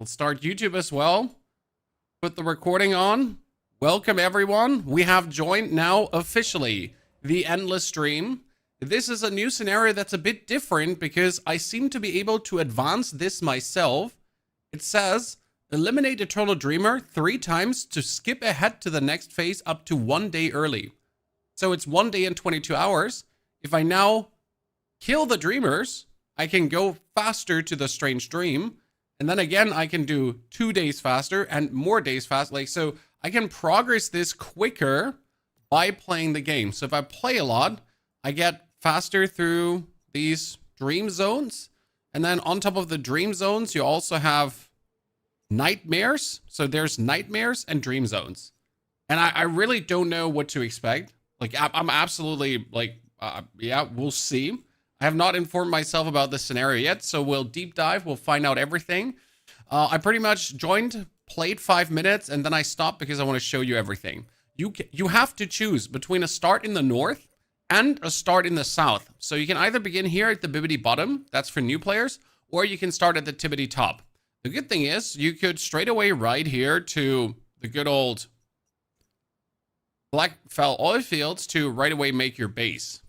Let's start YouTube as well. Put the recording on. Welcome everyone. We have joined now officially the Endless Stream. This is a new scenario that's a bit different because I seem to be able to advance this myself. It says, eliminate Eternal Dreamer 3 times to skip ahead to the next phase up to 1 day early. So it's 1 day and 22 hours. If I now kill the Dreamers, I can go faster to the Strange Dream. And then again, I can do 2 days faster and more days fast. So I can progress this quicker by playing the game. So if I play a lot, I get faster through these dream zones. And then on top of the dream zones, you also have nightmares. So there's nightmares and dream zones. And I really don't know what to expect. Like, I'm absolutely like, yeah, we'll see. I have not informed myself about this scenario yet, so we'll deep dive. We'll find out everything. I pretty much joined, played 5 minutes, and then I stopped because I want to show you everything. You have to choose between a start in the north and a start in the south. So you can either begin here at the bibbity bottom, that's for new players, or you can start at the tibbity top. The good thing is you could straight away ride here to the good old Blackfell oil fields to right away make your base.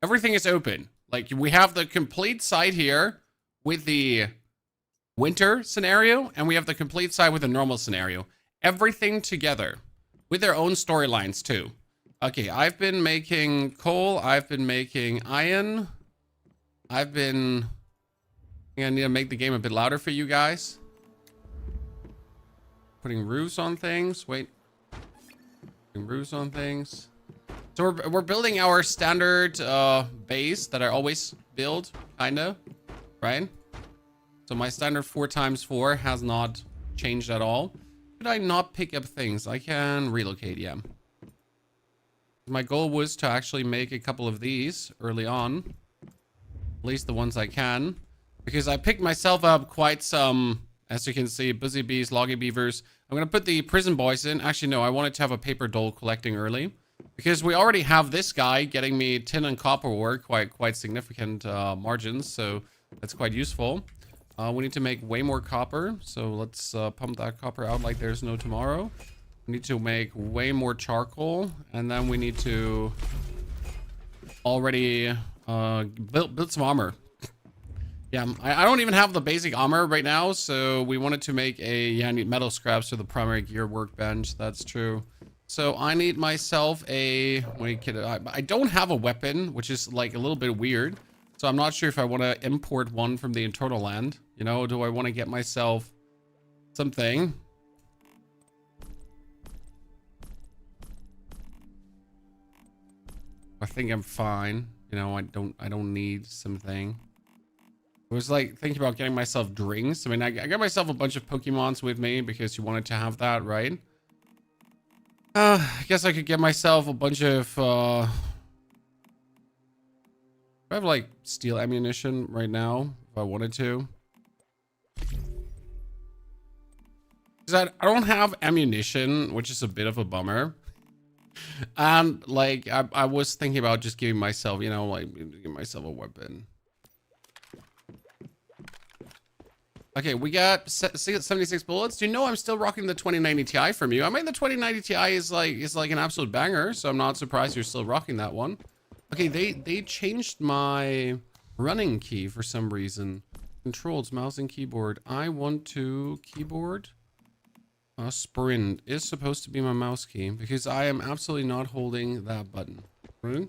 Everything is open. Like, we have the complete side here with the winter scenario, and we have the complete side with the normal scenario. Everything together with their own storylines too. Okay, I've been making coal. I've been making iron. I think I need to make the game a bit louder for you guys. Putting roofs on things. Wait. Putting roofs on things. So we're building our standard base that I always build, kinda, right? So my standard 4x4 has not changed at all. Could I not pick up things? I can relocate, yeah. My goal was to actually make a couple of these early on. At least the ones I can. Because I picked myself up quite some, as you can see, busy bees, loggy beavers. I'm going to put the prison boys in. Actually, no, I wanted to have a paper doll collecting early. Because we already have this guy getting me tin and copper ore, quite significant margins, so that's quite useful. We need to make way more copper, so let's pump that copper out like there's no tomorrow. We need to make way more charcoal, and then we need to already build some armor. Yeah, I don't even have the basic armor right now, so we wanted to make I need metal scraps for the primary gear workbench. That's true. So I need myself I don't have a weapon, which is like a little bit weird. So I'm not sure if I want to import one from the internal land. You know, do I want to get myself something? I think I'm fine. You know, I don't need something. I was like thinking about getting myself drinks. I mean, I got myself a bunch of Pokemons with me because you wanted to have that, right? I guess I could get myself a bunch of, I have like steel ammunition right now if I wanted to. Because I don't have ammunition, which is a bit of a bummer. And like, I was thinking about just giving myself, you know, like giving myself a weapon. Okay, we got 76 bullets. Do you know I'm still rocking the 2090 Ti from you? I mean, the 2090 Ti is like an absolute banger, so I'm not surprised you're still rocking that one. Okay, they changed my running key for some reason. Controls, mouse and keyboard. I want to keyboard. Sprint is supposed to be my mouse key because I am absolutely not holding that button. Right?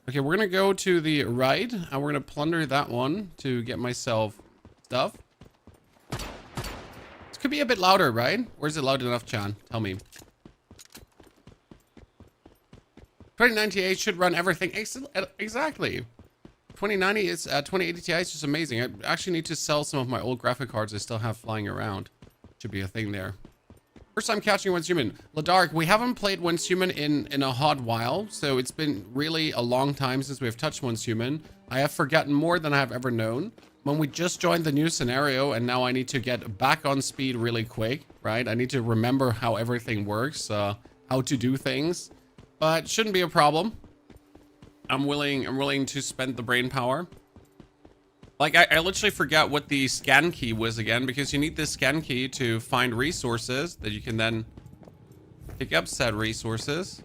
Okay, we're gonna go to the right and we're gonna plunder that one to get myself stuff. Could be a bit louder, right? Or is it loud enough, Chan? Tell me. 2098 should run everything. Exactly. 2090 is 2080 Ti is just amazing. I actually need to sell some of my old graphic cards I still have flying around. Should be a thing there. First time catching Once Human. Ladark, we haven't played Once Human in a hot while, so it's been really a long time since we've touched Once Human. I have forgotten more than I have ever known. When we just joined the new scenario and now I need to get back on speed really quick, right? I need to remember how everything works, how to do things, but shouldn't be a problem. I'm willing to spend the brain power. Like, I literally forgot what the scan key was again, because you need this scan key to find resources that you can then pick up said resources.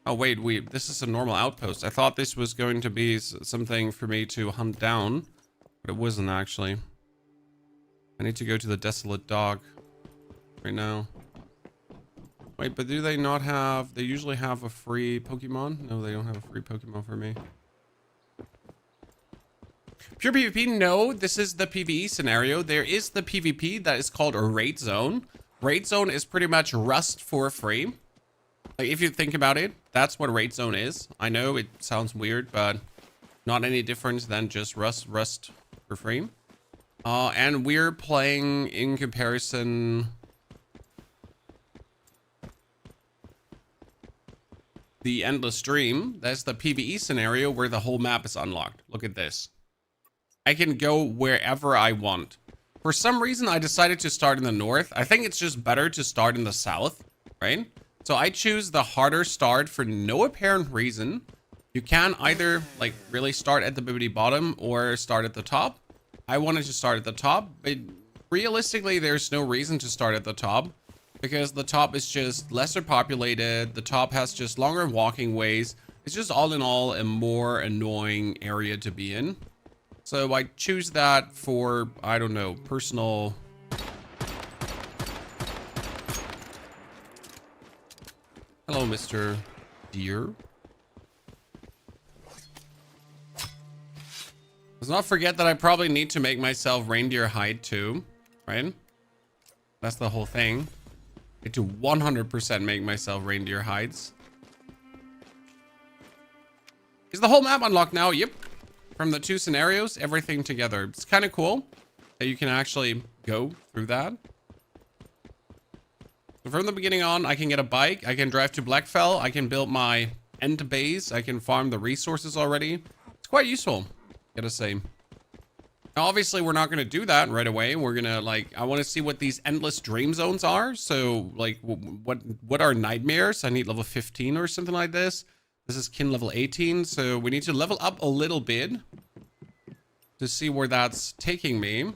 Oh, wait, this is a normal outpost. I thought this was going to be something for me to hunt down, but it wasn't actually. I need to go to the Desolate Dog right now. Wait, but do they not have... They usually have a free Pokemon? No, they don't have a free Pokemon for me. Pure PvP? No, this is the PvE scenario. There is the PvP that is called a Raid Zone. Raid Zone is pretty much Rust for free. Like, if you think about it, that's what Raid Zone is. I know it sounds weird, but not any different than just Rust for free. And we're playing in comparison... the Endless Dream. That's the PvE scenario where the whole map is unlocked. Look at this. I can go wherever I want. For some reason, I decided to start in the north. I think it's just better to start in the south, right? So I choose the harder start for no apparent reason. You can either like really start at the bibbidi bottom or start at the top. I wanted to start at the top, but realistically, there's no reason to start at the top because the top is just lesser populated. The top has just longer walking ways. It's just all in all a more annoying area to be in. So I choose that for, I don't know, personal... Hello, Mr. Deer. Let's not forget that I probably need to make myself reindeer hide too, right? That's the whole thing. I need to 100% make myself reindeer hides. Is the whole map unlocked now? Yep. From the two scenarios, everything together. It's kind of cool that you can actually go through that. So from the beginning on, I can get a bike. I can drive to Blackfell. I can build my end base. I can farm the resources already. It's quite useful, gotta say. Now, obviously, we're not going to do that right away. We're going to, like, I want to see what these endless dream zones are. So, like, what are nightmares? I need level 15 or something like this. This is kin level 18, so we need to level up a little bit to see where that's taking me.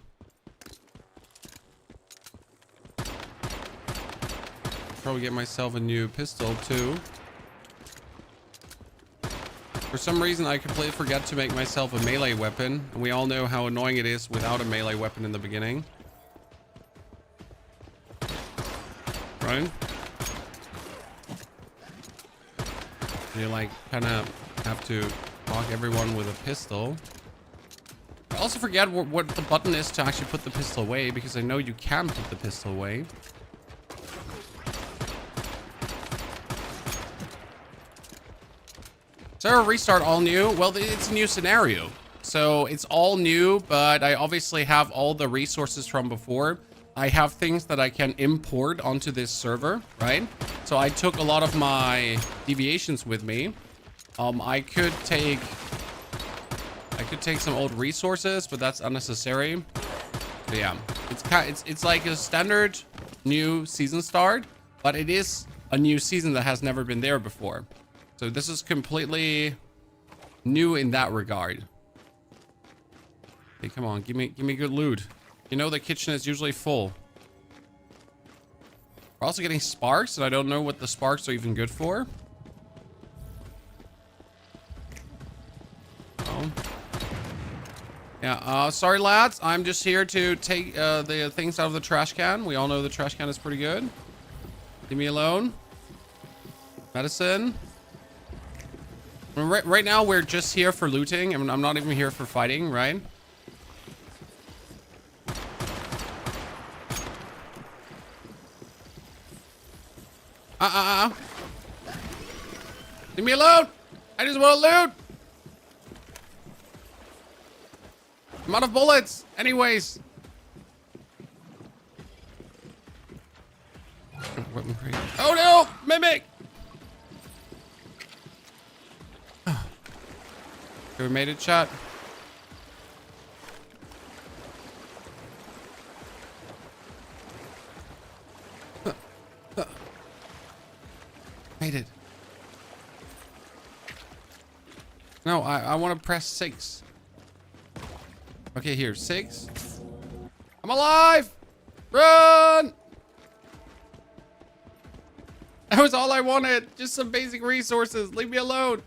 Probably get myself a new pistol too. For some reason, I completely forgot to make myself a melee weapon, and we all know how annoying it is without a melee weapon in the beginning. Right? You like kind of have to block everyone with a pistol. I also forget what the button is to actually put the pistol away, because I know you can put the pistol away. So restart all new. Well, it's a new scenario, so it's all new, but I obviously have all the resources from before. I have things that I can import onto this server, right? So I took a lot of my deviations with me. I could take some old resources, but that's unnecessary. But yeah, it's like a standard new season start, but it is a new season that has never been there before. So this is completely new in that regard. Hey, come on, give me good loot. You know the kitchen is usually full. We're also getting sparks, and I don't know what the sparks are even good for. Oh. Yeah, sorry lads. I'm just here to take the things out of the trash can. We all know the trash can is pretty good. Leave me alone. Medicine. Right now, we're just here for looting. I'm not even here for fighting, right? Leave me alone! I just want to loot! I'm out of bullets! Anyways. Oh no! Mimic! We made it, chat. Made it. No, I want to press 6. Okay, here, 6. I'm alive! Run! That was all I wanted. Just some basic resources. Leave me alone.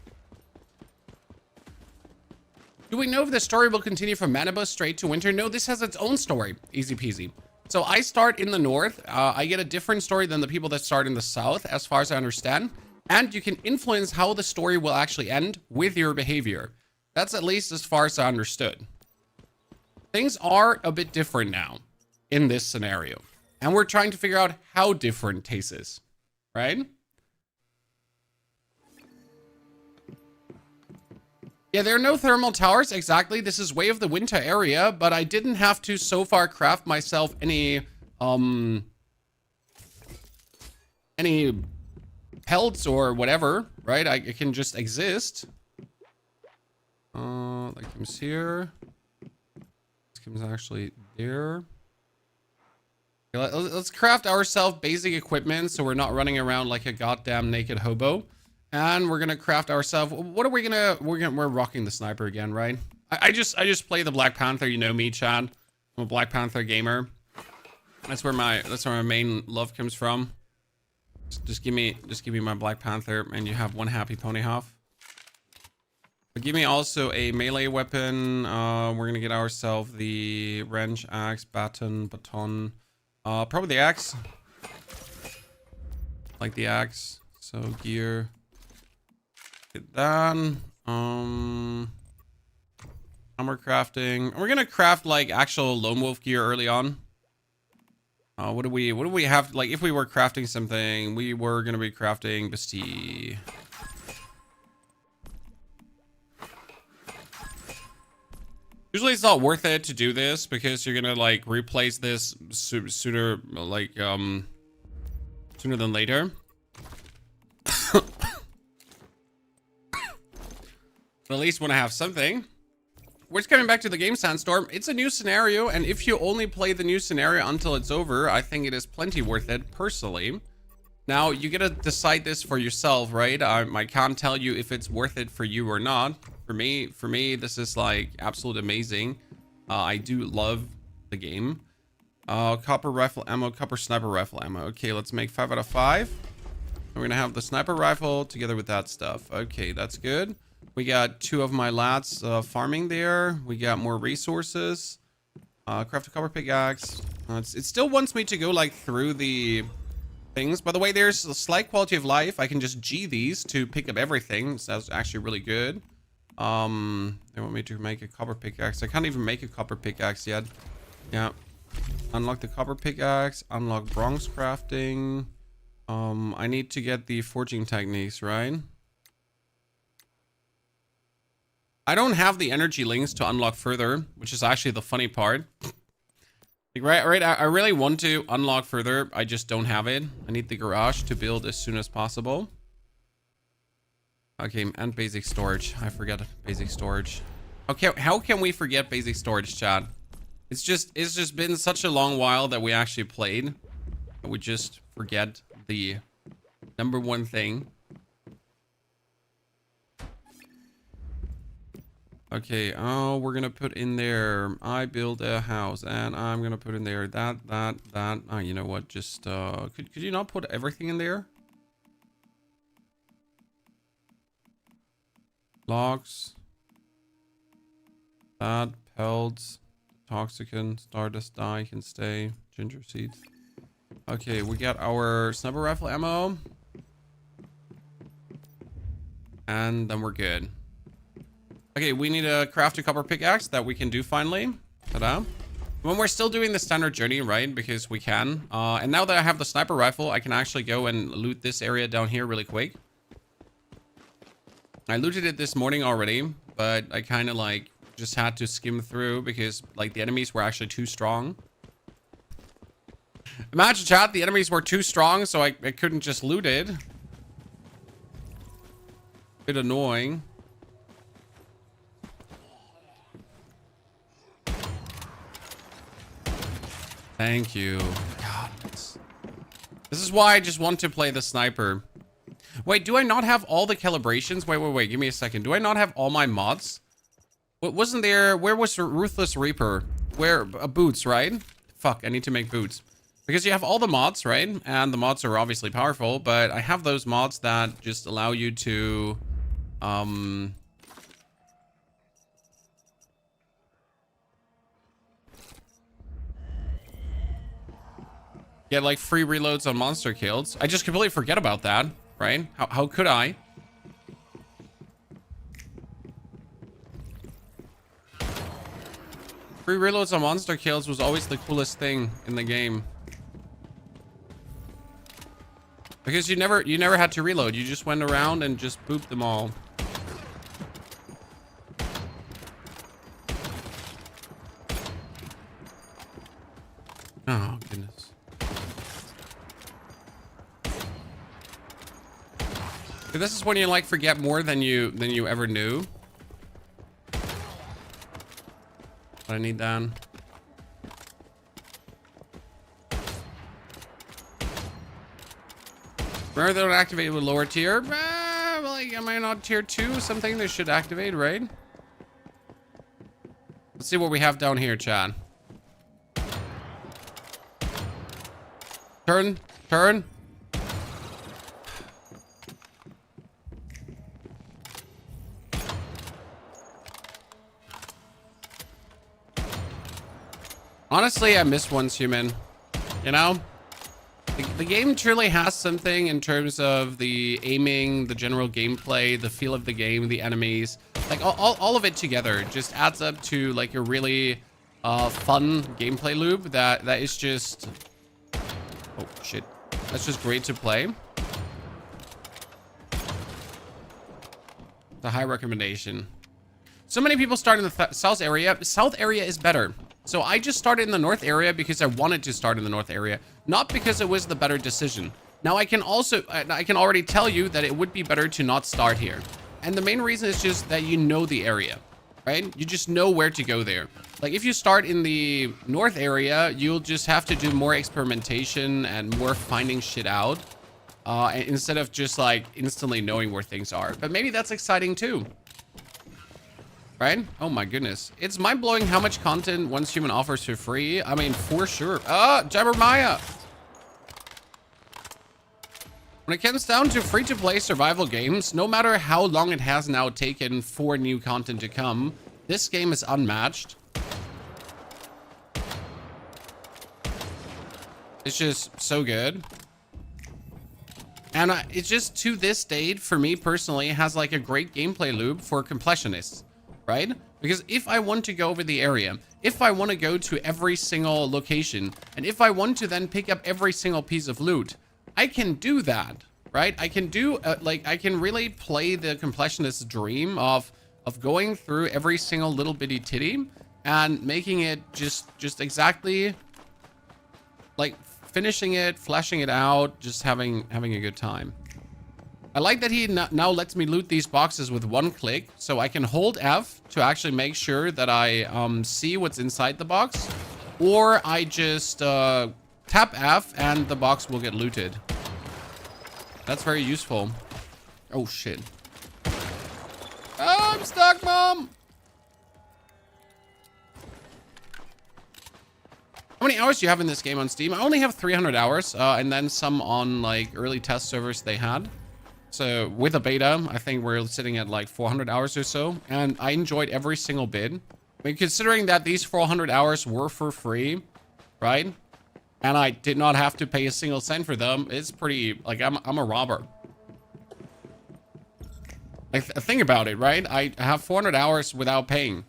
Do we know if the story will continue from Manibus straight to winter? No, this has its own story. Easy peasy. So I start in the north. I get a different story than the people that start in the south, as far as I understand. And you can influence how the story will actually end with your behavior. That's at least as far as I understood. Things are a bit different now in this scenario. And we're trying to figure out how different Taste is, right? Yeah, there are no thermal towers. Exactly. This is way of the winter area, but I didn't have to so far craft myself any pelts or whatever, right? I can just exist. That comes here. This comes actually there. Okay, let's craft ourselves basic equipment so we're not running around like a goddamn naked hobo. And we're gonna craft ourselves. What are we gonna? We're rocking the sniper again, right? I just play the Black Panther. You know me, Chad. I'm a Black Panther gamer. That's where my main love comes from. Just give me my Black Panther, and you have one happy pony half. But give me also a melee weapon. We're gonna get ourselves the wrench, axe, baton, probably the axe. Like the axe. So gear. Get that. Armor crafting. We're gonna craft like actual lone wolf gear early on. What do we have? Like if we were crafting something, we were gonna be crafting bestie. Usually it's not worth it to do this because you're gonna like replace this sooner, like sooner than later. But at least want to have something. We're just coming back to the game, Sandstorm. It's a new scenario, and if you only play the new scenario until it's over, I think it is plenty worth it, personally. Now, you gotta decide this for yourself, right? I can't tell you if it's worth it for you or not. For me, this is like absolute amazing. I do love the game. Copper rifle ammo, copper sniper rifle ammo. Okay, let's make 5 out of 5. We're gonna have the sniper rifle together with that stuff. Okay, that's good. We got 2 of my lads farming there. We got more resources. Craft a copper pickaxe. It still wants me to go like through the things. By the way, there's a slight quality of life. I can just G these to pick up everything. So that's actually really good. They want me to make a copper pickaxe. I can't even make a copper pickaxe yet. Yeah. Unlock the copper pickaxe. Unlock bronze crafting. I need to get the forging techniques, right? I don't have the energy links to unlock further, which is actually the funny part. Like, right, I really want to unlock further. I just don't have it. I need the garage to build as soon as possible. Okay, and basic storage. I forget basic storage. Okay, how can we forget basic storage, chat? It's just been such a long while that we actually played. We just forget the #1 thing. Okay, oh, we're gonna put in there, I build a house, and I'm gonna put in there that. Oh, you know what, just, could you not put everything in there? Logs. That, pelts, toxicant, stardust dye can stay, ginger seeds. Okay, we got our sniper rifle ammo. And then we're good. Okay, we need to craft a copper pickaxe that we can do finally. Ta-da. When we're still doing the standard journey, right? Because we can. And now that I have the sniper rifle, I can actually go and loot this area down here really quick. I looted it this morning already, but I kind of like just had to skim through because like the enemies were actually too strong. Imagine, chat, the enemies were too strong, so I couldn't just loot it. Bit annoying. Thank you. God. This is why I just want to play the sniper. Wait, do I not have all the calibrations? Wait. Give me a second. Do I not have all my mods? What wasn't there? Where was Ruthless Reaper? Where boots, right? Fuck, I need to make boots. Because you have all the mods, right? And the mods are obviously powerful, but I have those mods that just allow you to get like free reloads on monster kills. I just completely forget about that, right? How could I? Free reloads on monster kills was always the coolest thing in the game. Because you never had to reload. You just went around and just booped them all. Oh goodness. This is when you like forget more than you ever knew. What I need then. Remember they don't activate with lower tier? Like, am I not tier 2? Something they should activate, right? Let's see what we have down here, Chad. Turn. Turn. Honestly, I miss Once Human. You know? The game truly has something in terms of the aiming, the general gameplay, the feel of the game, the enemies. Like, all of it together just adds up to, like, a really fun gameplay loop that is just... Oh, shit. That's just great to play. The high recommendation. So many people start in the south area. South area is better. So I just started in the north area because I wanted to start in the north area, not because it was the better decision. Now I can already tell you that it would be better to not start here. And the main reason is just that you know the area, right? You just know where to go there. Like if you start in the north area, you'll just have to do more experimentation and more finding shit out instead of just like instantly knowing where things are. But maybe that's exciting too. Right? Oh my goodness. It's mind-blowing how much content Once Human offers for free. I mean, for sure. Jabbermaya! When it comes down to free-to-play survival games, no matter how long it has now taken for new content to come, this game is unmatched. It's just so good. And it's just, to this date, for me personally, it has like a great gameplay loop for completionists. Right? Because if I want to go over the area, if I want to go to every single location, and if I want to then pick up every single piece of loot, I can do that, right? I can do, I can really play the completionist's dream of going through every single little bitty titty and making it just exactly, like, finishing it, fleshing it out, just having a good time. I like that he now lets me loot these boxes with one click, so I can hold F to actually make sure that I see what's inside the box, or I just tap F and the box will get looted. That's very useful. Oh shit. Oh, I'm stuck, Mom! How many hours do you have in this game on Steam? I only have 300 hours, and then some on like early test servers they had. So with a beta, I think we're sitting at like 400 hours or so. And I enjoyed every single bit. I mean, considering that these 400 hours were for free, right? And I did not have to pay a single cent for them. It's pretty, like, I'm a robber. Like, think about it, right? I have 400 hours without paying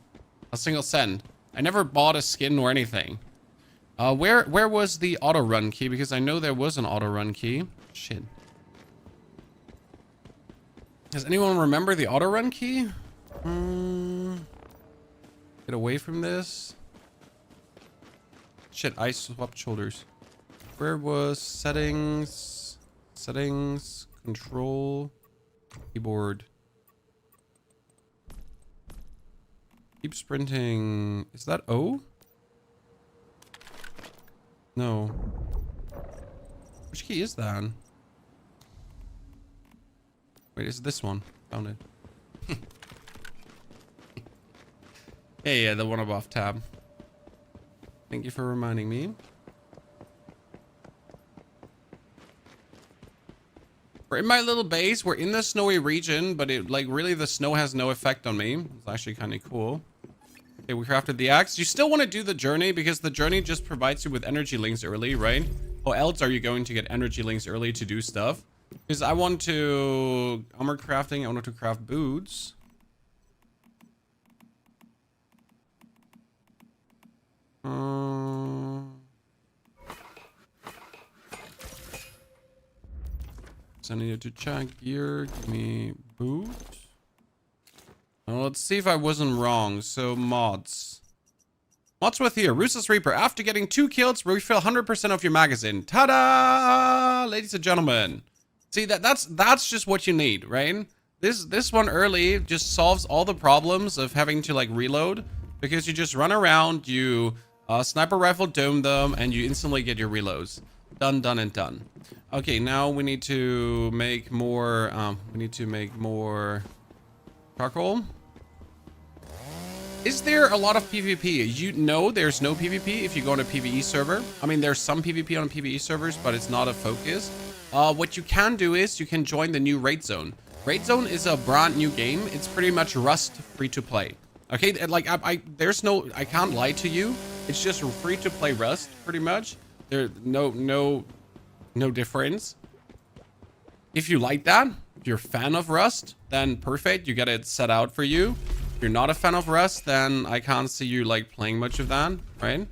a single cent. I never bought a skin or anything. Where was the auto run key? Because I know there was an auto run key. Shit. Does anyone remember the auto run key? Get away from this. Shit, I swapped shoulders. Where was settings? Settings, control, keyboard. Keep sprinting. Is that O? No. Which key is that? Wait, is this one? Found it. Yeah, the one above tab. Thank you for reminding me. We're in my little base. We're in the snowy region, but it like really the snow has no effect on me. It's actually kind of cool. Okay, we crafted the axe. You still want to do the journey because the journey just provides you with energy links early, right? Or else are you going to get energy links early to do stuff? Because I want to armor crafting. I want to craft boots. So I need to check gear. Give me boot. Now let's see if I wasn't wrong. So mods. Mods with here. Ruthless Reaper. After getting 2 kills, refill 100% of your magazine. Ta-da! Ladies and gentlemen. See, that's just what you need, right? This one early just solves all the problems of having to like reload. Because you just run around, you sniper rifle dome them, and you instantly get your reloads. Done, done, and done. Okay, now we need to make more, charcoal. Is there a lot of PvP? You know there's no PvP if you go on a PvE server. I mean, there's some PvP on PvE servers, but it's not a focus. What you can do is you can join the new Raid Zone. Raid Zone is a brand new game. It's pretty much Rust free to play. Okay, like I can't lie to you. It's just free to play Rust pretty much. There's no difference. If you like that, if you're a fan of Rust, then perfect. You get it set out for you. If you're not a fan of Rust, then I can't see you like playing much of that, right?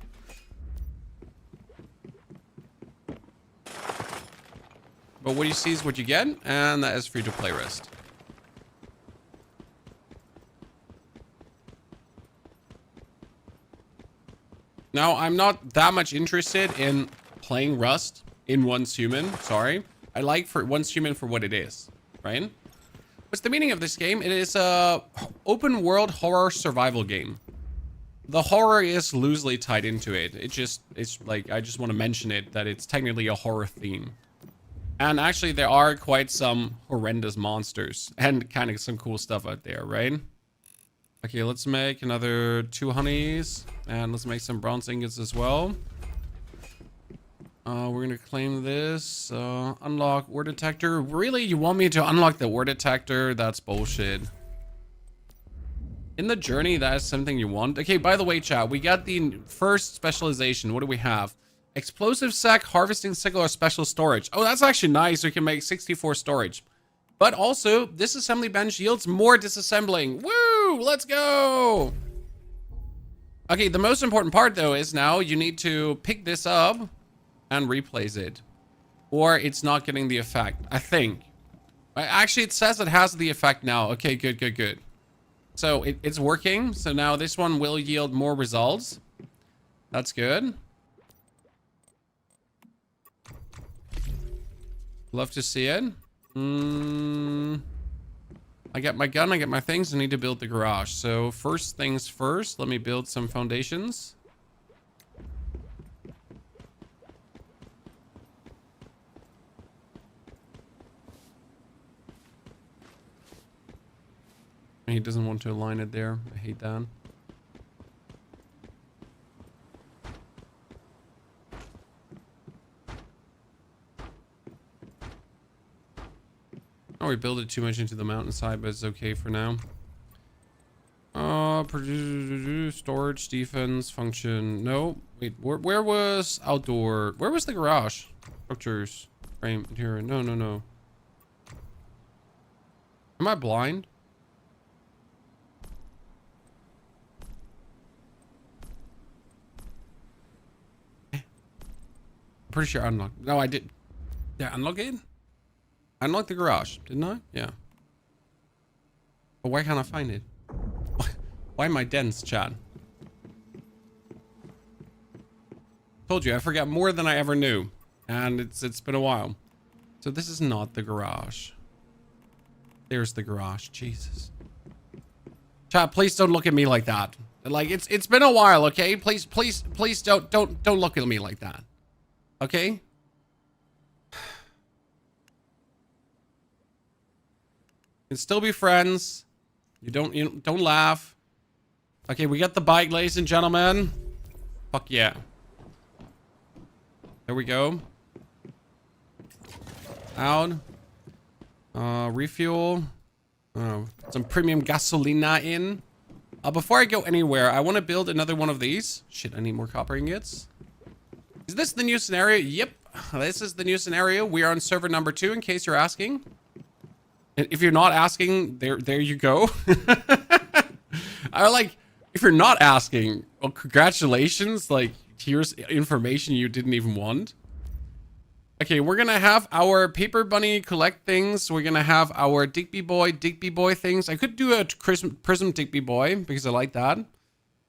But what you see is what you get, and that is free to play Rust. Now, I'm not that much interested in playing Rust in Once Human. Sorry. I like for Once Human for what it is, right? What's the meaning of this game? It is a open world horror survival game. The horror is loosely tied into it. It's like, I just want to mention it, that it's technically a horror theme. And actually, there are quite some horrendous monsters and kind of some cool stuff out there, right? Okay, let's make another 2 honeys. And let's make some bronze ingots as well. We're gonna claim this. Unlock ore detector. Really? You want me to unlock the ore detector? That's bullshit. In the journey, that is something you want. Okay, by the way, chat, we got the first specialization. What do we have? Explosive sack, harvesting sickle, or special storage. Oh, that's actually nice. We can make 64 storage. But also, this assembly bench yields more disassembling. Woo! Let's go! Okay, the most important part, though, is now you need to pick this up and replace it. Or it's not getting the effect, I think. Actually, it says it has the effect now. Okay, good, good, good. So it's working. So now this one will yield more results. That's good. Love to see it. I get my gun, I get my things, I need to build the garage. So first things first, let me build some foundations. He doesn't want to align it there. I hate that. Oh, we built it too much into the mountainside, but it's okay for now. Produce storage, defense, function. No, wait, where was outdoor? Where was the garage? Structures, frame, interior. No, no, no. Am I blind? I'm pretty sure I unlocked. No, I did. Did I unlock it? I unlocked the garage, didn't I? Yeah. But why can't I find it? Why am I dense, Chad? Told you, I forgot more than I ever knew. And it's been a while. So this is not the garage. There's the garage. Jesus. Chad, please don't look at me like that. Like, it's been a while, okay? Please don't look at me like that. Okay? Can still be friends. You don't laugh. Okay, we got the bike, ladies and gentlemen. Fuck yeah. There we go. Out. Refuel. Some premium gasolina in. Before I go anywhere, I want to build another one of these. Shit, I need more copper ingots. Is this the new scenario? Yep. This is the new scenario. We are on server number 2, in case you're asking. If you're not asking, there you go. I like, if you're not asking, well, congratulations. Like, here's information you didn't even want. Okay, we're gonna have our paper bunny collect things. We're gonna have our Digby boy things. I could do a prism Digby boy because I like that.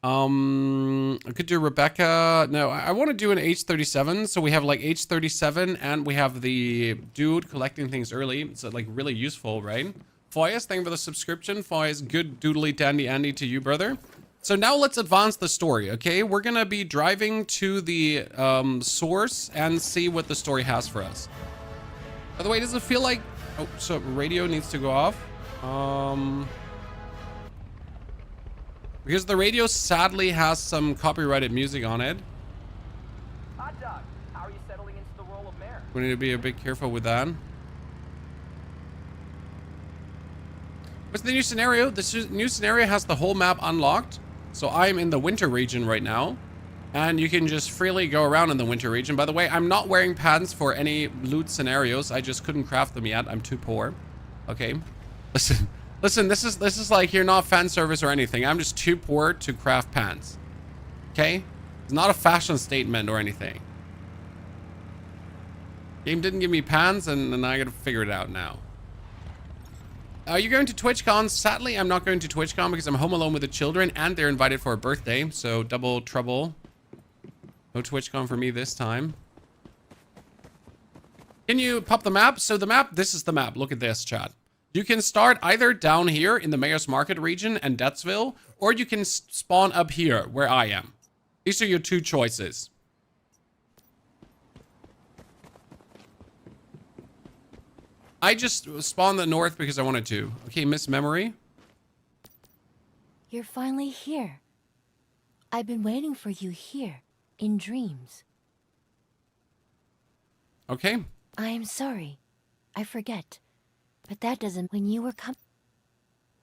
I could do Rebecca. No, I want to do an H37. So we have like H37 and we have the dude collecting things early. It's like really useful, right? Foyas, thank you for the subscription. Foyas, good doodly dandy Andy to you, brother. So now let's advance the story, okay? We're gonna be driving to the source and see what the story has for us. By the way, does it feel like... Oh, so radio needs to go off. Because the radio sadly has some copyrighted music on it. Hot dog, how are you settling into the role of mayor? We need to be a bit careful with that. What's the new scenario? This new scenario has the whole map unlocked. So I'm in the winter region right now. And you can just freely go around in the winter region. By the way, I'm not wearing pants for any loot scenarios. I just couldn't craft them yet. I'm too poor. Okay. Listen, this is like, you're not fan service or anything. I'm just too poor to craft pants. Okay? It's not a fashion statement or anything. Game didn't give me pants and I gotta figure it out now. Are you going to TwitchCon? Sadly, I'm not going to TwitchCon because I'm home alone with the children and they're invited for a birthday. So double trouble. No TwitchCon for me this time. Can you pop the map? So the map, this is the map. Look at this, chat. You can start either down here in the Mayor's Market region and Debtsville, or you can spawn up here where I am. These are your two choices. I just spawned the north because I wanted to. Okay, Miss Memory. You're finally here. I've been waiting for you here, in dreams. Okay. I am sorry. I forget. But that doesn't... When you were coming...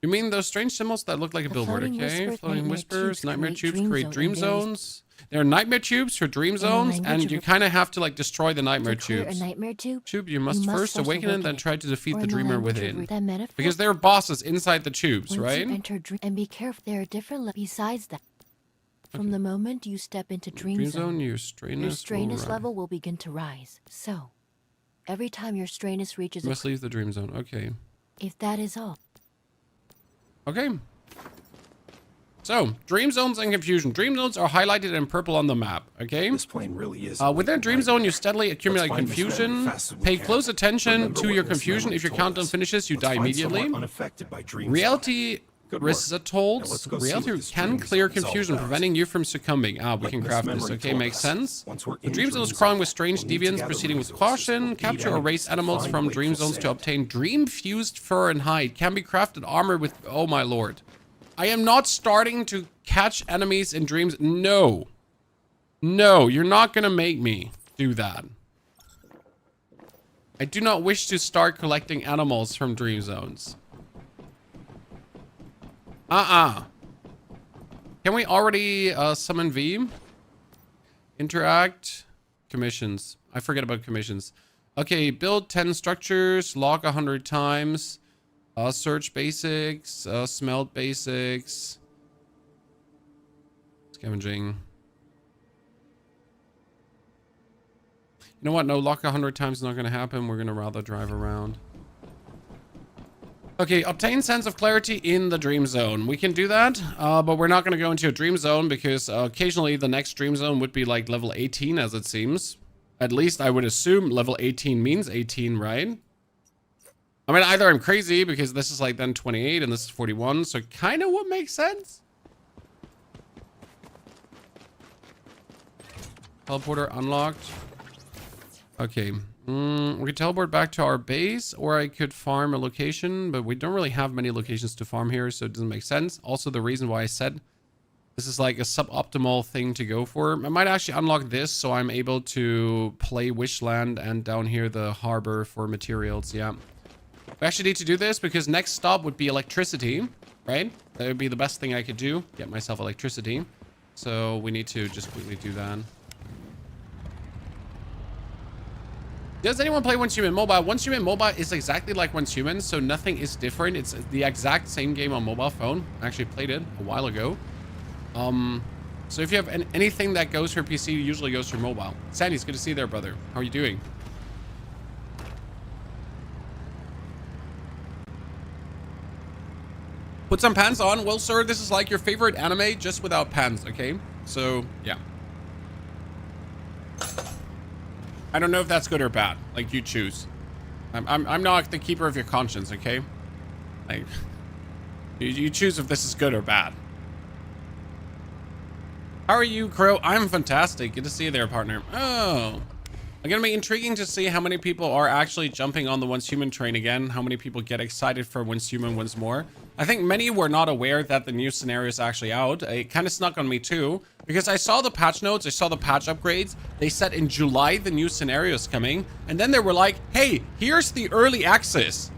You mean those strange symbols that look like a billboard, okay? Floating whispers, nightmare tubes create dream zones. There are nightmare tubes for dream zones, and you kind of have to like destroy the nightmare tubes. A nightmare tube? You must first awaken it, then try to defeat the dreamer within. That because there are bosses inside the tubes, right? And be careful, there are different besides that. From the moment you step into dream zone, your straightness level will begin to rise. So, every time your straightness reaches... You must leave the dream zone, okay. If that is all. Okay. So, dream zones and confusion. Dream zones are highlighted in purple on the map, okay? This plane really is. Within dream zone, you steadily accumulate confusion. Pay close attention to your confusion. If your countdown finishes, you die immediately. Reality results. Reality can clear confusion, preventing you from succumbing. We can craft this. Okay, makes sense. The dream zone is crawling with strange deviants, proceeding with caution. Capture or raise animals from dream zones to obtain dream-fused fur and hide. Can be crafted armor with... Oh my lord. I am not starting to catch enemies in dreams. No. No, you're not gonna make me do that. I do not wish to start collecting animals from dream zones. Can we already summon V? Interact. Commissions. I forget about commissions. Okay, build 10 structures. Log 100 times. Search basics. Smelt basics. Scavenging. You know what? No, lock 100 times is not going to happen. We're going to rather drive around. Okay, obtain sense of clarity in the dream zone. We can do that, but we're not going to go into a dream zone because occasionally the next dream zone would be like level 18 as it seems. At least I would assume level 18 means 18, right? I mean, either I'm crazy because this is like then 28 and this is 41, so kind of would make sense. Teleporter unlocked. Okay. We could teleport back to our base, or I could farm a location, but we don't really have many locations to farm here, so it doesn't make sense. Also, the reason why I said This is like a suboptimal thing to go for. I might actually unlock this so I'm able to play Wishland and down here the harbor for materials. Yeah. We actually need to do this because next stop would be electricity, right? That would be the best thing I could do. Get myself electricity. So we need to just quickly do that. Does anyone play Once Human Mobile? Once Human Mobile is exactly like Once Human, so nothing is different. It's the exact same game on mobile phone. I actually played it a while ago. So if you have anything that goes for PC, it usually goes for mobile. Sandy, it's good to see you there, brother. How are you doing? Put some pants on. Well, sir, this is like your favorite anime, just without pants, okay? So, yeah. I don't know if that's good or bad. Like, you choose. I'm not the keeper of your conscience, okay? Like, you choose if this is good or bad. How are you, Crow? I'm fantastic. Good to see you there, partner. Oh. I'm gonna be intriguing to see how many people are actually jumping on the Once Human train again. How many people get excited for Once Human once more. I think many were not aware that the new scenario is actually out. It kind of snuck on me too, because I saw the patch notes, I saw the patch upgrades. They said in July the new scenario is coming, and then they were like, hey, here's the early access.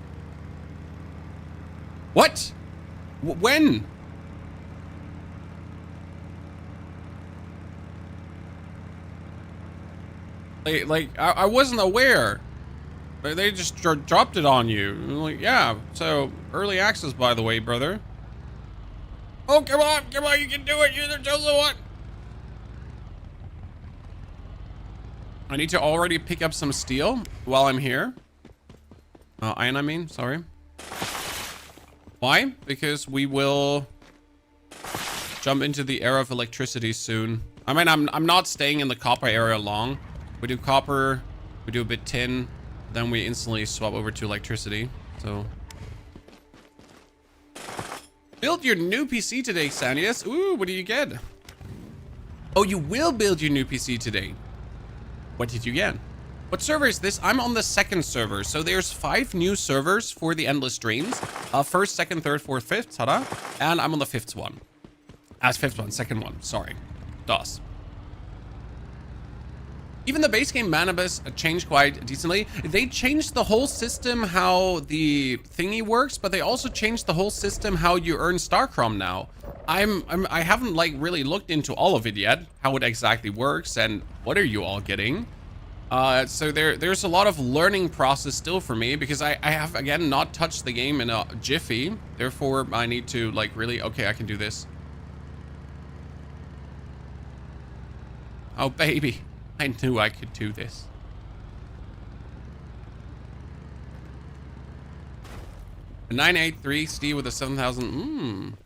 What? When? I wasn't aware. They just dropped it on you. Like, yeah, so early access, by the way, brother. Oh, come on, you can do it. You're the chosen one. I need to already pick up some steel while I'm here. Iron, I mean, sorry. Why? Because we will jump into the era of electricity soon. I mean, I'm not staying in the copper area long. We do copper, we do a bit tin, then we instantly swap over to electricity. So build your new PC today, Sanius. Ooh, what do you get? Oh, you will build your new PC today. What did you get? What server is this? I'm on the second server. So there's 5 new servers for the endless streams. First, second, third, fourth, fifth, ta-da. And I'm on the 5th one. Fifth one, second one, sorry. DOS. Even the base game Manibus changed quite decently. They changed the whole system how the thingy works, but they also changed the whole system how you earn Starrum now. I haven't like really looked into all of it yet, how it exactly works and what are you all getting. So there's a lot of learning process still for me because I have again not touched the game in a jiffy. Therefore, I need to like really, okay, I can do this. Oh baby. I knew I could do this. A 983 Steve with a 7,000.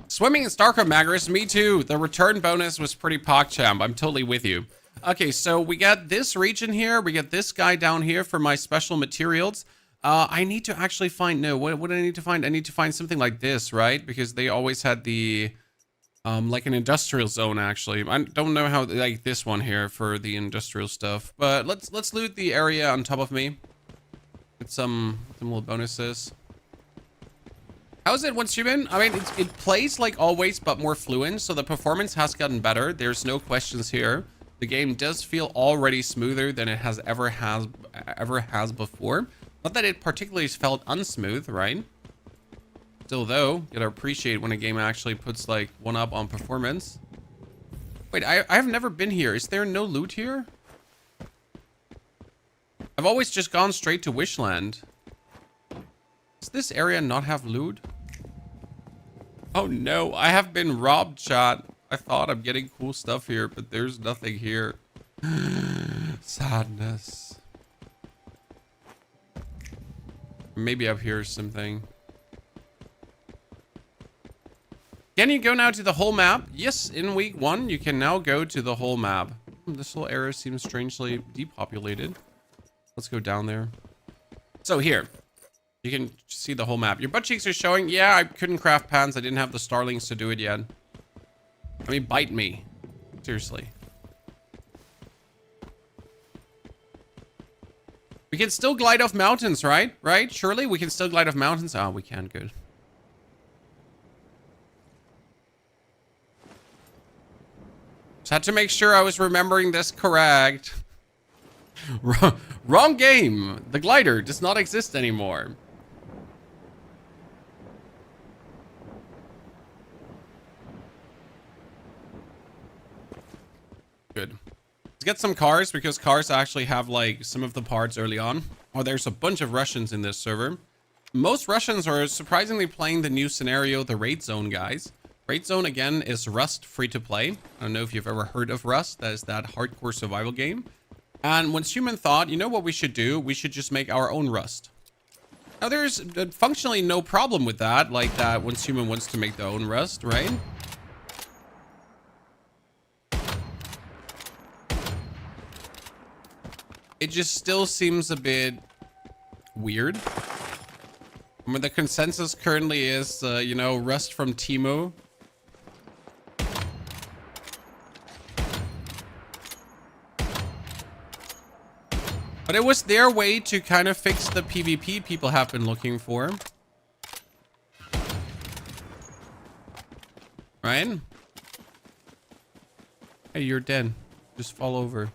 Swimming in Starcraft Magnus, me too. The return bonus was pretty PogChamp. I'm totally with you. Okay, so we got this region here. We got this guy down here for my special materials. I need to actually find, no, what do I need to find? I need to find something like this, right? Because they always had the... like an industrial zone, actually. I don't know how, like this one here for the industrial stuff, but let's loot the area on top of me. Get some little bonuses. How is it Once Human? I mean, it plays like always, but more fluent, so the performance has gotten better. There's no questions here. The game does feel already smoother than it ever has before. Not that it particularly felt unsmooth, right? Still though, you gotta appreciate when a game actually puts like one up on performance. Wait, I've never been here. Is there no loot here? I've always just gone straight to Wishland. Does this area not have loot? Oh no, I have been robbed, chat. I thought I'm getting cool stuff here, but there's nothing here. Sadness. Maybe up here is something. Can you go now to the whole map? Yes, in week 1, you can now go to the whole map. This whole area seems strangely depopulated. Let's go down there. So here, you can see the whole map. Your butt cheeks are showing. Yeah, I couldn't craft pants. I didn't have the starlings to do it yet. I mean, bite me. Seriously. We can still glide off mountains, right? Right? Surely we can still glide off mountains. Oh, we can. Good. Just had to make sure I was remembering this correct. Wrong game. The glider does not exist anymore. Good. Let's get some cars, because cars actually have like some of the parts early on. Oh, there's a bunch of Russians in this server. Most Russians are surprisingly playing the new scenario, the Raid Zone, guys. Raid Zone, again, is Rust free to play. I don't know if you've ever heard of Rust. That is that hardcore survival game. And once human thought, you know what we should do? We should just make our own Rust. Now, there's functionally no problem with that, like that once human wants to make their own Rust, right? It just still seems a bit weird. I mean, the consensus currently is, you know, Rust from Timo. But it was their way to kind of fix the PvP people have been looking for. Right? Hey, you're dead. Just fall over.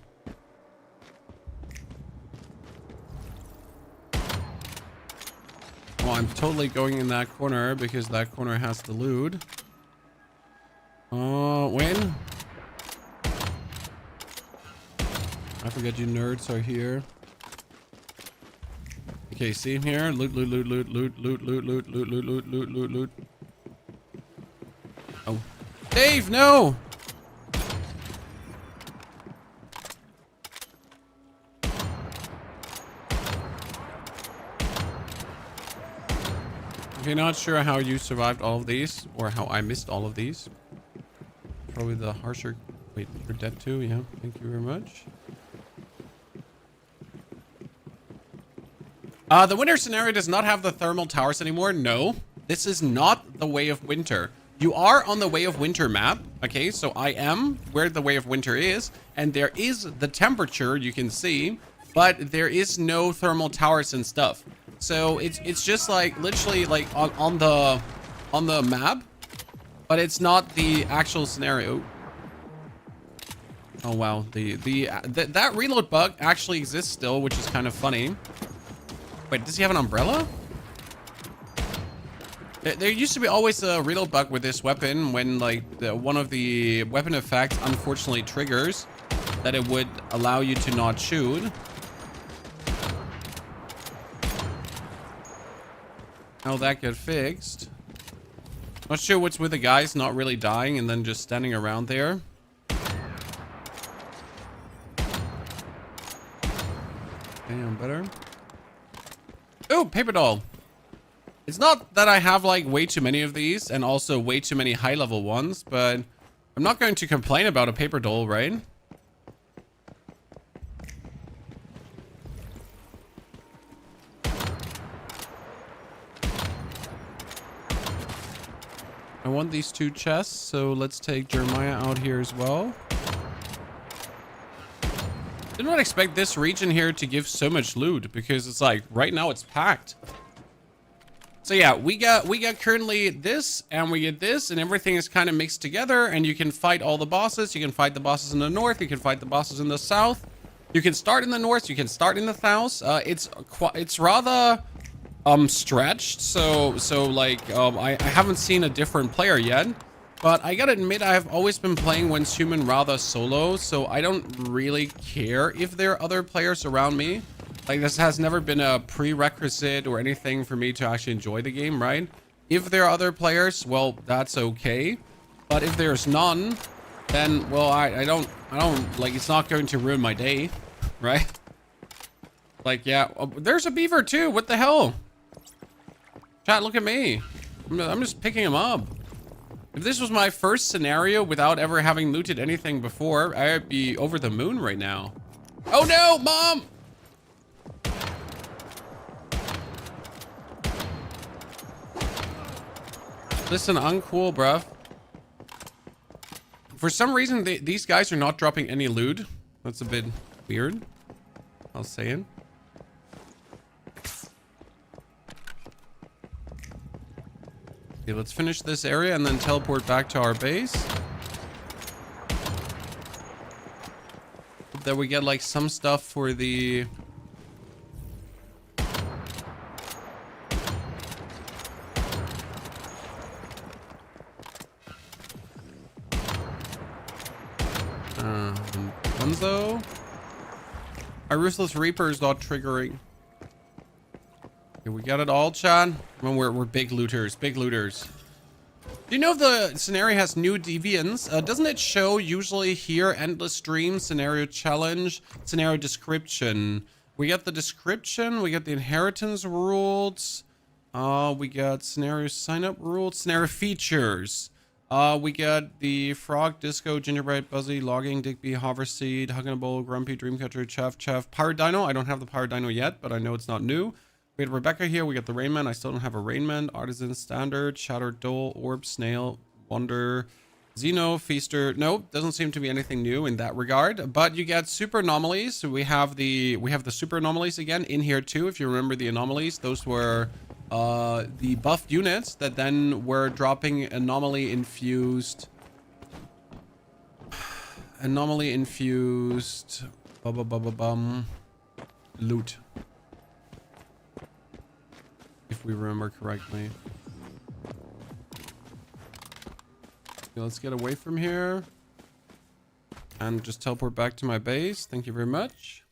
Oh, I'm totally going in that corner because that corner has the loot. Oh, win. I forget you nerds are here. Okay, see him here. Loot, loot, loot, loot, loot, loot, loot, loot, loot, loot, loot, loot, loot, loot. Oh. Dave, no! Okay, not sure how you survived all of these, or how I missed all of these. Probably the harsher... Wait, you're dead too? Yeah, thank you very much. The winter scenario does not have the thermal towers anymore. No, this is not the Way of Winter. You are on the Way of Winter map. Okay, so I am where the Way of Winter is, and there is the temperature you can see, but there is no thermal towers and stuff. So it's just like literally like on the map, but it's not the actual scenario. Oh wow, that reload bug actually exists still, which is kind of funny. Wait, does he have an umbrella? There used to be always a reload bug with this weapon when like one of the weapon effects unfortunately triggers that it would allow you to not shoot. How that get fixed? Not sure what's with the guys not really dying and then just standing around there. Damn, better. Oh, paper doll. It's not that I have like way too many of these and also way too many high level ones, but I'm not going to complain about a paper doll, right? I want these 2 chests, so let's take Jeremiah out here as well. Did not expect this region here to give so much loot because it's like right now it's packed. So yeah, we got currently this and we get this and everything is kind of mixed together and you can fight all the bosses. You can fight the bosses in the north. You can fight the bosses in the south. You can start in the north. You can start in the south. It's rather stretched. So like I haven't seen a different player yet. But I gotta admit, I've always been playing Once Human rather solo, so I don't really care if there are other players around me. Like, this has never been a prerequisite or anything for me to actually enjoy the game, right? If there are other players, well, that's okay. But if there's none, then, well, I don't, like, it's not going to ruin my day, right? Like, yeah, oh, there's a beaver too, what the hell? Chat, look at me. I'm just picking him up. If this was my first scenario without ever having looted anything before, I'd be over the moon right now. Oh no, Mom! Listen, uncool, bruv. For some reason, these guys are not dropping any loot. That's a bit weird. I'll say it. Okay, let's finish this area and then teleport back to our base. that we get like some stuff for the... Bunzo? Our Ruthless Reaper is not triggering. Okay, we got it all, Chad. Well, we're big looters, big looters. Do you know if the scenario has new deviants? Doesn't it show usually here endless stream, scenario challenge, scenario description? We got the description, we got the inheritance rules, we got scenario sign up rules, scenario features. We got the Frog, Disco, Gingerbread, Buzzy, Logging, Digby, Hoverseed, Hugging Bowl, Grumpy, Dreamcatcher, Chef, Pirate Dino. I don't have the Pirate Dino yet, but I know it's not new. We had Rebecca here. We got the Rainman. I still don't have a Rainman. Artisan, Standard, Shattered Dole, Orb, Snail, Wonder, Xeno, Feaster. No, doesn't seem to be anything new in that regard. But you get super anomalies. So we have the super anomalies again in here too. If you remember the anomalies, those were the buffed units that then were dropping anomaly infused loot, if we remember correctly. Okay, let's get away from here and just teleport back to my base. Thank you very much.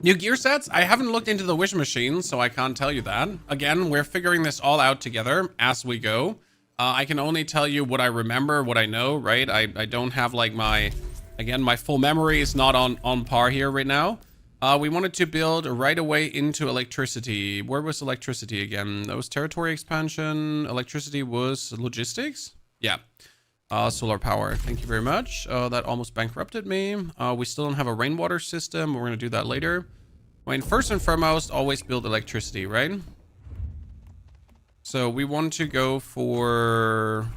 New gear sets? I haven't looked into the wish machine, so I can't tell you that. Again, we're figuring this all out together as we go. I can only tell you what I remember, what I know, right? I don't have like my full memory is not on par here right now. We wanted to build right away into electricity. Where was electricity again? That was territory expansion. Electricity was logistics? Yeah. Solar power. Thank you very much. That almost bankrupted me. We still don't have a rainwater system. We're going to do that later. I mean, first and foremost, always build electricity, right? So we want to go for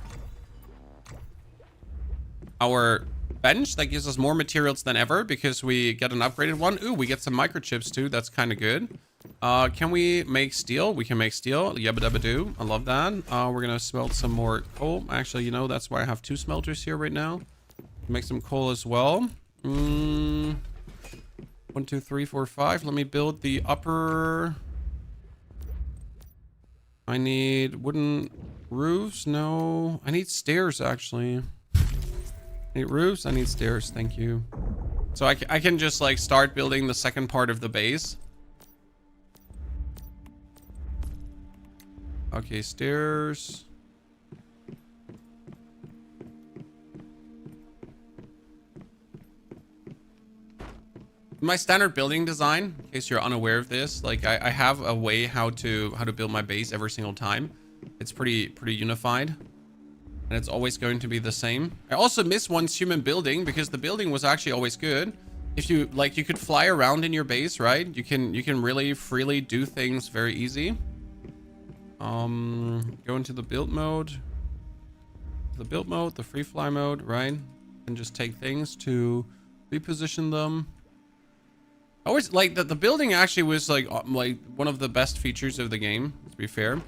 our bench that gives us more materials than ever because we get an upgraded one. Ooh, we get some microchips too. That's kind of good. Can we make steel? We can make steel. Yabba dabba doo. I love that. We're gonna smelt some more coal. Actually, you know, that's why I have 2 smelters here right now. Make some coal as well. 1, 2, 3, 4, 5. Let me build the upper. I need wooden roofs. No, I need stairs actually. I need roofs. I need stairs. Thank you. So I can just like start building the second part of the base. Okay, stairs. My standard building design, in case you're unaware of this, like I have a way how to build my base every single time. It's pretty unified. And it's always going to be the same. I also miss once human building because the building was actually always good. If you like, you could fly around in your base, right? You can really freely do things very easy. Go into the build mode. The free fly mode, right? And just take things to reposition them. I always like that the building actually was like one of the best features of the game, to be fair.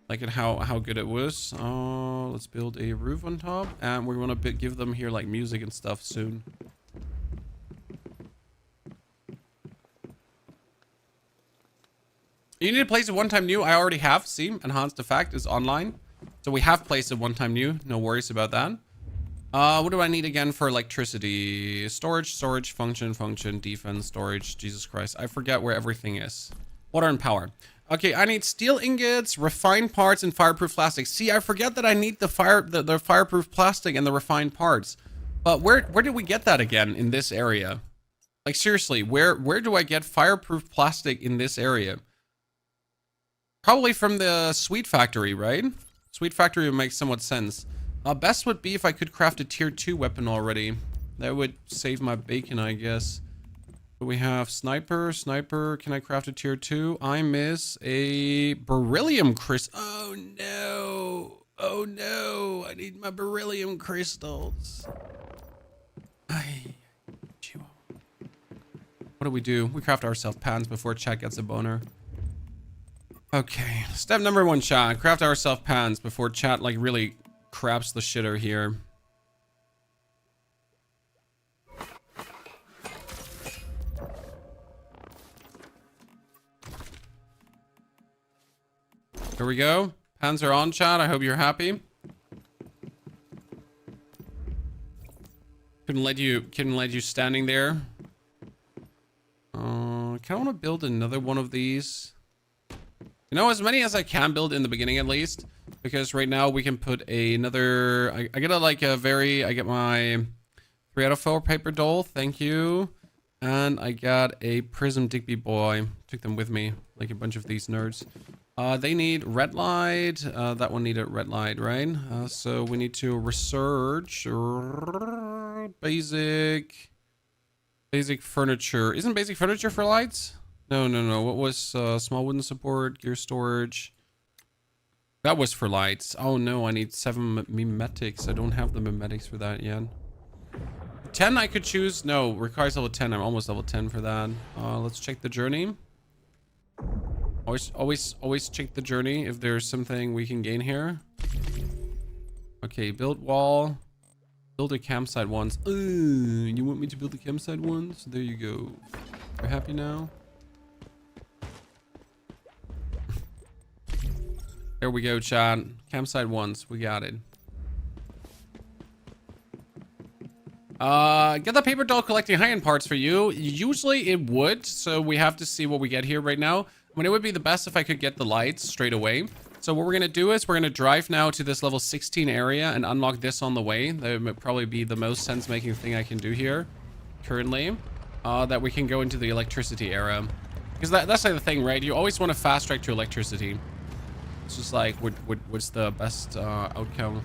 Like at how good it was. Let's build a roof on top, and we want to give them here like music and stuff soon. You need to place a one-time new. I already have. See, enhanced effect is online, so we have placed a one-time new. No worries about that. What do I need again for electricity? Storage, function, defense, storage. Jesus Christ, I forget where everything is. Water and power. Okay, I need steel ingots, refined parts, and fireproof plastic. See, I forget that I need the fireproof plastic and the refined parts. But where did we get that again in this area? Like seriously, where do I get fireproof plastic in this area? Probably from the Sweet Factory, right? Sweet Factory would make somewhat sense. Best would be if I could craft a tier 2 weapon already. That would save my bacon, I guess. We have sniper. Can I craft a tier 2? I miss a beryllium crystal. Oh no. Oh no. I need my beryllium crystals. What do? We craft ourselves pans before chat gets a boner. Okay, step number 1, chat. Craft ourselves pans before chat like really craps the shitter here. Here we go. Pans are on, chat. I hope you're happy. Couldn't let you standing there. Kind of want to build another one of these. You know, as many as I can build in the beginning at least, because right now we can put another. I get I get my 3 out of 4 paper doll. Thank you. And I got a prism Digby boy. Took them with me, like a bunch of these nerds. They need red light. That one needed red light, right? So we need to research basic furniture. Isn't basic furniture for lights? No. What was small wooden support, gear storage? That was for lights. Oh no, I need 7 mimetics. I don't have the mimetics for that yet. 10 I could choose. No, requires level 10. I'm almost level 10 for that. Let's check the journey. Always check the journey if there's something we can gain here. Okay, build wall. Build a campsite once. You want me to build a campsite once? There you go. You're happy now? There we go, chat. Campsite once. We got it. Get the paper doll collecting high-end parts for you. Usually it would, so we have to see what we get here right now. I mean, it would be the best if I could get the lights straight away. So what we're going to do is we're going to drive now to this level 16 area and unlock this on the way. That would probably be the most sense-making thing I can do here currently. That we can go into the electricity era. Because that's like the thing, right? You always want to fast track to electricity. It's just like, what's the best outcome?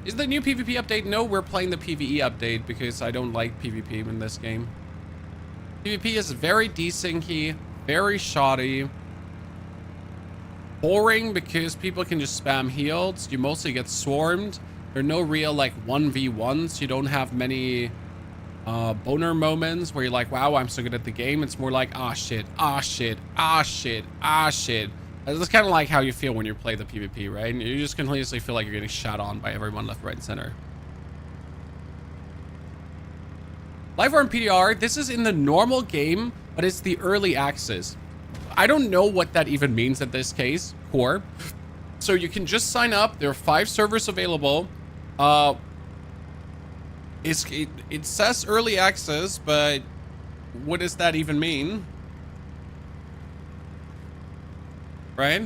Is the new PvP update? No, we're playing the PvE update because I don't like PvP in this game. PvP is very desynchy, very shoddy, boring because people can just spam heals. You mostly get swarmed. There are no real like 1v1s. You don't have many boner moments where you're like, wow, I'm so good at the game. It's more like, ah shit, ah shit, ah shit, ah shit. That's kind of like how you feel when you play the PvP, right? And you just continuously feel like you're getting shot on by everyone left, right, and center. Live Arm PDR, this is in the normal game, but it's the early access. I don't know what that even means at this case, core. So you can just sign up. There are 5 servers available. It says early access, but what does that even mean? Right?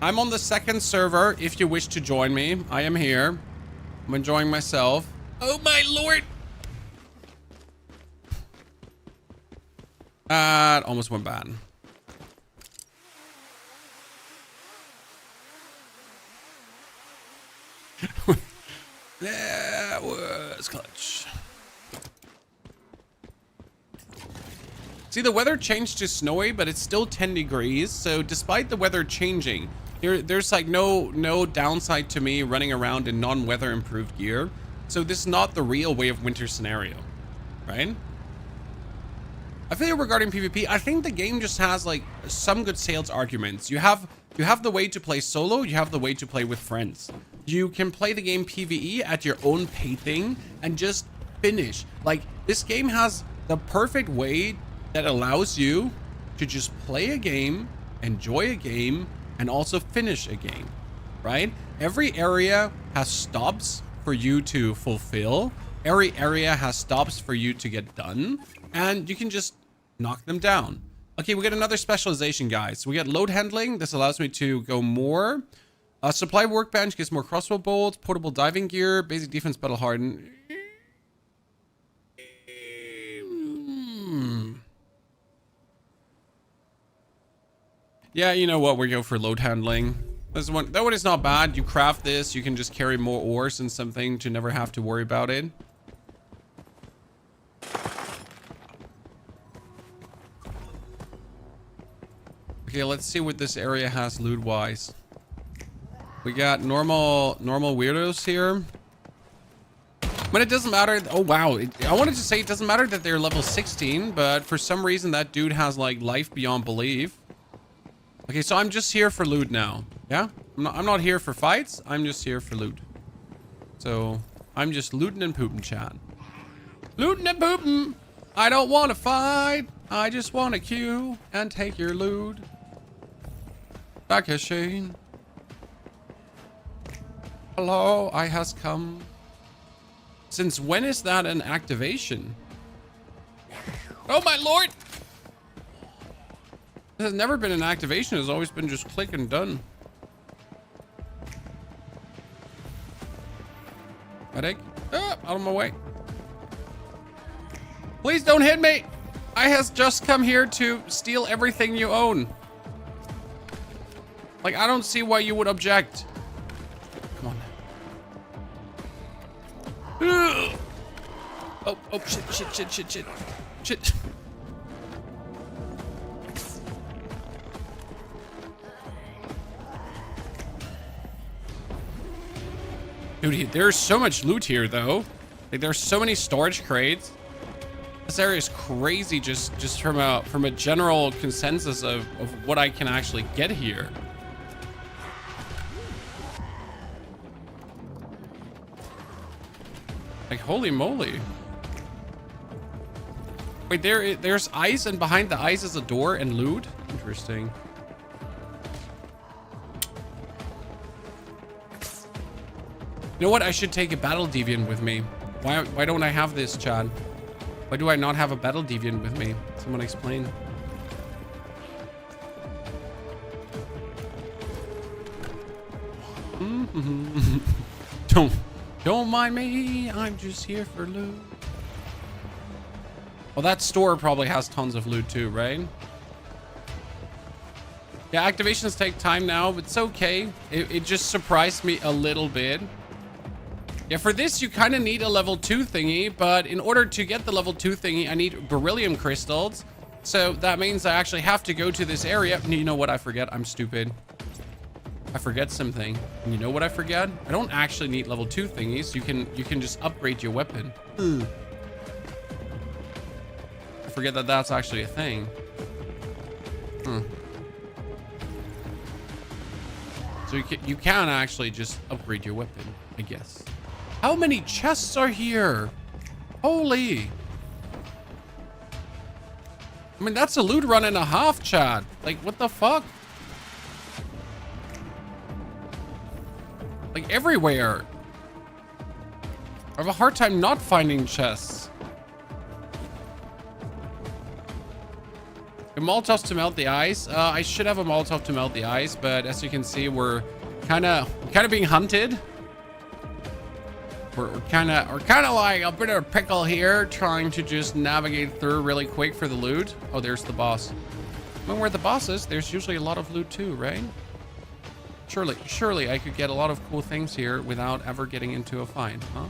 I'm on the 2nd server. If you wish to join me, I am here. I'm enjoying myself. Oh my lord! Almost went bad. That was clutch. See, the weather changed to snowy, but it's still 10 degrees. So despite the weather changing, there's like no downside to me running around in non-weather improved gear. So this is not the real way of winter scenario, right? I feel regarding PvP, I think the game just has like some good sales arguments. You have the way to play solo, you have the way to play with friends. You can play the game PvE at your own pacing and just finish. Like, this game has the perfect way that allows you to just play a game, enjoy a game, and also finish a game, right? Every area has stops for you to fulfill. Every area has stops for you to get done, and you can just knock them down. Okay, we get another specialization, guys. So we get load handling. This allows me to go more. Supply workbench gives more crossbow bolts. Portable diving gear. Basic defense battle hardened. Yeah, you know what? We go for load handling. That one is not bad. You craft this, you can just carry more ores and something to never have to worry about it. Okay, let's see what this area has loot-wise. We got normal weirdos here. But it doesn't matter. Oh, wow. I wanted to say it doesn't matter that they're level 16, but for some reason that dude has like life beyond belief. Okay, so I'm just here for loot now. Yeah? I'm not here for fights. I'm just here for loot. So I'm just looting and pooping, chat. Looting and pooping. I don't want to fight. I just want to queue and take your loot. Back a Shane. Hello, I has come. Since when is that an activation? Oh my lord! This has never been an activation. It's always been just click and done. Medic. Ah, out of my way. Please don't hit me. I has just come here to steal everything you own. Like, I don't see why you would object. Come on. Ugh. Oh, shit. Dude, there's so much loot here, though. Like, there's so many storage crates. This area is crazy just from a general consensus of what I can actually get here. Like, holy moly. Wait, there's ice, and behind the ice is a door and loot? Interesting. You know what? I should take a battle deviant with me. Why don't I have this, Chad? Why do I not have a battle deviant with me? Someone explain. Don't mind me. I'm just here for loot. Well, that store probably has tons of loot too, right? Yeah, activations take time now, but it's okay. It just surprised me a little bit. Yeah, for this, you kind of need a level 2 thingy, but in order to get the level 2 thingy, I need beryllium crystals. So that means I actually have to go to this area. You know what I forget? I'm stupid. I forget something. And you know what I forget? I don't actually need level 2 thingies. You can just upgrade your weapon. I forget that that's actually a thing. So you can actually just upgrade your weapon, I guess. How many chests are here? Holy. I mean, that's a loot run and a half, Chad. Like, what the fuck? Like, everywhere. I have a hard time not finding chests. A Molotov to melt the ice. I should have a Molotov to melt the ice, but as you can see, we're kind of being hunted. We're kind of like a bit of a pickle here, trying to just navigate through really quick for the loot. Oh, there's the boss. I mean, where the boss is, there's usually a lot of loot too, right? Surely I could get a lot of cool things here without ever getting into a fight, huh?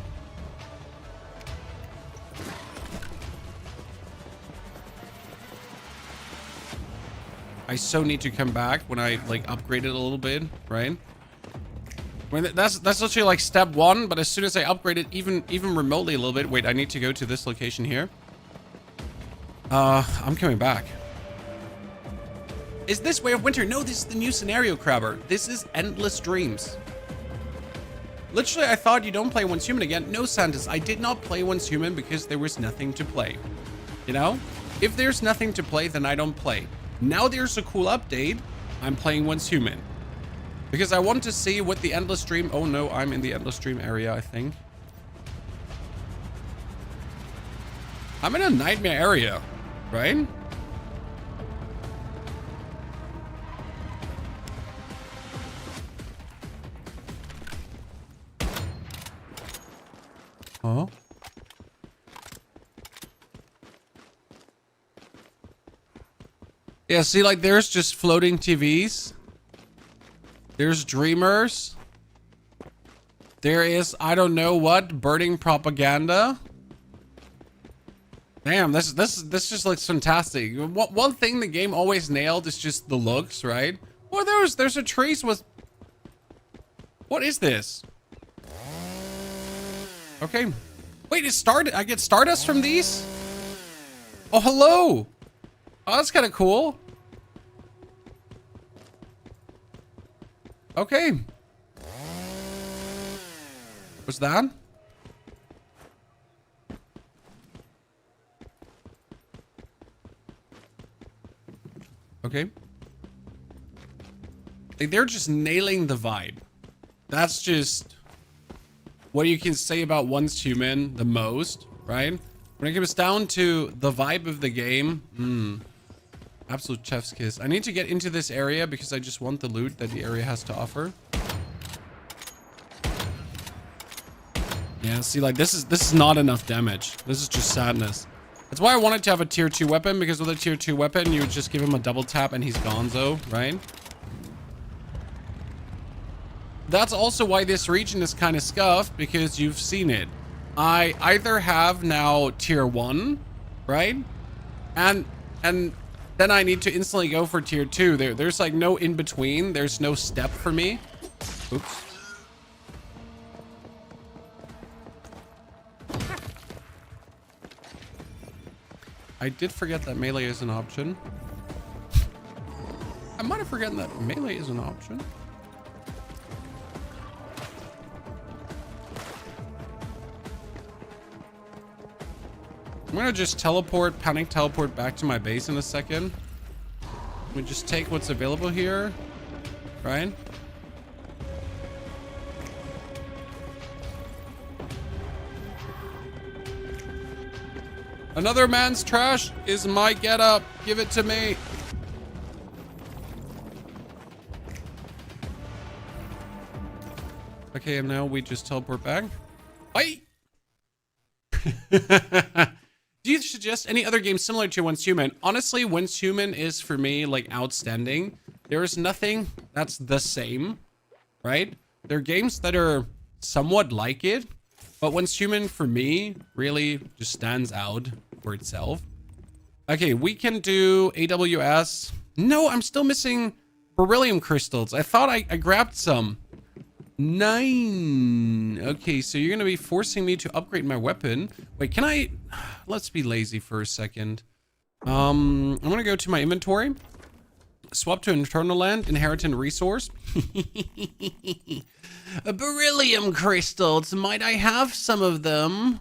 I so need to come back when I like upgrade it a little bit, right? I mean, that's literally like step 1, but as soon as I upgrade it even remotely a little bit, wait, I need to go to this location here. I'm coming back. Is this Way of Winter? No, this is the new scenario, Crabber. This is Endless Dreams. Literally, I thought you don't play Once Human again. No, Santas, I did not play Once Human because there was nothing to play. You know? If there's nothing to play, then I don't play. Now there's a cool update. I'm playing Once Human. Because I want to see what the Endless Dream... Oh no, I'm in the Endless Dream area, I think. I'm in a nightmare area, right? Huh? Yeah, see, like, there's just floating TVs. There's dreamers. There is, I don't know what, burning propaganda. Damn, this just looks fantastic. One thing the game always nailed is just the looks, right? Well, there's a trace with... What is this? Okay. Wait, I get Stardust from these? Oh, hello. Oh, that's kind of cool. Okay. What's that? Okay. Like, they're just nailing the vibe. That's just what you can say about Once Human the most, right? When it comes down to the vibe of the game, absolute chef's kiss. I need to get into this area because I just want the loot that the area has to offer. Yeah, see, like, this is not enough damage. This is just sadness. That's why I wanted to have a tier 2 weapon, because with a tier 2 weapon, you would just give him a double tap and he's gonzo, right? That's also why this region is kind of scuffed, because you've seen it. I either have now tier 1, right? And then I need to instantly go for tier 2. There's like no in between. There's no step for me. Oops. I did forget that melee is an option. I might have forgotten that melee is an option. I'm gonna just panic teleport back to my base in a second. We just take what's available here, right? Another man's trash is my getup. Give it to me. Okay, and now we just teleport back. Bye. Do you suggest any other game similar to Once Human? Honestly, Once Human is for me like outstanding. There is nothing that's the same, right? There are games that are somewhat like it, but Once Human for me really just stands out for itself. Okay, we can do AWS. No, I'm still missing beryllium crystals. I thought I grabbed some. 9. Okay, so you're gonna be forcing me to upgrade my weapon. Wait, can I? Let's be lazy for a second. I'm gonna go to my inventory. Swap to internal land, inheritance resource. Beryllium crystals. Might I have some of them?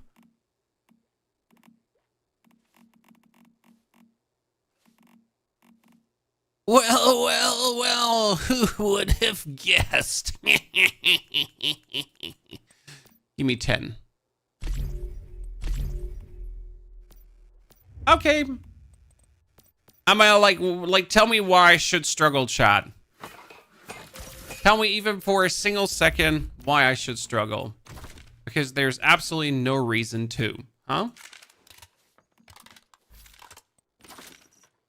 Well, who would have guessed? Give me 10. Okay. I'm gonna like tell me why I should struggle, chat. Tell me even for a single second why I should struggle. Because there's absolutely no reason to, huh?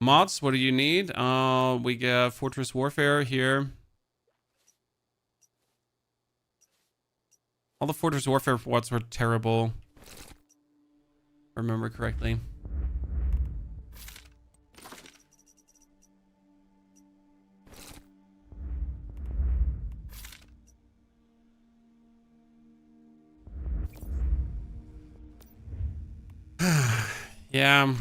Mods, what do you need? We get Fortress Warfare here. All the Fortress Warfare mods were terrible. If I remember correctly. Yeah.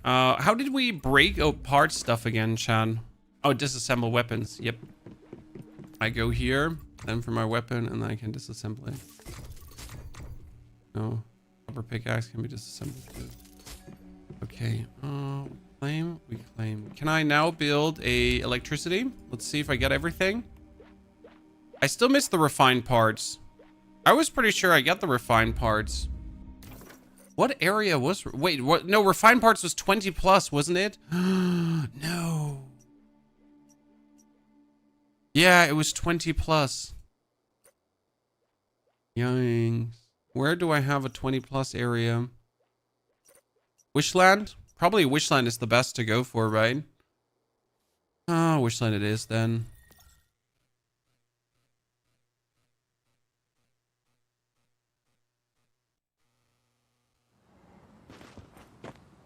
How did we break apart stuff again, Chan? Oh, disassemble weapons. Yep. I go here, then for my weapon, and then I can disassemble it. No. Rubber pickaxe can be disassembled too. Okay. We claim. Can I now build a electricity? Let's see if I get everything. I still miss the refined parts. I was pretty sure I got the refined parts. What area was... Wait, what? No, refined parts was 20 plus, wasn't it? No. Yeah, it was 20 plus. Yikes. Where do I have a 20 plus area? Wishland? Probably Wishland is the best to go for, right? Oh, Wishland it is then.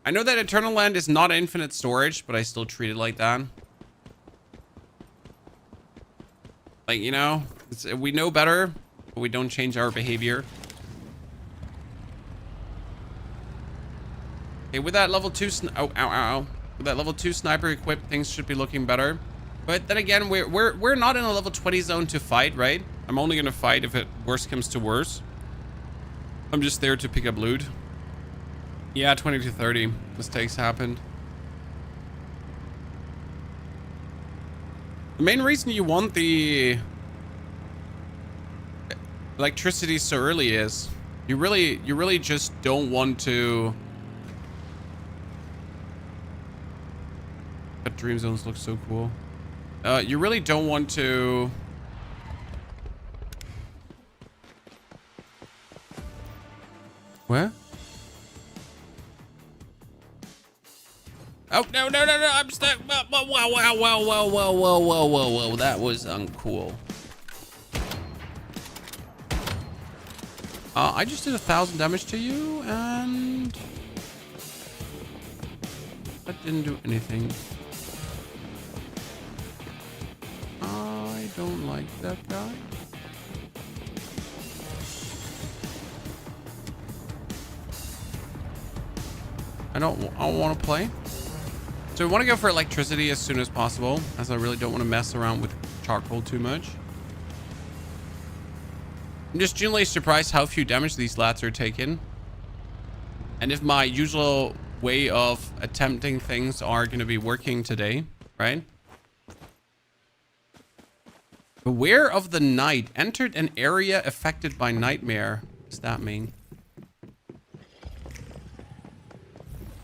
I know that Eternal Land is not infinite storage, but I still treat it like that. Like, you know, we know better, but we don't change our behavior. Okay, with that level 2 ow, ow, ow. With that level 2 sniper equipped, things should be looking better. But then again, we're not in a level 20 zone to fight, right? I'm only gonna fight if it worst comes to worst. I'm just there to pick up loot. Yeah, 20 to 30 mistakes happened. The main reason you want the electricity so early is you really just don't want to. That dream zones look so cool. You really don't want to. Where? Oh, no, no, no, no, I'm stuck. Whoa, whoa, whoa, whoa, whoa, whoa, whoa, whoa, whoa, whoa. That was uncool. I just did 1,000 damage to you, and that didn't do anything. I don't like that guy. I don't want to play. So we want to go for electricity as soon as possible, as I really don't want to mess around with charcoal too much. I'm just genuinely surprised how few damage these lats are taking. And if my usual way of attempting things are going to be working today, right? Beware of the night. Entered an area affected by nightmare. What does that mean?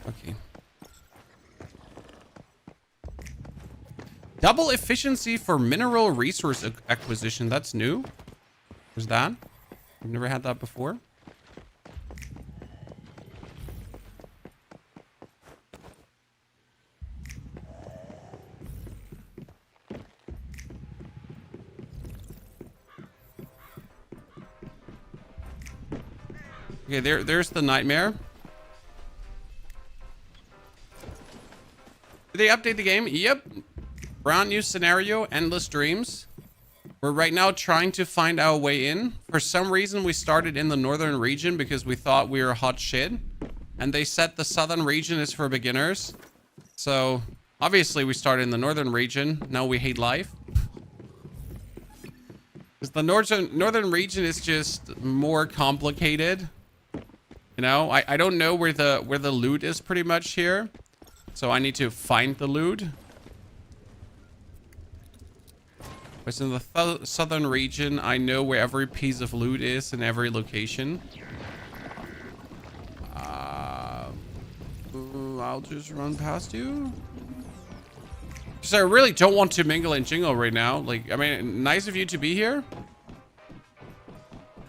Okay. Double efficiency for mineral resource acquisition. That's new. What's that? I've never had that before. Okay, there's the nightmare. Did they update the game? Yep. Brand new scenario, endless dreams. We're right now trying to find our way in. For some reason, we started in the northern region because we thought we were hot shit. And they said the southern region is for beginners. So, obviously, we started in the northern region. Now we hate life. Because the northern region is just more complicated. You know, I don't know where the loot is pretty much here. So I need to find the loot. Whereas in the southern region, I know where every piece of loot is in every location. I'll just run past you. Because I really don't want to mingle and jingle right now. Like, I mean, nice of you to be here.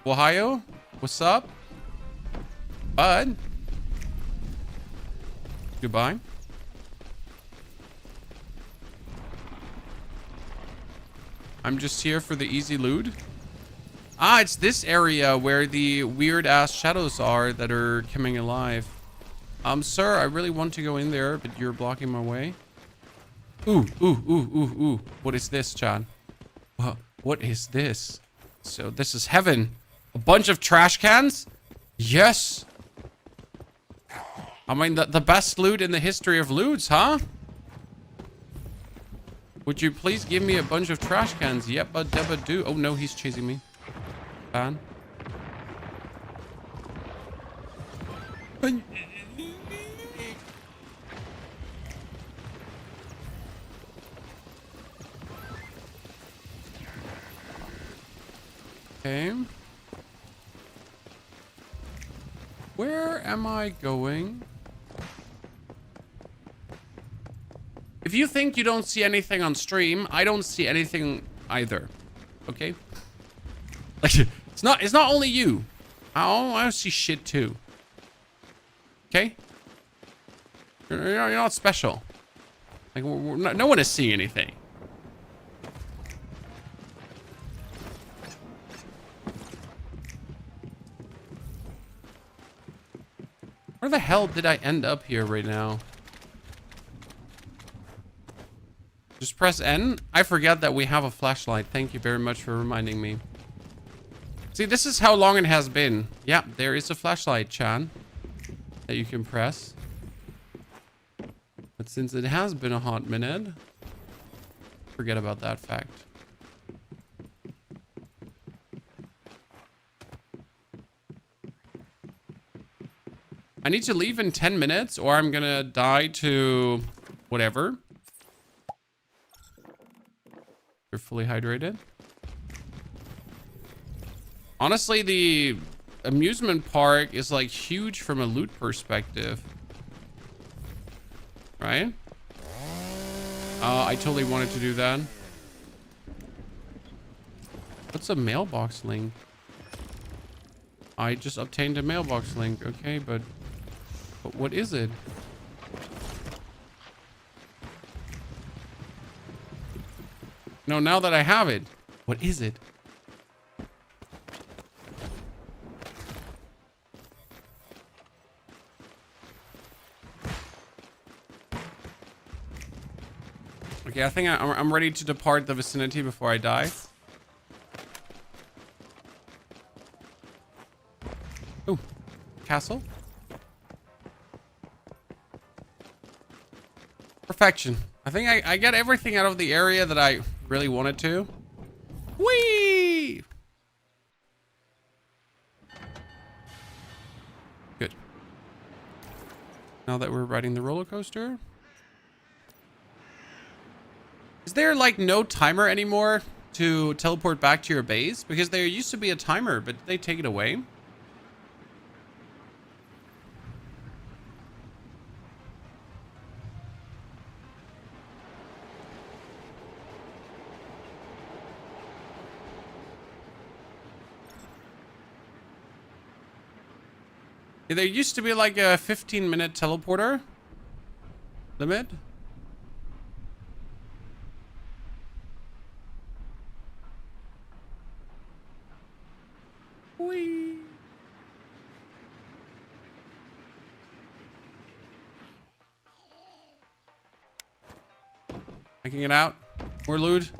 Ohio, what's up? Bud. Goodbye. I'm just here for the easy loot. Ah, it's this area where the weird ass shadows are that are coming alive. Sir, I really want to go in there, but you're blocking my way. Ooh, ooh, ooh, ooh, ooh. What is this, Chad? What is this? So this is heaven. A bunch of trash cans? Yes. I mean, the best loot in the history of loots, huh? Would you please give me a bunch of trash cans? Yep, debba do. Oh no, he's chasing me. Ban. Okay. Where am I going? If you think you don't see anything on stream, I don't see anything either. Okay? Like, it's not only you. I see shit too. Okay? You're not special. Like, no one is seeing anything. Where the hell did I end up here right now? Just press N. I forgot that we have a flashlight. Thank you very much for reminding me. See, this is how long it has been. Yeah, there is a flashlight, Chan, that you can press. since it has been a hot minute. Forget about that fact. I need to leave in 10 minutes or I'm gonna die to whatever. You're fully hydrated. Honestly, the amusement park is like huge from a loot perspective. Right? I totally wanted to do that. What's a mailbox link? I just obtained a mailbox link. Okay, but what is it? No, now that I have it, what is it? Okay, I think I'm ready to depart the vicinity before I die. Ooh, castle. Perfection. I think I get everything out of the area that I really wanted to. Whee! Good. Now that we're riding the roller coaster. Is there like no timer anymore to teleport back to your base? Because there used to be a timer, but they take it away. Yeah, there used to be like a 15-minute teleporter limit. Whee! Making it out. More loot.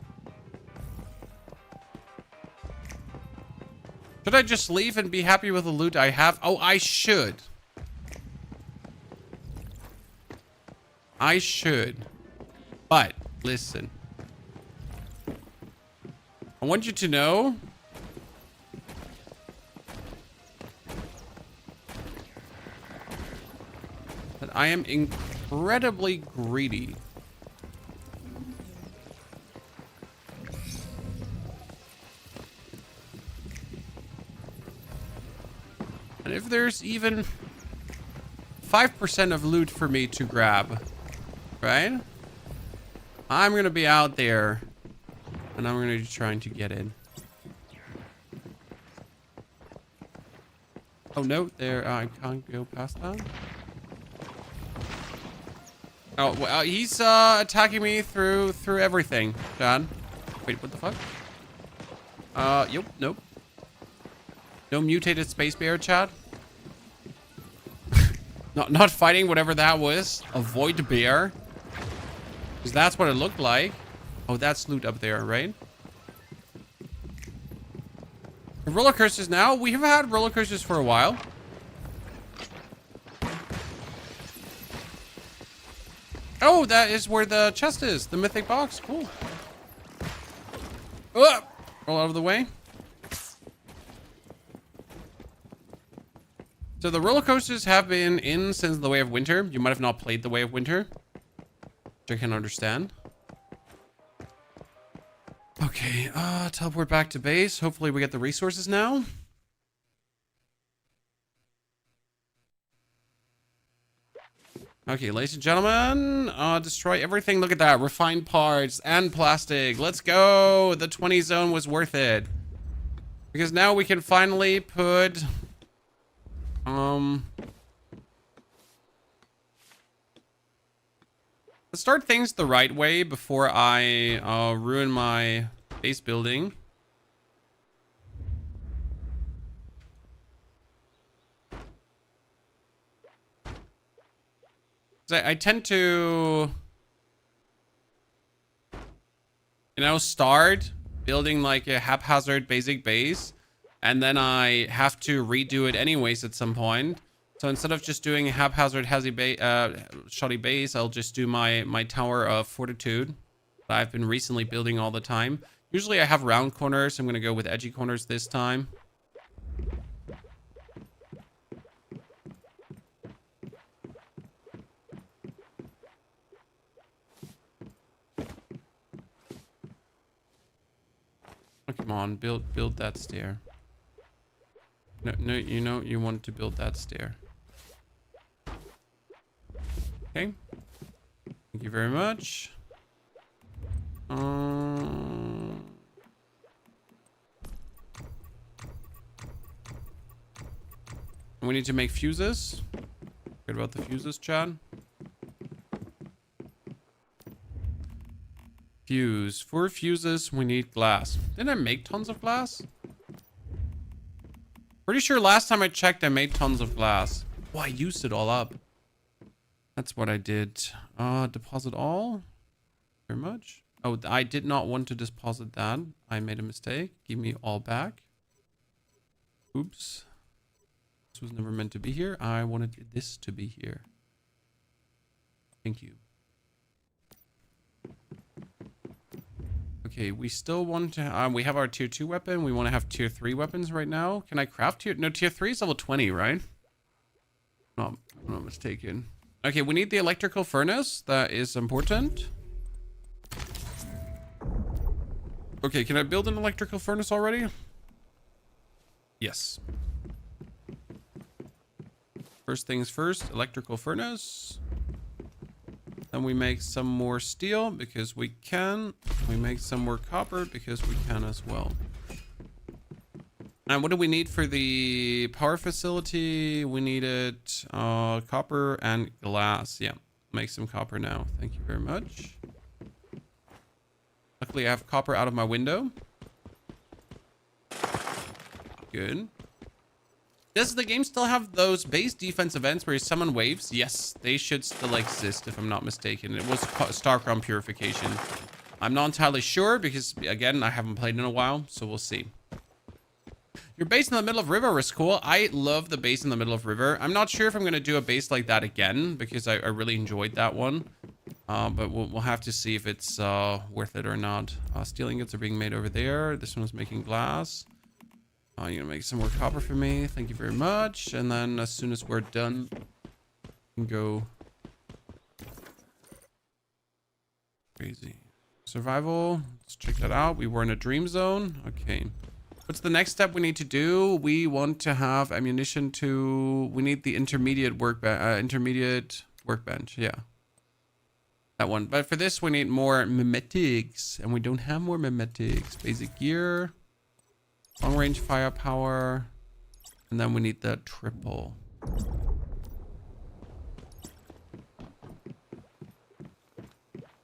Should I just leave and be happy with the loot I have? Oh, I should. I should. But, listen. I want you to know that I am incredibly greedy. And if there's even 5% of loot for me to grab, right? I'm gonna be out there and I'm gonna be trying to get in. Oh no, there, I can't go past that. Oh, well, he's attacking me through everything, John. Wait, what the fuck? Yep, nope. No mutated space bear, Chad. not fighting whatever that was. Avoid bear. Because that's what it looked like. Oh, that's loot up there, right? The roller coasters now. We have had roller coasters for a while. Oh, that is where the chest is. The mythic box. Cool. Oh, roll out of the way. So the roller coasters have been in since the Way of Winter. You might have not played the Way of Winter, which I can understand. Okay, teleport back to base. Hopefully we get the resources now. Okay, ladies and gentlemen, destroy everything. Look at that, refined parts and plastic. Let's go. The 20 zone was worth it. Because now we can finally put... let's start things the right way before I ruin my base building. I tend to, you know, start building like a haphazard basic base, and then I have to redo it anyways at some point. So instead of just doing a haphazard shoddy base, I'll just do my tower of fortitude that I've been recently building all the time. Usually I have round corners. I'm going to go with edgy corners this time. Oh, come on, build that stair. No, you want to build that stair. Okay. Thank you very much. We need to make fuses. Forget about the fuses, Chad. Fuse. For fuses, we need glass. Didn't I make tons of glass? Pretty sure last time I checked, I made tons of glass. Oh, I used it all up. That's what I did. Deposit all. Very much. Oh, I did not want to deposit that. I made a mistake. Give me all back. Oops. This was never meant to be here. I wanted this to be here. Thank you. Okay, we still want to... we have our tier 2 weapon. We want to have tier 3 weapons right now. Can I craft tier... No, tier 3 is level 20, right? No, I'm not mistaken. Okay, we need the electrical furnace. That is important. Okay, can I build an electrical furnace already? Yes. First things first, electrical furnace. Then we make some more steel because we can. We make some more copper because we can as well. And what do we need for the power facility? We needed copper and glass. Yeah, make some copper now. Thank you very much. Luckily, I have copper out of my window. Good. Does the game still have those base defense events where you summon waves? Yes, they should still exist if I'm not mistaken. It was Starrum purification. I'm not entirely sure because, again, I haven't played in a while, so we'll see. Your base in the middle of river is cool. I love the base in the middle of river. I'm not sure if I'm going to do a base like that again because I really enjoyed that one. But we'll have to see if it's worth it or not. Steel ingots are being made over there. This one's making glass. You're going to make some more copper for me. Thank you very much. And then as soon as we're done, we can go... Crazy. Survival. Let's check that out. We were in a dream zone. Okay. What's the next step we need to do? We want to have ammunition to... We need the intermediate workbench. Yeah. That one. But for this, we need more mimetics. And we don't have more mimetics. Basic gear. Long range firepower. And then we need the triple.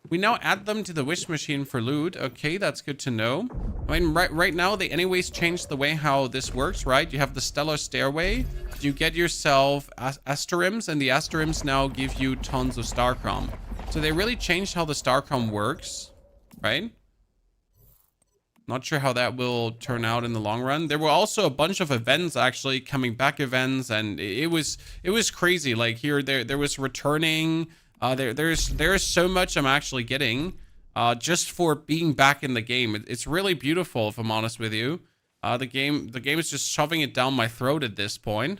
We now add them to the wish machine for loot. Okay, that's good to know. I mean, right now, they anyways changed the way how this works, right? You have the stellar stairway. You get yourself Asterims, and the Asterims now give you tons of Starrum. So they really changed how the Starrum works, right? Not sure how that will turn out in the long run. There were also a bunch of events, actually, coming back events, and it was crazy. Like here, there was returning. There's so much I'm actually getting just for being back in the game. It's really beautiful, if I'm honest with you. The game is just shoving it down my throat at this point.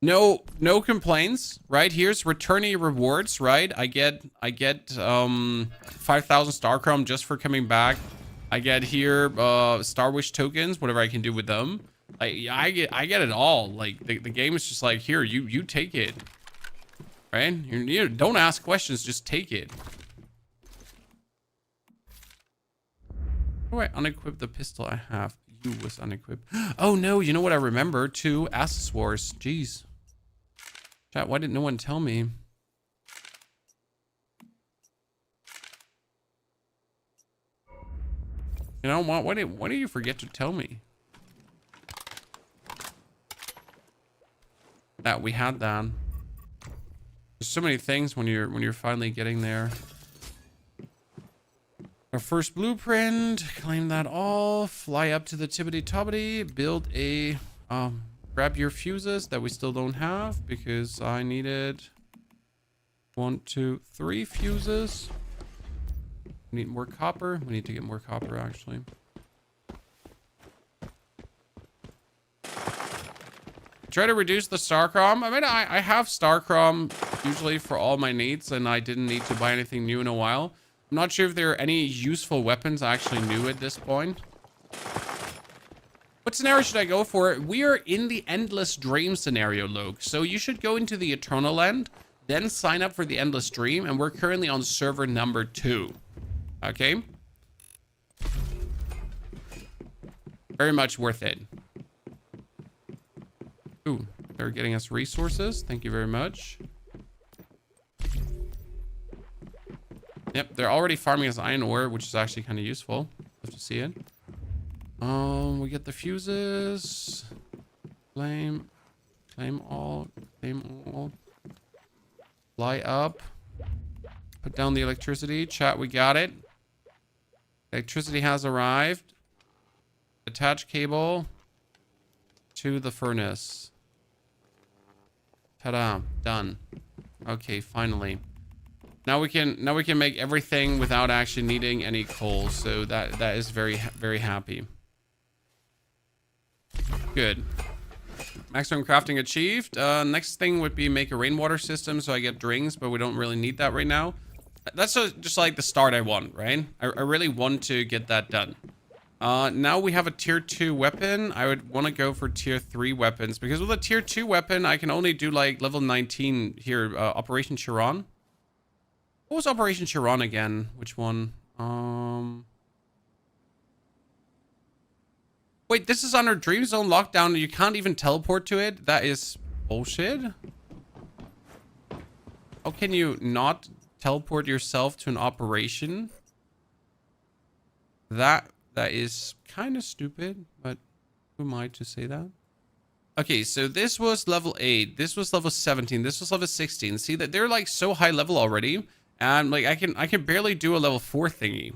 No complaints, right? Here's returnee rewards, right? I get 5,000 Starrum just for coming back. I get here Star Wish tokens, whatever I can do with them. I get it all. Like the game is just like, here, you take it. Right? You don't ask questions, just take it. How do I unequip the pistol I have? You was unequipped. Oh no, you know what I remember? 2 accessoires. Jeez. Chat, why didn't no one tell me? You know what? Why do you forget to tell me? That we had that. There's so many things when you're finally getting there. Our first blueprint, claim that all, fly up to the tippity toppity, build a grab your fuses that we still don't have because I needed 1, 2, 3 fuses. We need more copper. We need to get more copper actually. Try to reduce the Starrum. I mean, I have Starrum usually for all my needs, and I didn't need to buy anything new in a while. I'm not sure if there are any useful weapons actually new at this point. What scenario should I go for? We are in the Endless Dream scenario, Loke. So you should go into the Eternal End, then sign up for the Endless Dream, and we're currently on server number 2. Okay? Very much worth it. Ooh, they're getting us resources. Thank you very much. Yep, they're already farming us iron ore, which is actually kind of useful. Love to see it. We get the fuses. Claim all. Fly up. Put down the electricity. Chat, we got it. Electricity has arrived. Attach cable to the furnace. Ta-da, done. Okay, finally. Now we can make everything without actually needing any coal. So that is very happy. Good. Maximum crafting achieved. Next thing would be make a rainwater system so I get drinks, but we don't really need that right now. That's just like the start I want, right? I really want to get that done. Now we have a tier 2 weapon. I would want to go for tier 3 weapons because with a tier 2 weapon, I can only do like level 19 here. Operation Chiron. What was Operation Chiron again? Which one? Wait, this is under Dream Zone lockdown. You can't even teleport to it. That is bullshit. How can you not teleport yourself to an operation? That is kind of stupid, but who am I to say that? Okay, so this was level 8. This was level 17. This was level 16. See that they're like so high level already, and like I can barely do a level 4 thingy.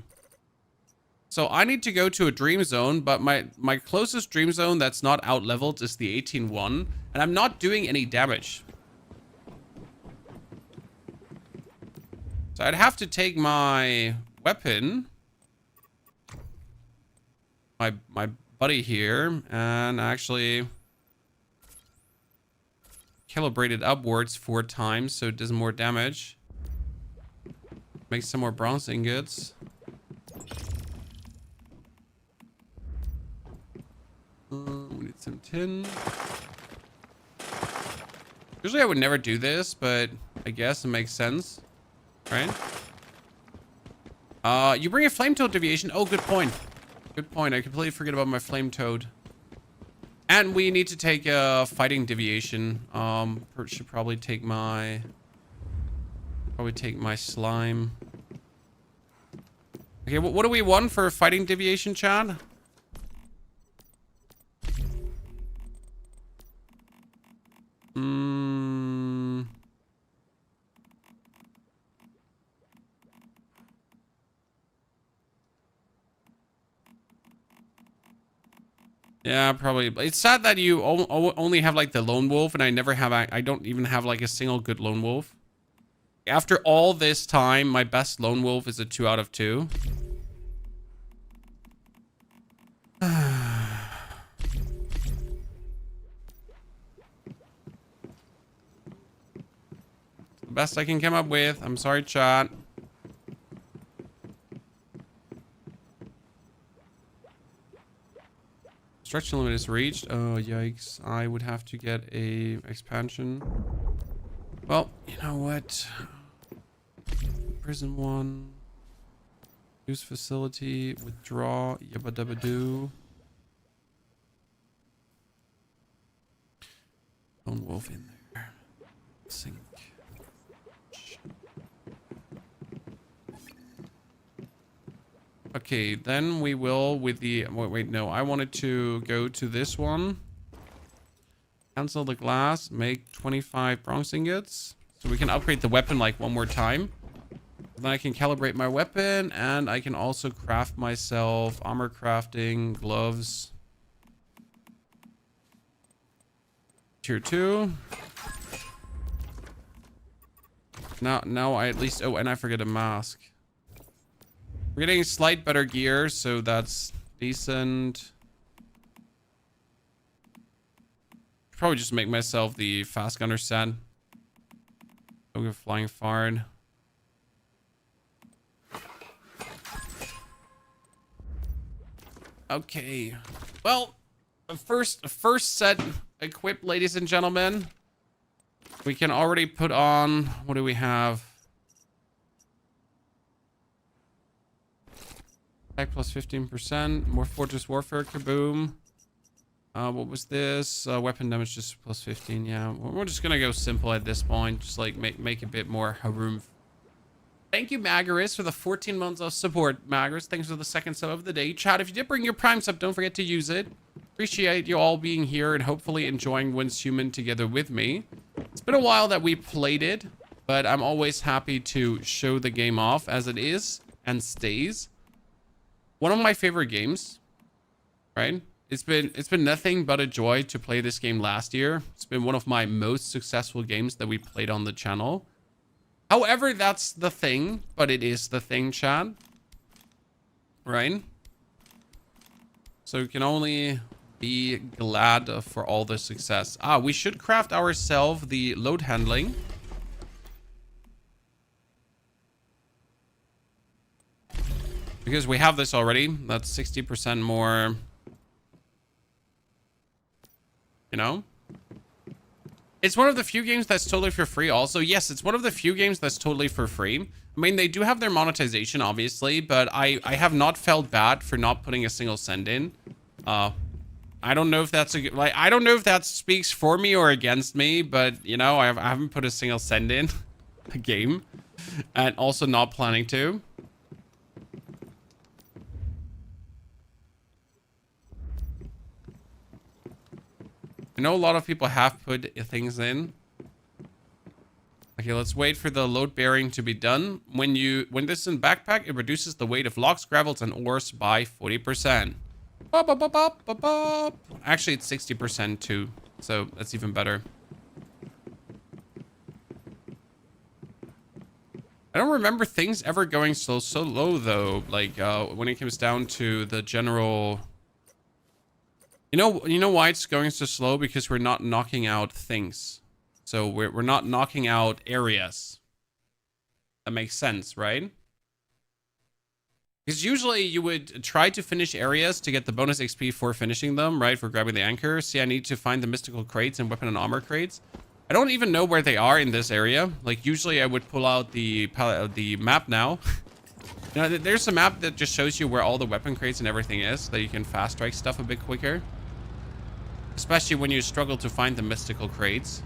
So I need to go to a dream zone, but my closest dream zone that's not out leveled is the 18-1, and I'm not doing any damage. So I'd have to take my weapon, my buddy here, and actually calibrate it upwards 4 times so it does more damage. Make some more bronze ingots. We need some tin. Usually I would never do this, but I guess it makes sense, right? You bring a flame toad deviation. Oh, good point. Good point. I completely forget about my flame toad. And we need to take a fighting deviation. Should probably take my slime. Okay, what do we want for fighting deviation, Chad? Yeah, probably. It's sad that you only have like the lone wolf, and I don't even have like a single good lone wolf. After all this time, my best lone wolf is a 2 out of 2. The best I can come up with. I'm sorry, chat. Construction limit is reached. Oh, yikes. I would have to get a expansion. Well, you know what? Prison 1. Use facility. Withdraw. Yabba dabba doo. Lone wolf in there. Sink. Okay, then we will with the... Wait, no. I wanted to go to this one. Cancel the glass. Make 25 bronze ingots. So we can upgrade the weapon like one more time. Then I can calibrate my weapon. And I can also craft myself armor crafting, gloves. tier 2. Now I at least... Oh, and I forget a mask. We're getting slight better gear, so that's decent. Probably just make myself the fast gunner set. Don't go flying far. Okay. Well, first set equipped, ladies and gentlemen. We can already put on... What do we have? Attack plus 15%. More Fortress Warfare. Kaboom. What was this? Weapon damage just plus 15. Yeah, we're just gonna go simple at this point. Just like make a bit more haroom. Thank you, Magaris, for the 14 months of support. Magaris, thanks for the second sub of the day. Chat, if you did bring your Prime sub, don't forget to use it. Appreciate you all being here and hopefully enjoying Wins Human together with me. It's been a while that we played it, but I'm always happy to show the game off as it is and stays. One of my favorite games, right? It's been nothing but a joy to play this game last year. It's been one of my most successful games that we played on the channel. However, that's the thing, but it is the thing, Chad. Right? So we can only be glad for all the success. We should craft ourselves the load handling. Because we have this already. That's 60% more. You know? It's one of the few games that's totally for free also. Yes, it's one of the few games that's totally for free. I mean, they do have their monetization, obviously, but I have not felt bad for not putting a single cent in. I don't know if that's I don't know if that speaks for me or against me, but, you know, I haven't put a single cent in a game. And also not planning to. I know a lot of people have put things in. Okay, let's wait for the load bearing to be done. When this is in backpack, it reduces the weight of logs, gravels, and ores by 40%. Actually, it's 60% too, so that's even better. I don't remember things ever going so low though. Like when it comes down to the general. You know why it's going so slow? Because we're not knocking out things. So we're not knocking out areas. That makes sense, right? Because usually you would try to finish areas to get the bonus XP for finishing them, right? For grabbing the anchor. See, I need to find the mystical crates and weapon and armor crates. I don't even know where they are in this area. Like usually I would pull out the map now. You know, there's a map that just shows you where all the weapon crates and everything is, so that you can fast strike stuff a bit quicker. Especially when you struggle to find the mystical crates.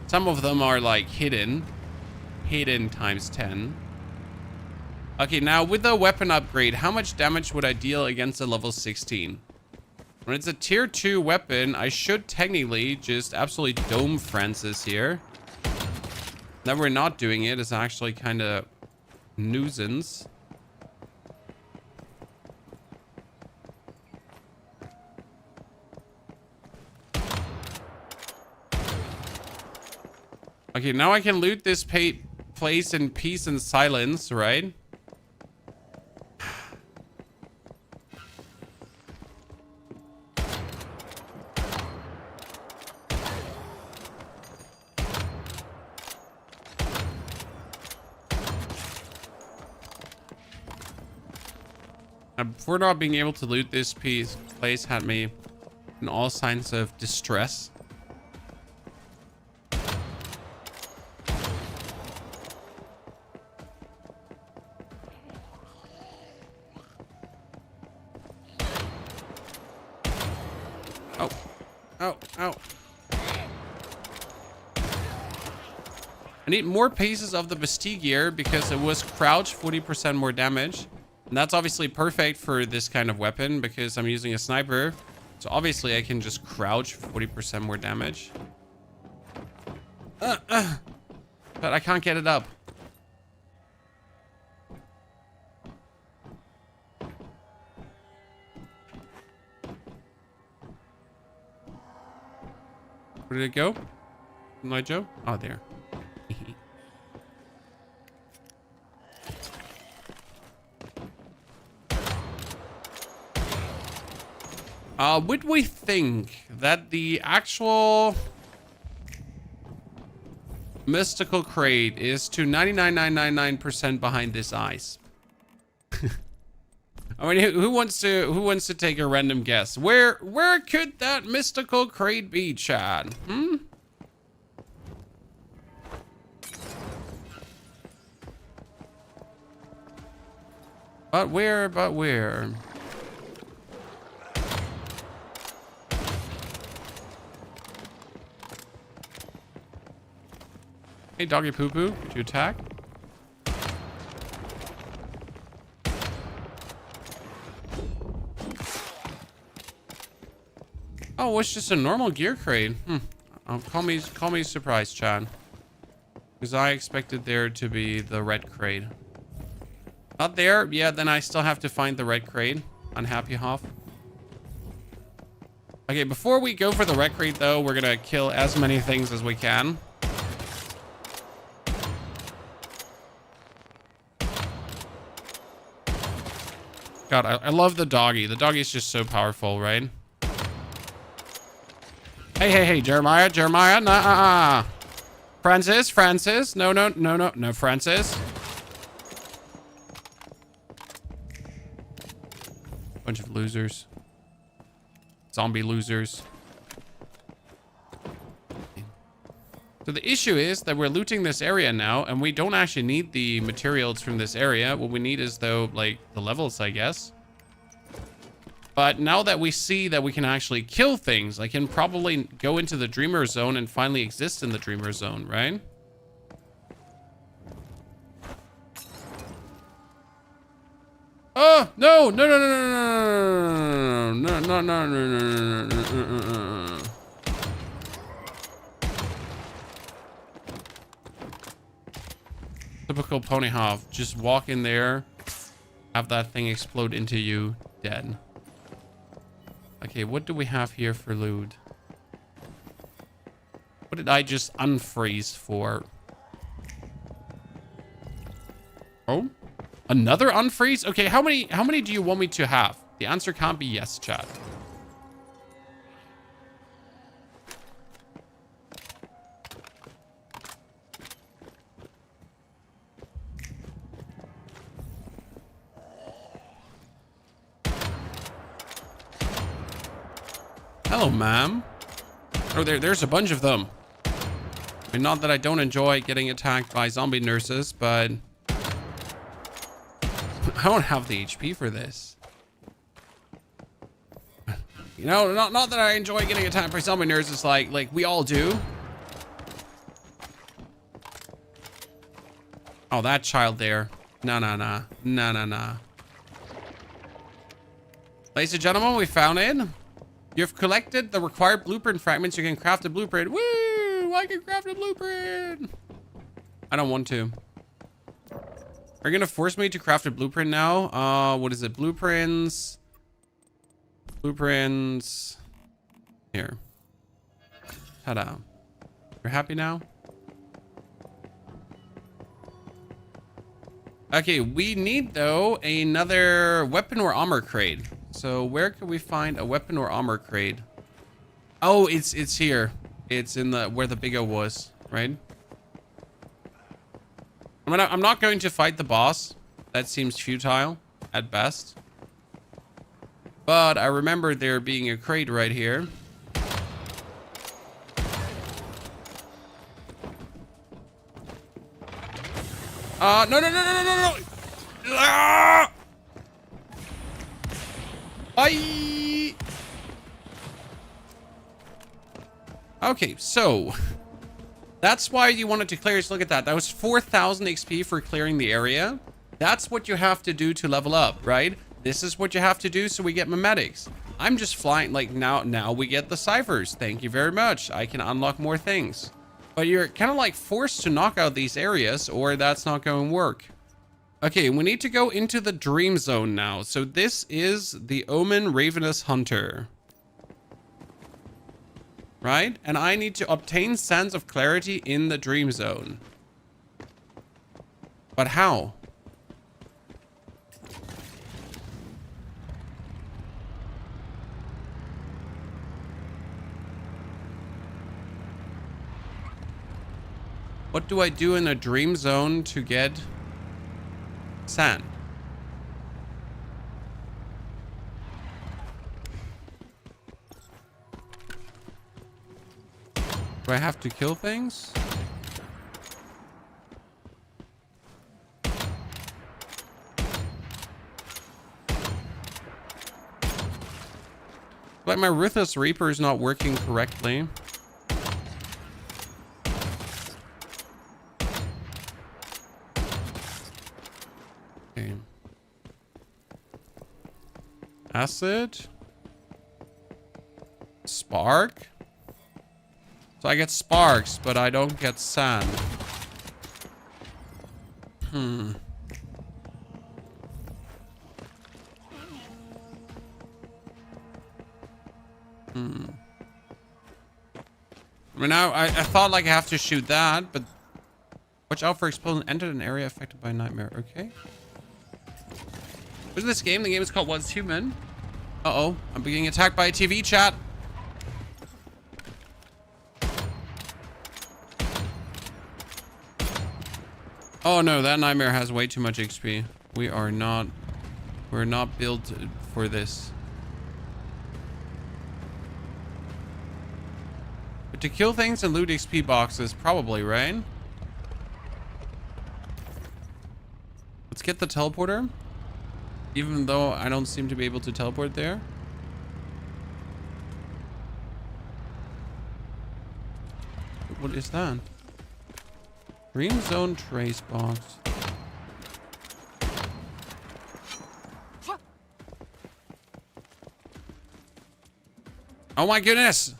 Some of them are like hidden times 10. Okay, now with the weapon upgrade, how much damage would I deal against a level 16? When it's a tier 2 weapon, I should technically just absolutely dome Francis here. That we're not doing it is actually kind of nuisance. Okay, now I can loot this place in peace and silence, right? Before not being able to loot this place had me in all signs of distress. Ow. I need more pieces of the Vestigier because it was crouch 40% more damage. And that's obviously perfect for this kind of weapon because I'm using a sniper. So obviously I can just crouch 40% more damage. But I can't get it up. Where did it go? Night Joe? Oh, there. Would we think that the actual mystical crate is to 99.999% behind this ice? I mean, who wants to take a random guess? Where could that mystical crate be, Chad? Hmm? But where? Hey, doggy poo poo, did you attack? Oh, it's just a normal gear crate. Call me surprised, Chad. Because I expected there to be the red crate. Not there? Yeah, then I still have to find the red crate. Unhappy Hoff. Okay, before we go for the red crate, though, we're gonna kill as many things as we can. God, I love the doggy. The doggy is just so powerful, right? Hey, Jeremiah, nah, Francis, no, Francis. Bunch of losers. Zombie losers. So the issue is that we're looting this area now, and we don't actually need the materials from this area. What we need is, though, like, the levels, I guess. But now that we see that we can actually kill things, I can probably go into the Dreamer Zone and finally exist in the Dreamer Zone, right? Oh, no. Typical Ponyhoff. Just walk in there, have that thing explode into you, dead. Okay, what do we have here for loot? What did I just unfreeze for? Oh, another unfreeze? Okay, how many do you want me to have? The answer can't be yes, chat. Hello, ma'am. Oh, there's a bunch of them. I mean, not that I don't enjoy getting attacked by zombie nurses, but I don't have the HP for this. You know, not that I enjoy getting attacked by zombie nurses like we all do. Oh, that child there. No. Ladies and gentlemen, we found it. You've collected the required blueprint fragments. You can craft a blueprint. Woo! I can craft a blueprint. I don't want to. Are you gonna force me to craft a blueprint now? What is it? Blueprints. Here. Ta-da. You're happy now? Okay, we need, though, another weapon or armor crate. So where can we find a weapon or armor crate? Oh, it's here. It's in the where the big O was, right? I'm not going to fight the boss. That seems futile at best. But I remember there being a crate right here. No. Ah! Bye. Okay, so that's why you wanted to clear. Look at that. That was 4,000 XP for clearing the area. That's what you have to do to level up, right? This is what you have to do so we get memetics. I'm just flying like now we get the ciphers. Thank you very much. I can unlock more things. But you're kind of like forced to knock out these areas or that's not going to work. Okay, we need to go into the dream zone now. So this is the Omen Ravenous Hunter. right? And I need to obtain sense of clarity in the dream zone. But how? What do I do in a dream zone to get sand? Do I have to kill things? Like my Ruthless Reaper is not working correctly. Okay. Acid. Spark. So I get sparks, but I don't get sand. I mean, now I thought like I have to shoot that, but watch out for explosion. Enter an area affected by nightmare. Okay. What's this game? The game is called What's Human. Uh-oh. I'm being attacked by a TV chat. Oh no, that nightmare has way too much XP. We're not built for this. But to kill things and loot XP boxes, probably, right? Let's get the teleporter. Even though I don't seem to be able to teleport there. What is that? Dream zone trace box. Oh my goodness!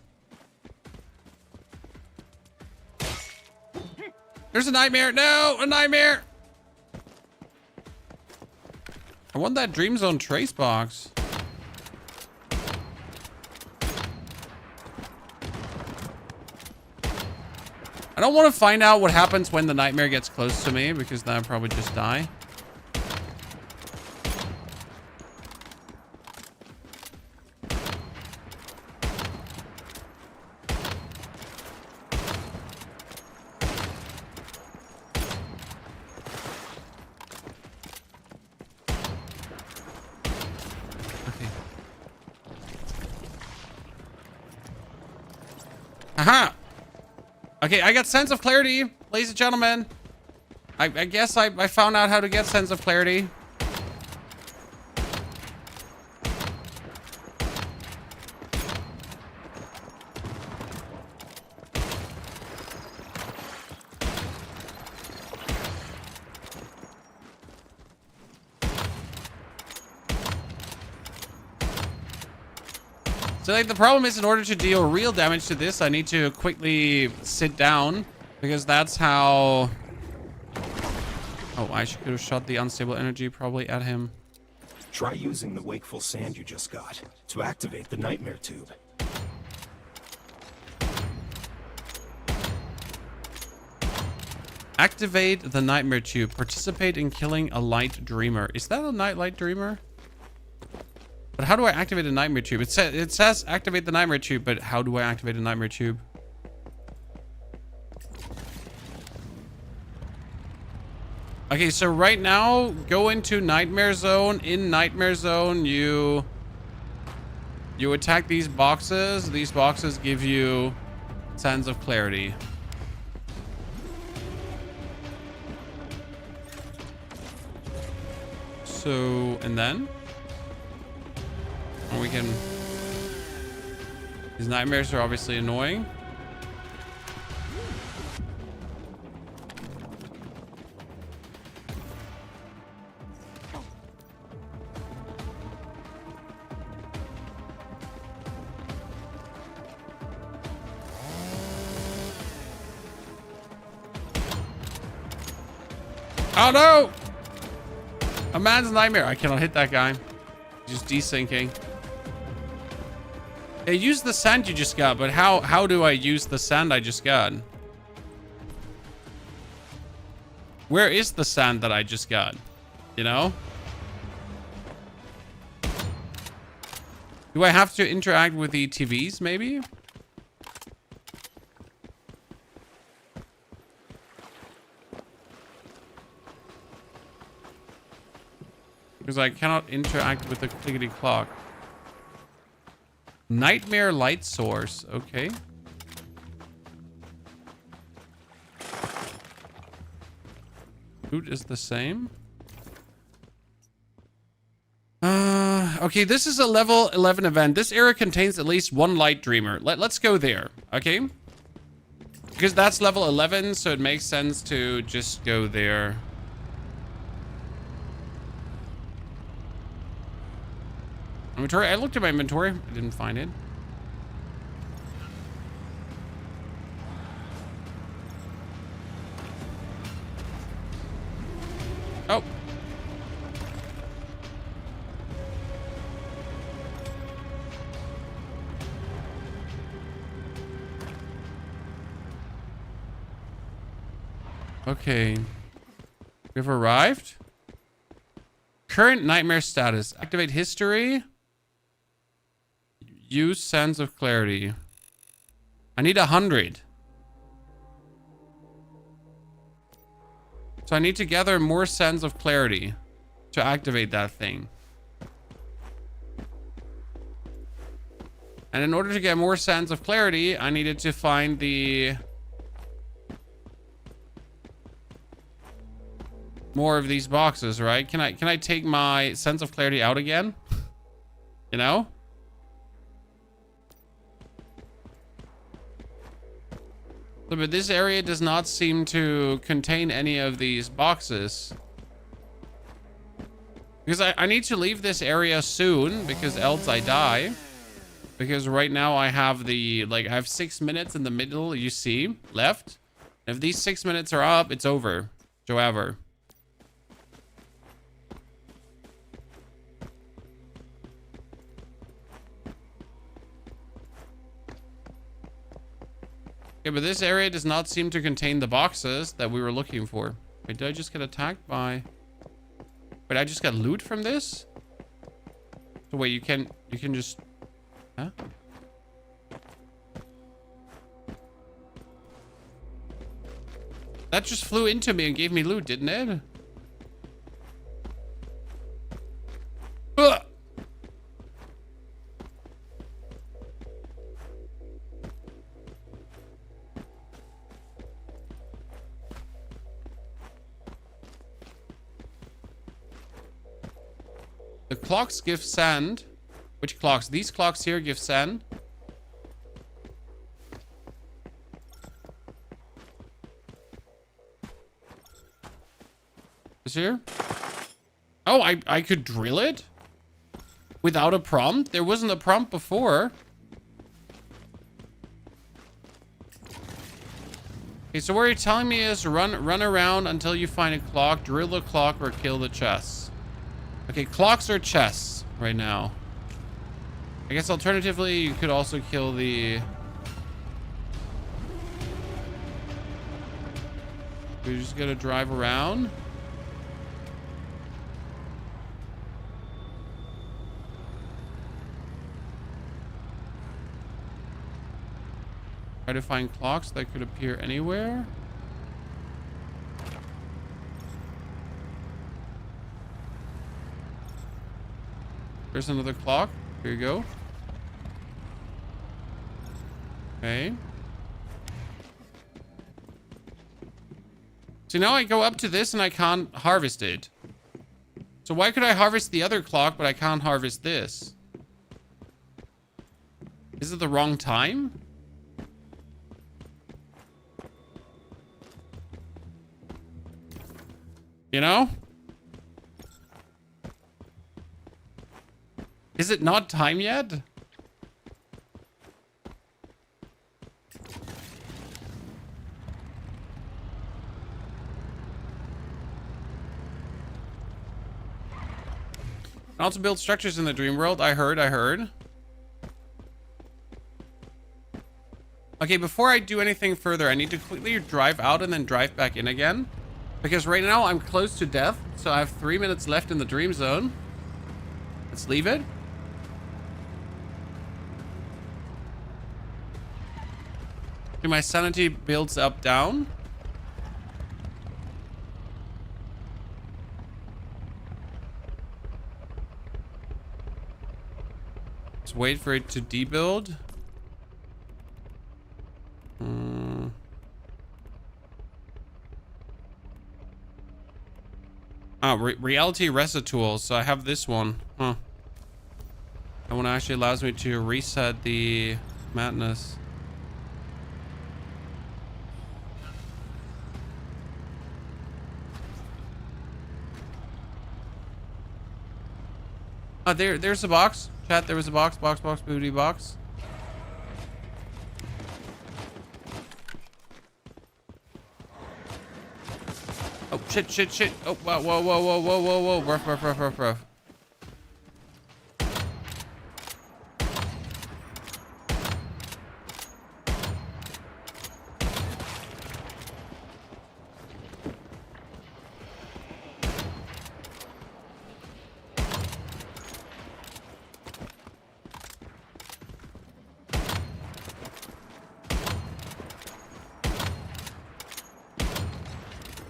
There's a nightmare! No! A nightmare! I want that dream zone trace box. I don't want to find out what happens when the nightmare gets close to me, because then I'll probably just die. Okay. Aha! Okay, I got sense of clarity, ladies and gentlemen. I guess I found out how to get sense of clarity. So like the problem is, in order to deal real damage to this, I need to quickly sit down, because that's how... Oh, I could have shot the unstable energy probably at him. Try using the wakeful sand you just got to activate the nightmare tube. Activate the nightmare tube. Participate in killing a light dreamer. Is that a light dreamer? But how do I activate a nightmare tube? It says activate the nightmare tube, but how do I activate a nightmare tube? Okay, so right now, go into nightmare zone. In nightmare zone, you attack these boxes. These boxes give you sense of clarity. So, and then? We can... These nightmares are obviously annoying. Oh no! A man's nightmare. I cannot hit that guy. He's just desyncing. Hey, use the sand you just got, but how do I use the sand I just got? Where is the sand that I just got? You know? Do I have to interact with the TVs, maybe? Because I cannot interact with the clickety clock. Nightmare light source. Okay. Loot is the same. Okay, this is a level 11 event. This area contains at least one light dreamer. Let's go there, okay? Because that's level 11, so it makes sense to just go there. Inventory. I looked at my inventory. I didn't find it. Oh. Okay. We've arrived. Current nightmare status. Activate history. Use sense of clarity. I need 100. So I need to gather more sense of clarity to activate that thing. And in order to get more sense of clarity, I needed to find the more of these boxes, right? Can I take my sense of clarity out again? You know? But this area does not seem to contain any of these boxes. Because I need to leave this area soon, because else I die. Because right now I have the, like, I have 6 minutes in the middle, you see, left. If these 6 minutes are up, it's over. However. Okay, but this area does not seem to contain the boxes that we were looking for. Wait, did I just get attacked by... Wait, I just got loot from this? So wait, you can just... Huh? That just flew into me and gave me loot, didn't it? Ugh! The clocks give sand. Which clocks? These clocks here give sand. This here? Oh, I could drill it? Without a prompt? There wasn't a prompt before. Okay, so what you're telling me is run around until you find a clock, drill the clock, or kill the chests. Okay, clocks or chests right now. I guess alternatively, you could also kill the... We're just gonna drive around. Try to find clocks that could appear anywhere. There's another clock. Here you go. Okay. So now I go up to this and I can't harvest it. So why could I harvest the other clock, but I can't harvest this? Is it the wrong time? You know? Is it not time yet? Also build structures in the dream world. I heard. Okay, before I do anything further, I need to quickly drive out and then drive back in again. Because right now I'm close to death. So I have 3 minutes left in the dream zone. Let's leave it. Okay, my sanity builds up down. Let's wait for it to debuild. Oh, reality reset tool. So I have this one. Huh. That one actually allows me to reset the madness. There's a box. Chat, there was a box, booty box. Oh, shit. Oh, whoa. Rough.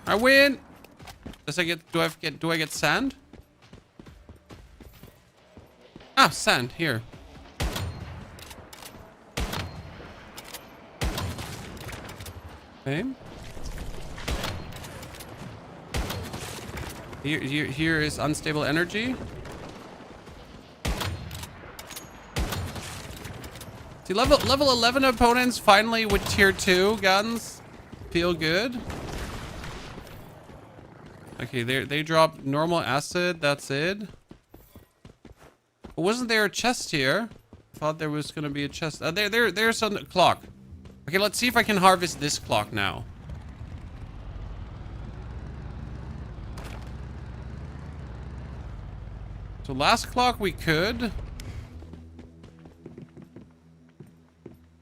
I win. Do I get sand? Ah, sand here. Okay. Here is unstable energy. See, level 11 opponents finally with tier 2 guns feel good. Okay, they dropped normal acid. That's it. Wasn't there a chest here? I thought there was gonna be a chest. There's a clock. Okay, let's see if I can harvest this clock now. So last clock we could.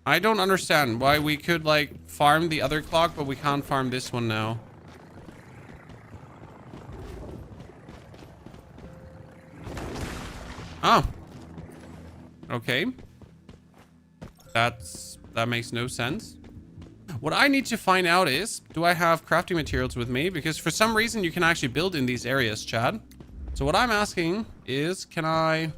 I don't understand why we could like farm the other clock, but we can't farm this one now. Oh. Okay. That makes no sense. What I need to find out is, do I have crafting materials with me? Because for some reason you can actually build in these areas, Chad. So what I'm asking is, can I...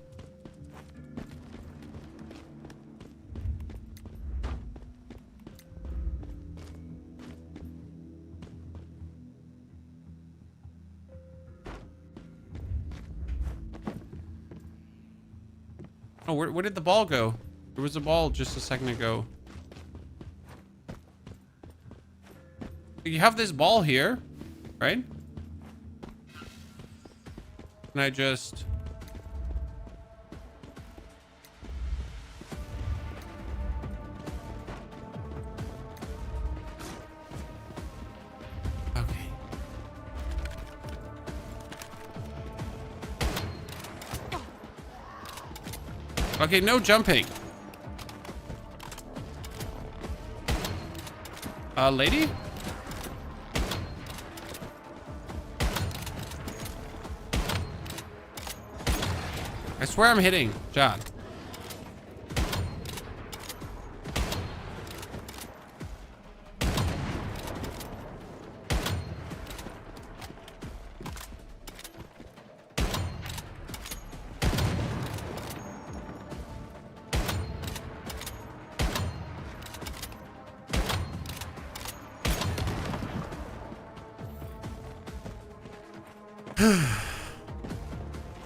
Oh, where did the ball go? There was a ball just a second ago. You have this ball here, right? Can I just... Okay. Okay, no jumping. Lady? I swear I'm hitting John.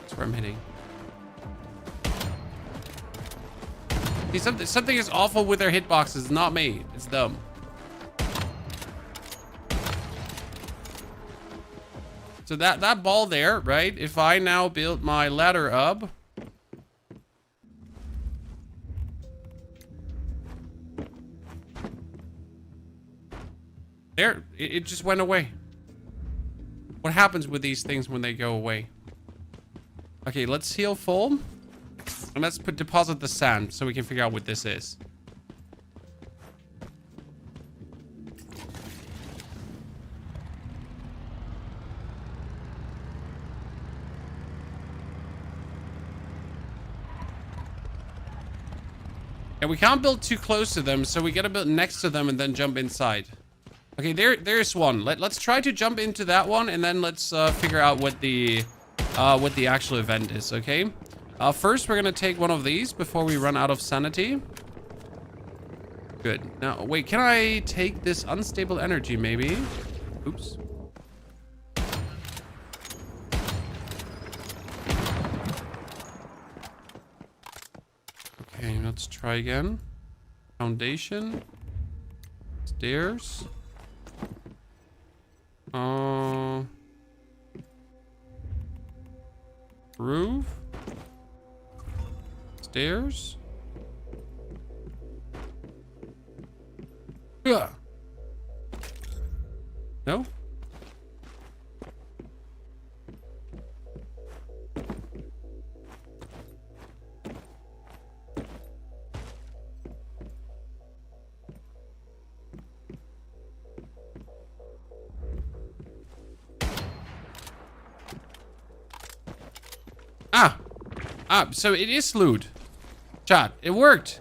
That's where I'm hitting. See, something is awful with their hitboxes. Not me. It's them. So that ball there, right? If I now build my ladder up. There, it just went away. What happens with these things when they go away? Okay, let's heal full. And let's deposit the sand so we can figure out what this is. And we can't build too close to them, so we gotta build next to them and then jump inside. Okay, there's one. Let's try to jump into that one, and then let's figure out what the actual event is, okay? First, we're gonna take one of these before we run out of sanity. Good. Now, wait, can I take this unstable energy, maybe? Oops. Okay, let's try again. Foundation. Stairs. Roof. Stairs. Ugh. No? So it is loot. Chat, it worked.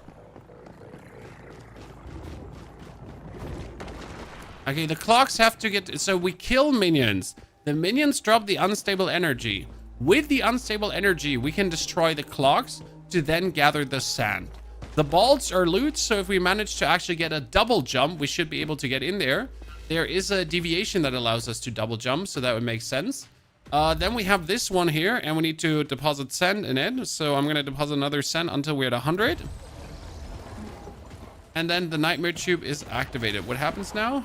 Okay, the clocks have to get... So we kill minions. The minions drop the unstable energy. With the unstable energy, we can destroy the clocks to then gather the sand. The balls are loot, so if we manage to actually get a double jump, we should be able to get in there. There is a deviation that allows us to double jump, so that would make sense. Then we have this one here, and we need to deposit sand in it. So I'm going to deposit another sand until we're at 100. And then the nightmare tube is activated. What happens now?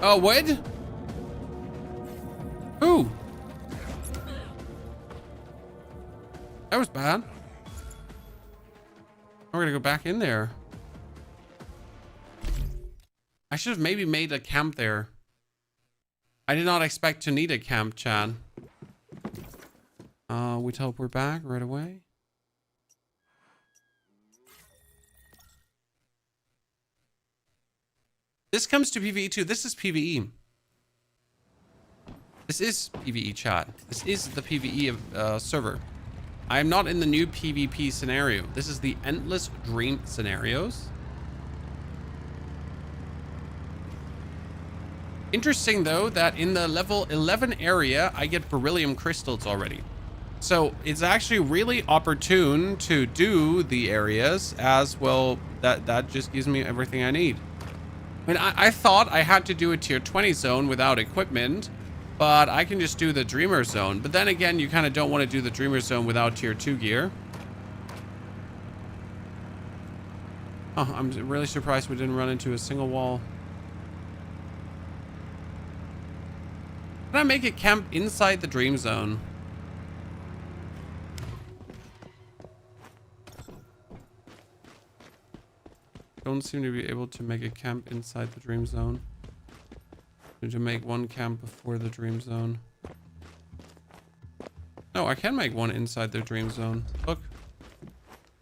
Oh, what? Who? That was bad. We're gonna go back in there. I should have maybe made a camp there. I did not expect to need a camp, Chad. We teleport back right away. This comes to PvE too. This is PvE. This is PvE, chat. This is the PvE server. I am not in the new PvP scenario. This is the Endless Dream scenarios. Interesting though that in the level 11 area, I get beryllium crystals already. So it's actually really opportune to do the areas as well. That just gives me everything I need. I mean, I thought I had to do a tier 20 zone without equipment, but I can just do the Dreamer zone. But then again, you kind of don't want to do the Dreamer zone without tier 2 gear. Oh, I'm really surprised we didn't run into a single wall. Can I make a camp inside the Dream Zone? Don't seem to be able to make a camp inside the Dream Zone. Need to make one camp before the Dream Zone. No, I can make one inside the Dream Zone. Look.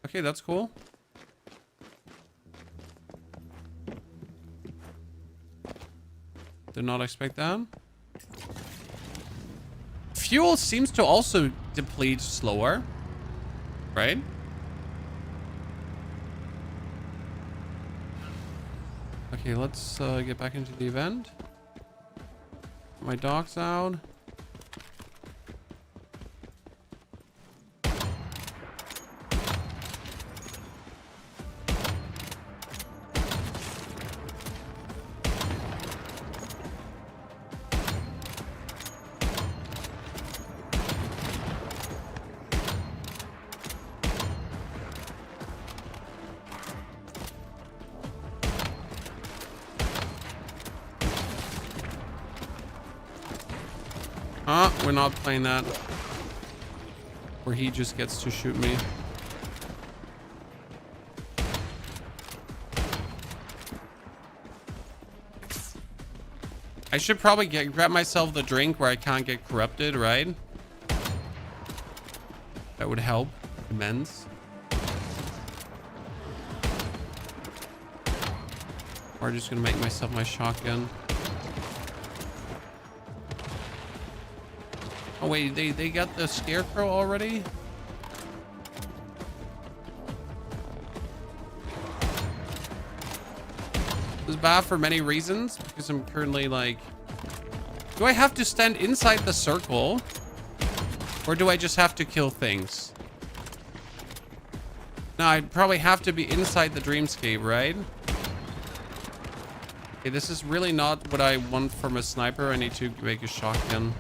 Okay, that's cool. Did not expect that. Fuel seems to also deplete slower, right? Okay, let's get back into the event. My dog's out. We're not playing that. Where he just gets to shoot me. I should probably grab myself the drink where I can't get corrupted, right? That would help immense. Or just gonna make myself my shotgun. Oh wait, they got the scarecrow already? This is bad for many reasons, because I'm currently like... Do I have to stand inside the circle? Or do I just have to kill things? No, I probably have to be inside the dreamscape, right? Okay, this is really not what I want from a sniper. I need to make a shotgun.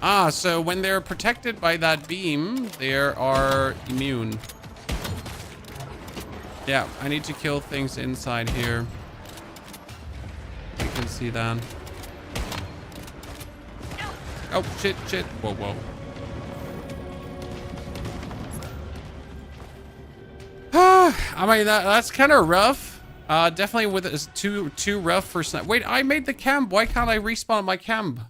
Ah, so when they're protected by that beam, they are immune. Yeah, I need to kill things inside here. I can see that. Oh, shit, shit. Whoa, whoa. I mean, that's kind of rough. Definitely with it's too rough for sniper. Wait, I made the camp. Why can't I respawn my camp?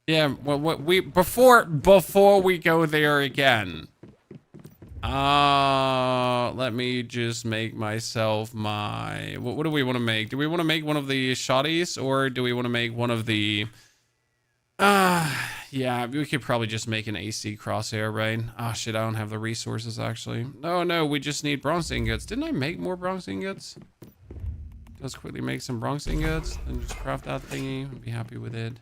Yeah, well, before we go there again. Let me just make myself my... What do we want to make? Do we want to make one of the shotties, or do we want to make one of the... yeah, we could probably just make an AC crosshair, right? Oh, shit, I don't have the resources, actually. No, we just need bronze ingots. Didn't I make more bronze ingots? Let's quickly make some bronze ingots, and just craft that thingy. I'd be happy with it.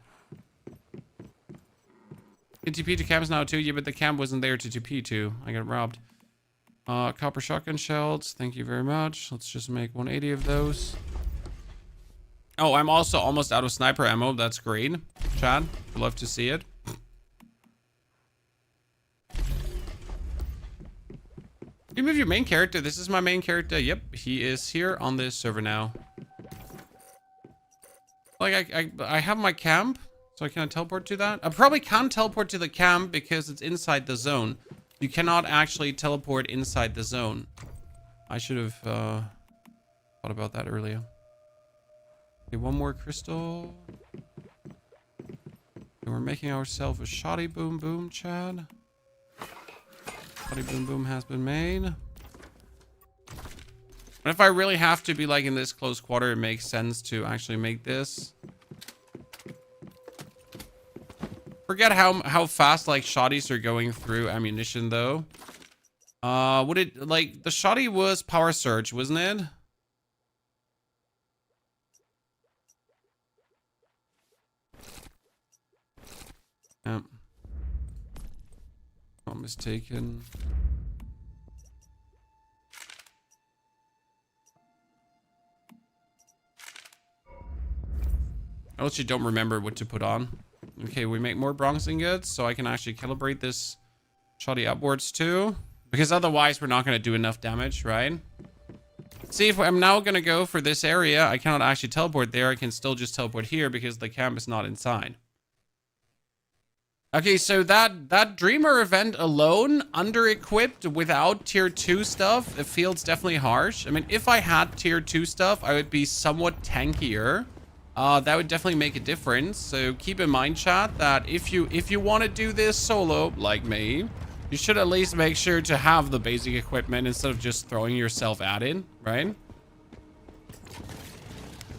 Can TP to camps now too? Yeah, but the camp wasn't there to TP to. I got robbed. Copper shotgun shells. Thank you very much. Let's just make 180 of those. Oh, I'm also almost out of sniper ammo. That's great. Chad, I'd love to see it. You move your main character. This is my main character. Yep, he is here on this server now. Like, I have my camp. So I can't teleport to that? I probably can't teleport to the camp because it's inside the zone. You cannot actually teleport inside the zone. I should have thought about that earlier. Okay, one more crystal. And we're making ourselves a shoddy boom boom, Chad. Shoddy boom boom has been made. And if I really have to be like in this close quarter, it makes sense to actually make this. Forget how fast like shotties are going through ammunition though. Would it like the shotty was power surge, wasn't it? Yep. Not mistaken. I actually don't remember what to put on. Okay, we make more bronze ingots so I can actually calibrate this shoddy upwards too. Because otherwise we're not going to do enough damage, right? See, if I'm now going to go for this area, I cannot actually teleport there. I can still just teleport here because the camp is not inside. Okay, so that Dreamer event alone, under-equipped without tier 2 stuff, it feels definitely harsh. I mean, if I had tier 2 stuff, I would be somewhat tankier. That would definitely make a difference. So keep in mind, chat, that if you want to do this solo, like me, you should at least make sure to have the basic equipment instead of just throwing yourself at it, right?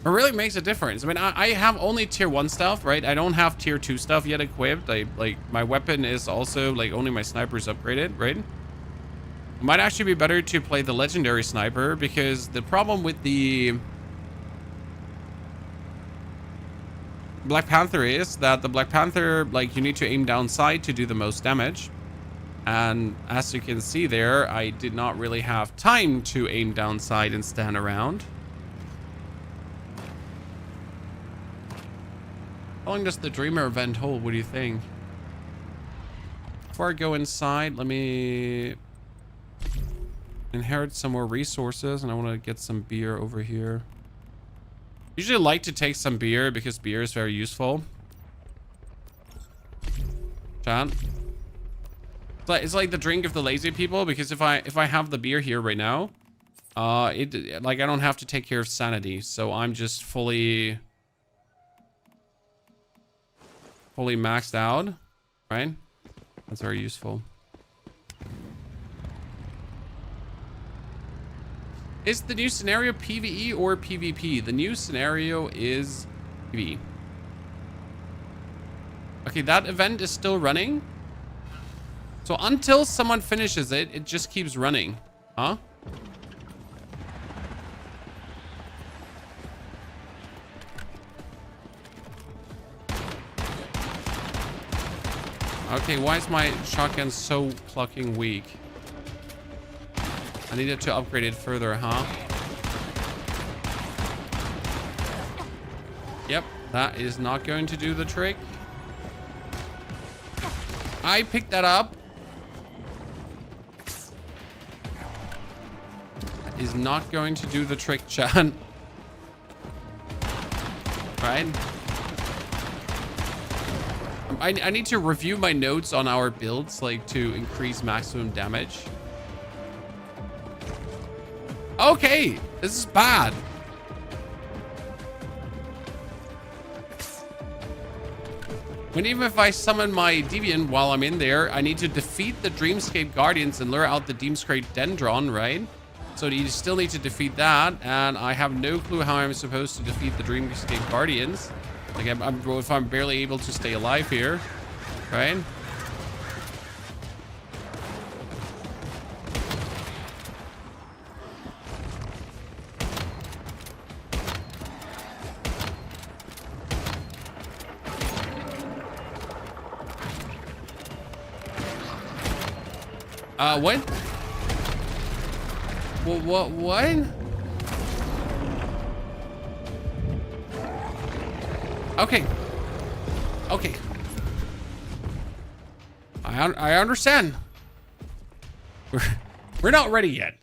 It really makes a difference. I mean, I have only tier 1 stuff, right? I don't have tier 2 stuff yet equipped. Like my weapon is also like only my sniper's upgraded, right? It might actually be better to play the legendary sniper because the problem with the Black Panther is that the Black Panther, like, you need to aim down sight to do the most damage. And as you can see there, I did not really have time to aim down sight and stand around. How long does the Dreamer event hold? What do you think? Before I go inside, let me inherit some more resources, and I want to get some beer over here. Usually like to take some beer because beer is very useful. Chat. It's like the drink of the lazy people, because if I have the beer here right now, Like, I don't have to take care of sanity, so I'm just fully maxed out, right? That's very useful. Is the new scenario PvE or PvP? The new scenario is PvE. Okay, that event is still running. So until someone finishes it, it just keeps running. Huh? Okay, why is my shotgun so fucking weak? I needed to upgrade it further, huh? Yep, that is not going to do the trick. I picked that up. That is not going to do the trick, Chan. Right? I need to review my notes on our builds, like, to increase maximum damage. Okay, this is bad. When even if I summon my Deviant while I'm in there, I need to defeat the Dreamscape Guardians and lure out the Dreamscape Dendron, right? So you still need to defeat that, and I have no clue how I'm supposed to defeat the Dreamscape Guardians. Like, if I'm barely able to stay alive here, right? What? What? Okay. Okay. I understand. We're not ready yet.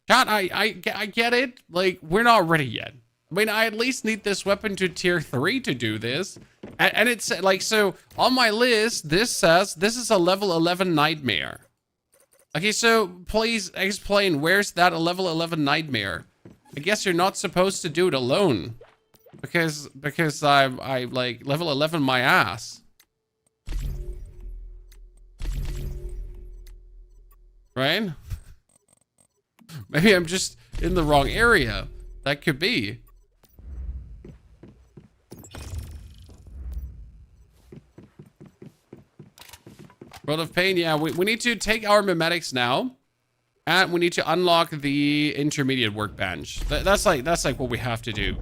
Chat, I get it. Like, we're not ready yet. I mean, I at least need this weapon to tier 3 to do this. And it's like, so on my list, this says this is a level 11 nightmare. Okay, so please explain, where's that a level 11 nightmare? I guess you're not supposed to do it alone. Because I like level 11 my ass. Right? Maybe I'm just in the wrong area. That could be. World of Pain, yeah, we need to take our mimetics now. And we need to unlock the intermediate workbench. That's like what we have to do,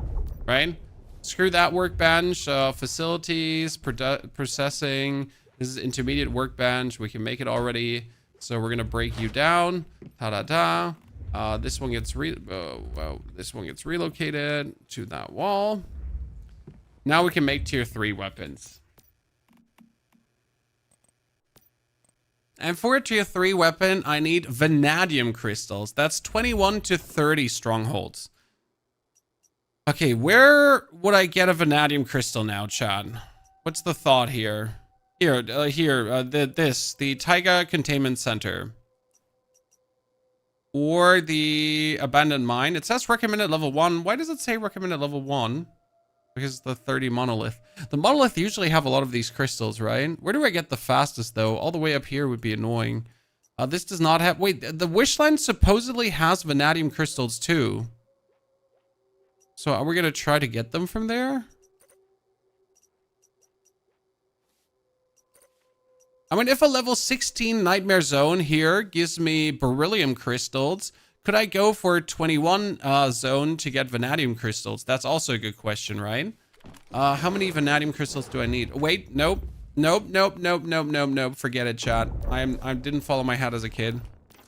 right? Screw that workbench, facilities, processing. This is intermediate workbench. We can make it already. So we're gonna break you down. This one gets relocated to that wall. Now we can make tier 3 weapons. And for a tier 3 weapon, I need vanadium crystals. That's 21 to 30 strongholds. Okay, where would I get a vanadium crystal now, Chad? What's the thought here? The Taiga Containment Center. Or the Abandoned Mine. It says recommended level 1. Why does it say recommended level 1? Because the 30 monolith. The monolith usually have a lot of these crystals, right? Where do I get the fastest, though? All the way up here would be annoying. This does not have... Wait, the Wishland supposedly has vanadium crystals, too. So are we going to try to get them from there? I mean, if a level 16 Nightmare Zone here gives me beryllium crystals... Could I go for 21 zone to get vanadium crystals? That's also a good question, right? How many vanadium crystals do I need? Wait, nope. Nope. Forget it, chat. I didn't follow my hat as a kid.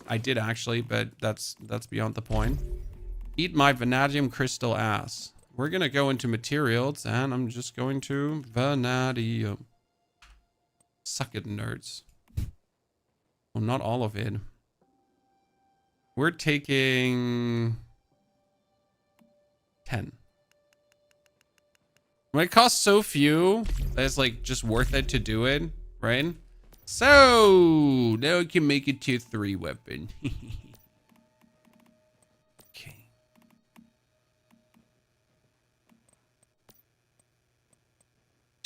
I did actually, but that's beyond the point. Eat my vanadium crystal ass. We're gonna go into materials, and I'm just going to vanadium. Suck it, nerds. Well, not all of it. We're taking 10. When it costs so few, that it's like just worth it to do it, right? So now I can make a tier 3 weapon.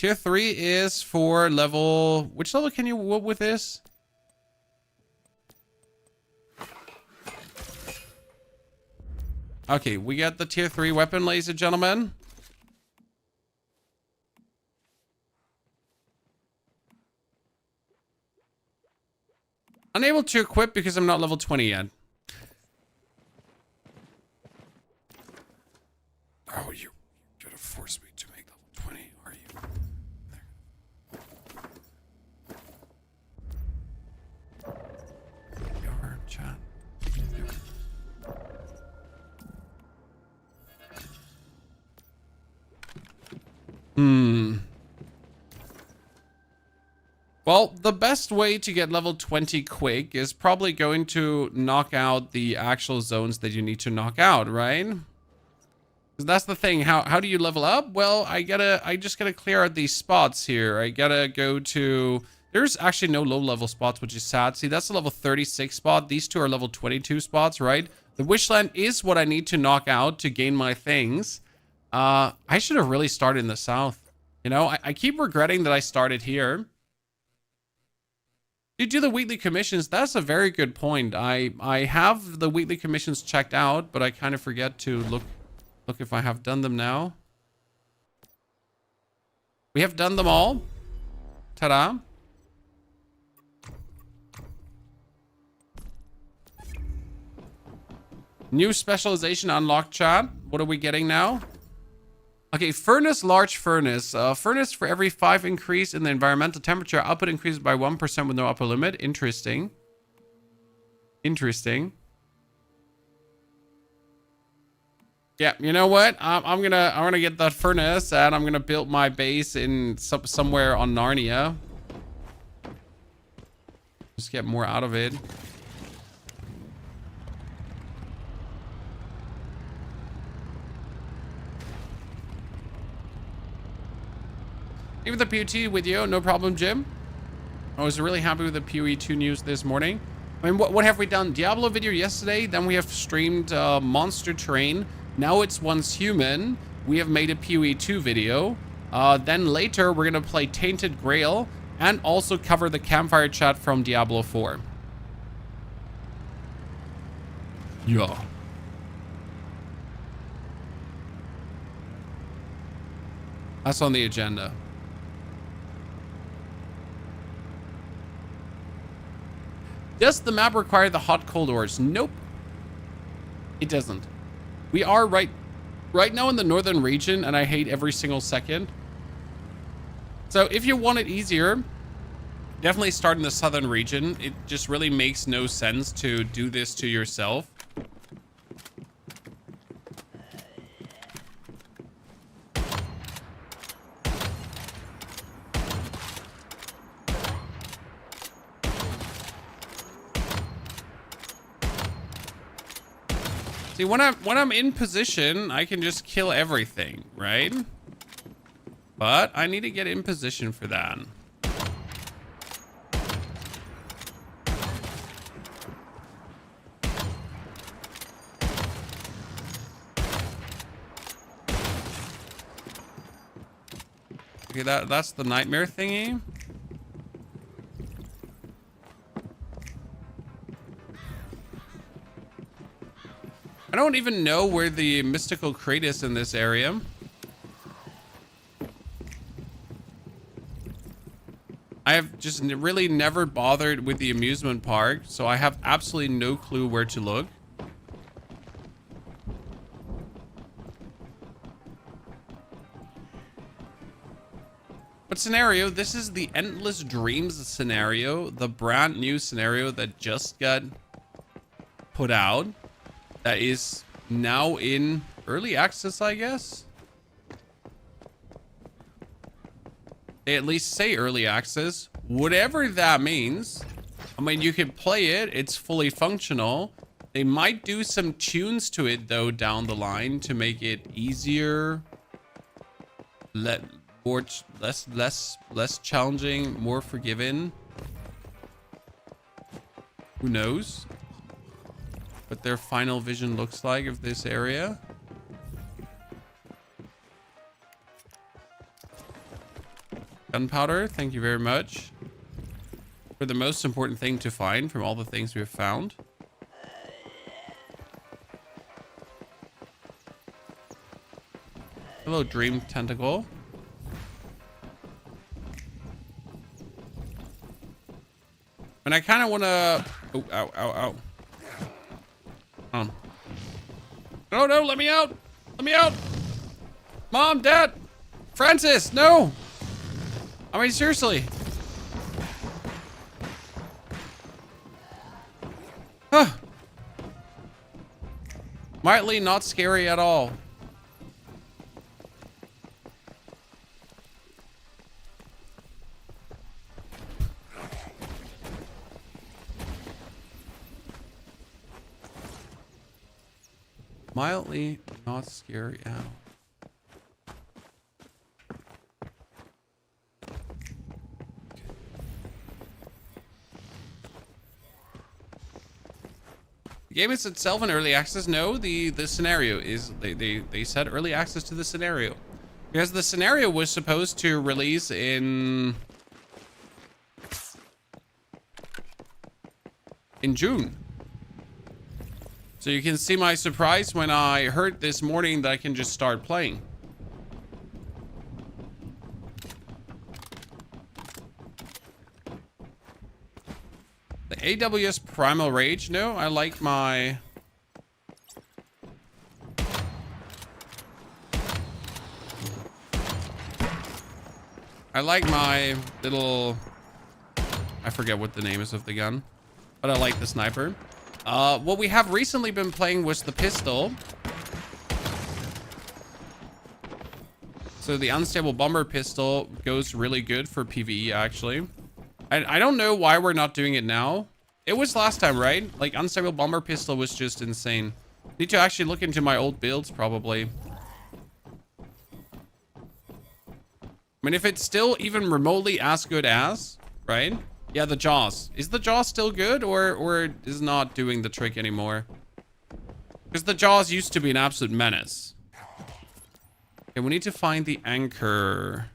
Tier 3 is for level... Which level can you whoop with this? Okay, we got the tier 3 weapon, ladies and gentlemen. Unable to equip because I'm not level 20 yet. Oh, you're gonna force me to make level 20, are you? Your chat. Well, the best way to get level 20 quick is probably going to knock out the actual zones that you need to knock out, right? Because that's the thing. How do you level up? Well, I just gotta clear out these spots here. I gotta go to... There's actually no low level spots, which is sad. See, that's a level 36 spot. These two are level 22 spots, right? The Wishland is what I need to knock out to gain my things. I should have really started in the south. You know, I keep regretting that I started here. You do the weekly commissions. That's a very good point. I have the weekly commissions checked out, but I kind of forget to look if I have done them now. We have done them all. Ta-da. New specialization unlocked, chat. What are we getting now? Okay, furnace, large furnace. Furnace for every 5 increase in the environmental temperature. Output increases by 1% with no upper limit. Interesting. Interesting. Yeah, you know what? I'm gonna get that furnace and I'm gonna build my base in somewhere on Narnia. Just get more out of it. Even the POE with you, no problem, Jim. I was really happy with the PoE 2 news this morning. I mean, what have we done? Diablo video yesterday, then we have streamed Monster Train. Now it's Once Human. We have made a PoE 2 video. Then later, we're gonna play Tainted Grail and also cover the campfire chat from Diablo 4. Yeah. That's on the agenda. Does the map require the hot cold ores? Nope. It doesn't. We are right now in the northern region, and I hate every single second. So if you want it easier, definitely start in the southern region. It just really makes no sense to do this to yourself. See, when I'm in position, I can just kill everything, right? But I need to get in position for that. Okay, that's the nightmare thingy. I don't even know where the mystical crate is in this area. I have just really never bothered with the amusement park, so I have absolutely no clue where to look. But scenario, this is the Endless Dreams scenario, the brand new scenario that just got put out. That is now in early access, I guess. They at least say early access, whatever that means. I mean, you can play it, it's fully functional. They might do some tunes to it though down the line to make it easier, less challenging, more forgiving. Who knows what their final vision looks like of this area. Gunpowder, thank you very much. For the most important thing to find from all the things we've found. Hello, Dream Tentacle. And I kind of want to... Oh, ow, ow, ow. No, no, let me out. Let me out. Mom, Dad. Francis, no. I mean, seriously. Huh. Mildly not scary at all. Mildly not scary at all. The game is itself in early access. No, the scenario is they said early access to the scenario because the scenario was supposed to release in June. So you can see my surprise when I heard this morning that I can just start playing. The AWS Primal Rage. No, I like my... little... I forget what the name is of the gun, but I like the sniper. What we have recently been playing was the pistol. So the unstable bomber pistol goes really good for PvE, actually. I don't know why we're not doing it now. It was last time, right? Like, unstable bomber pistol was just insane. Need to actually look into my old builds, probably. I mean, if it's still even remotely as good as, right? Yeah, the Jaws. Is the Jaws still good or is not doing the trick anymore? Because the Jaws used to be an absolute menace. Okay, we need to find the anchor.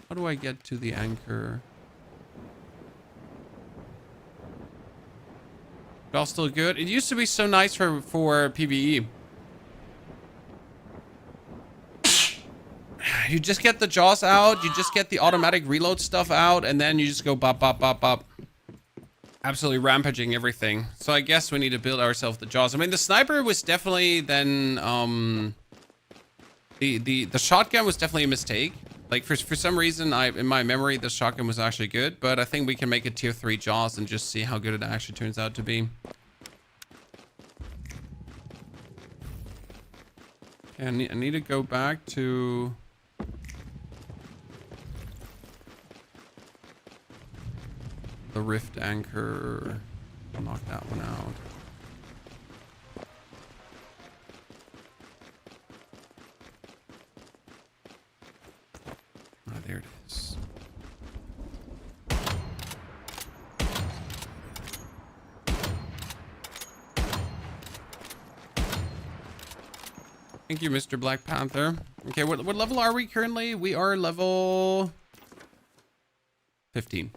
How do I get to the anchor? Jaws still good? It used to be so nice for PvE. You just get the Jaws out, you just get the automatic reload stuff out, and then you just go bop, bop, bop, bop. Absolutely rampaging everything. So I guess we need to build ourselves the Jaws. I mean, the sniper was definitely then, the shotgun was definitely a mistake. Like, for some reason, in my memory, the shotgun was actually good, but I think we can make a tier 3 Jaws and just see how good it actually turns out to be. Okay, I need to go back to... the rift anchor. I'll knock that one out. Ah, there it is. Thank you, Mr. Black Panther. Okay, what level are we currently? We are level 15.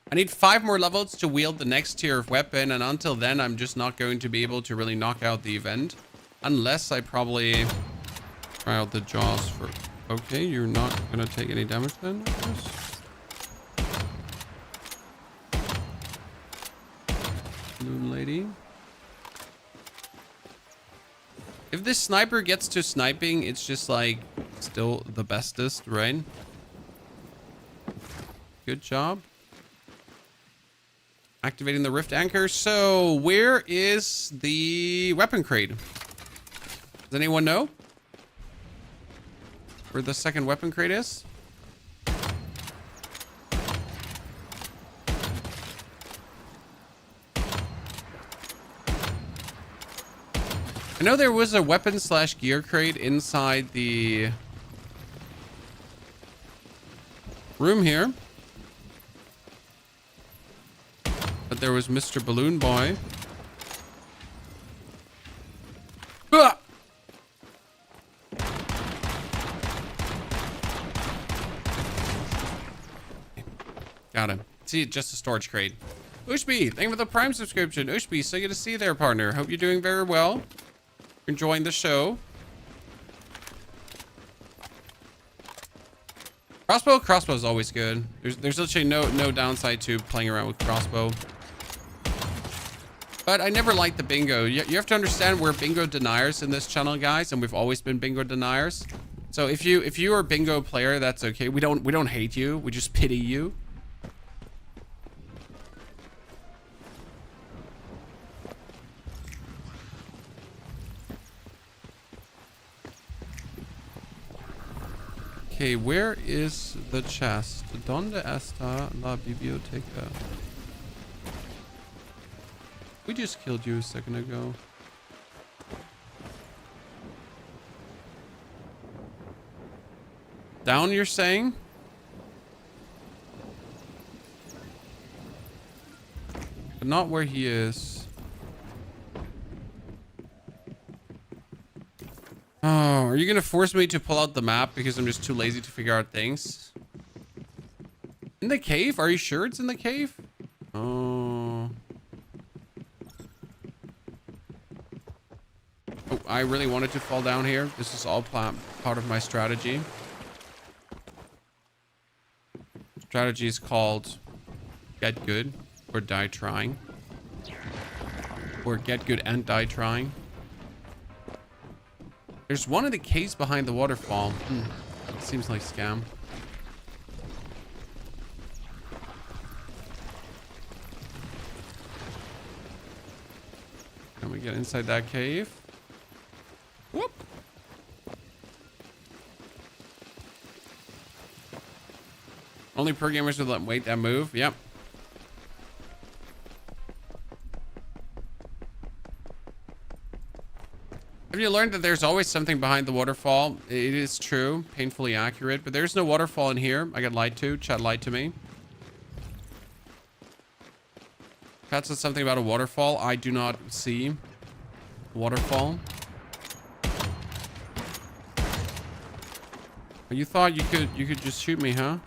I need 5 more levels to wield the next tier of weapon, and until then, I'm just not going to be able to really knock out the event. Unless I probably try out the Jaws for... Okay, you're not gonna take any damage then, I guess. Moon Lady. If this sniper gets to sniping, it's just like still the bestest, right? Good job. Activating the rift anchor. So where is the weapon crate? Does anyone know where the second weapon crate is? I know there was a weapon / gear crate inside the room here. But there was Mr. Balloon Boy. Ah! Got him. See, just a storage crate. Ushby, thank you for the Prime subscription. Ushby, so good to see you there, partner. Hope you're doing very well. Enjoying the show. Crossbow is always good. There's literally no downside to playing around with crossbow. But I never liked the bingo. You have to understand we're bingo deniers in this channel, guys, and we've always been bingo deniers. So if you are a bingo player, that's okay. We don't hate you. We just pity you. Okay, where is the chest? ¿Dónde está la biblioteca? We just killed you a second ago. Down, you're saying? But not where he is. Oh, are you gonna force me to pull out the map because I'm just too lazy to figure out things? In the cave? Are you sure it's in the cave? Oh. Oh, I really wanted to fall down here. This is all part of my strategy. Strategy is called get good or die trying. Or get good and die trying. There's one of the caves behind the waterfall. Seems like scam. Can we get inside that cave? Whoop! Only pro gamers would wait that move. Yep. Have you learned that there's always something behind the waterfall? It is true, painfully accurate, but there's no waterfall in here. I got lied to. Chat lied to me. Chat said something about a waterfall. I do not see waterfall. You thought you could just shoot me, huh?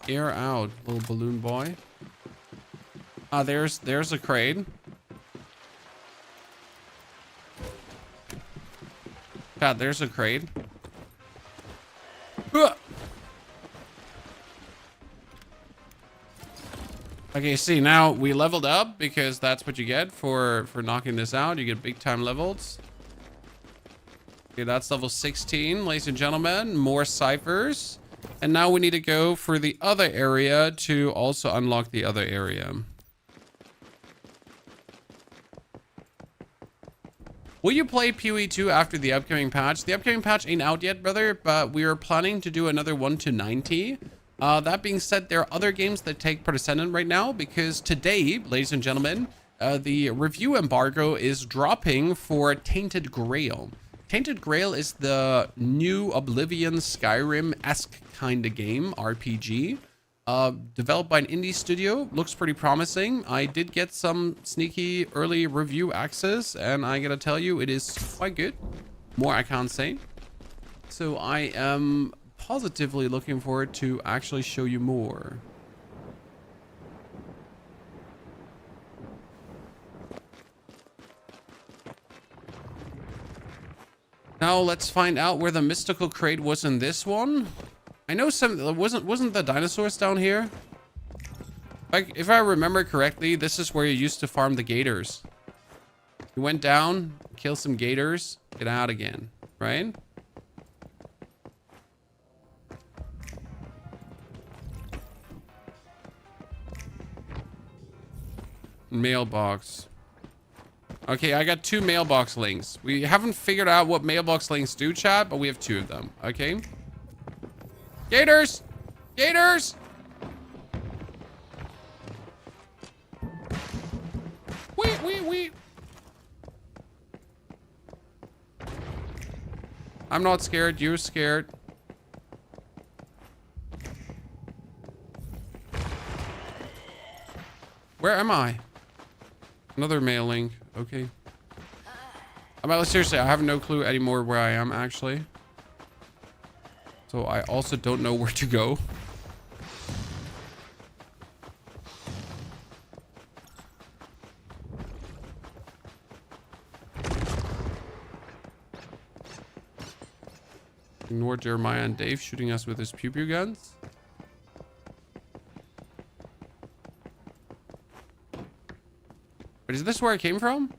Air out, little balloon boy. There's a crate. God, there's a crate. Okay, see, now we leveled up because that's what you get for knocking this out. You get big time levels. Okay, that's level 16, ladies and gentlemen. More ciphers. And now we need to go for the other area to also unlock the other area. Will you play PoE 2 after the upcoming patch? The upcoming patch ain't out yet, brother, but we are planning to do another 1 to 90. That being said, there are other games that take precedent right now because today, ladies and gentlemen, the review embargo is dropping for Tainted Grail. Tainted Grail is the new Oblivion Skyrim-esque kind of game, RPG. Developed by an indie studio. Looks pretty promising. I did get some sneaky early review access, and I gotta tell you, it is quite good. More I can't say. So I am positively looking forward to actually show you more. Now let's find out where the mystical crate was in this one. I know wasn't the dinosaurs down here? Like, if I remember correctly, this is where you used to farm the gators. You went down, kill some gators, get out again, right? Mailbox. Okay, I got 2 mailbox links. We haven't figured out what mailbox links do, chat, but we have 2 of them, okay? Gators! Gators! Wait. I'm not scared. You're scared. Where am I? Another mail link. Okay. Seriously, I have no clue anymore where I am, actually. So I also don't know where to go. Ignore Jeremiah and Dave shooting us with his pew pew guns. But is this where I came from?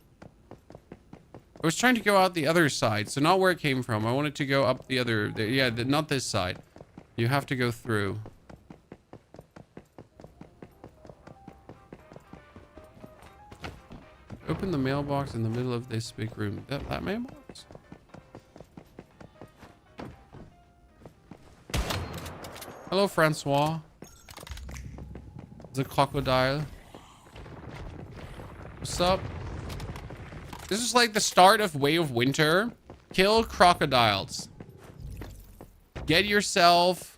I was trying to go out the other side, so not where it came from. I wanted to go up the other... yeah, not this side. You have to go through. Open the mailbox in the middle of this big room. That mailbox? Hello, Francois. The crocodile. What's up? This is like the start of Way of Winter. Kill crocodiles. Get yourself...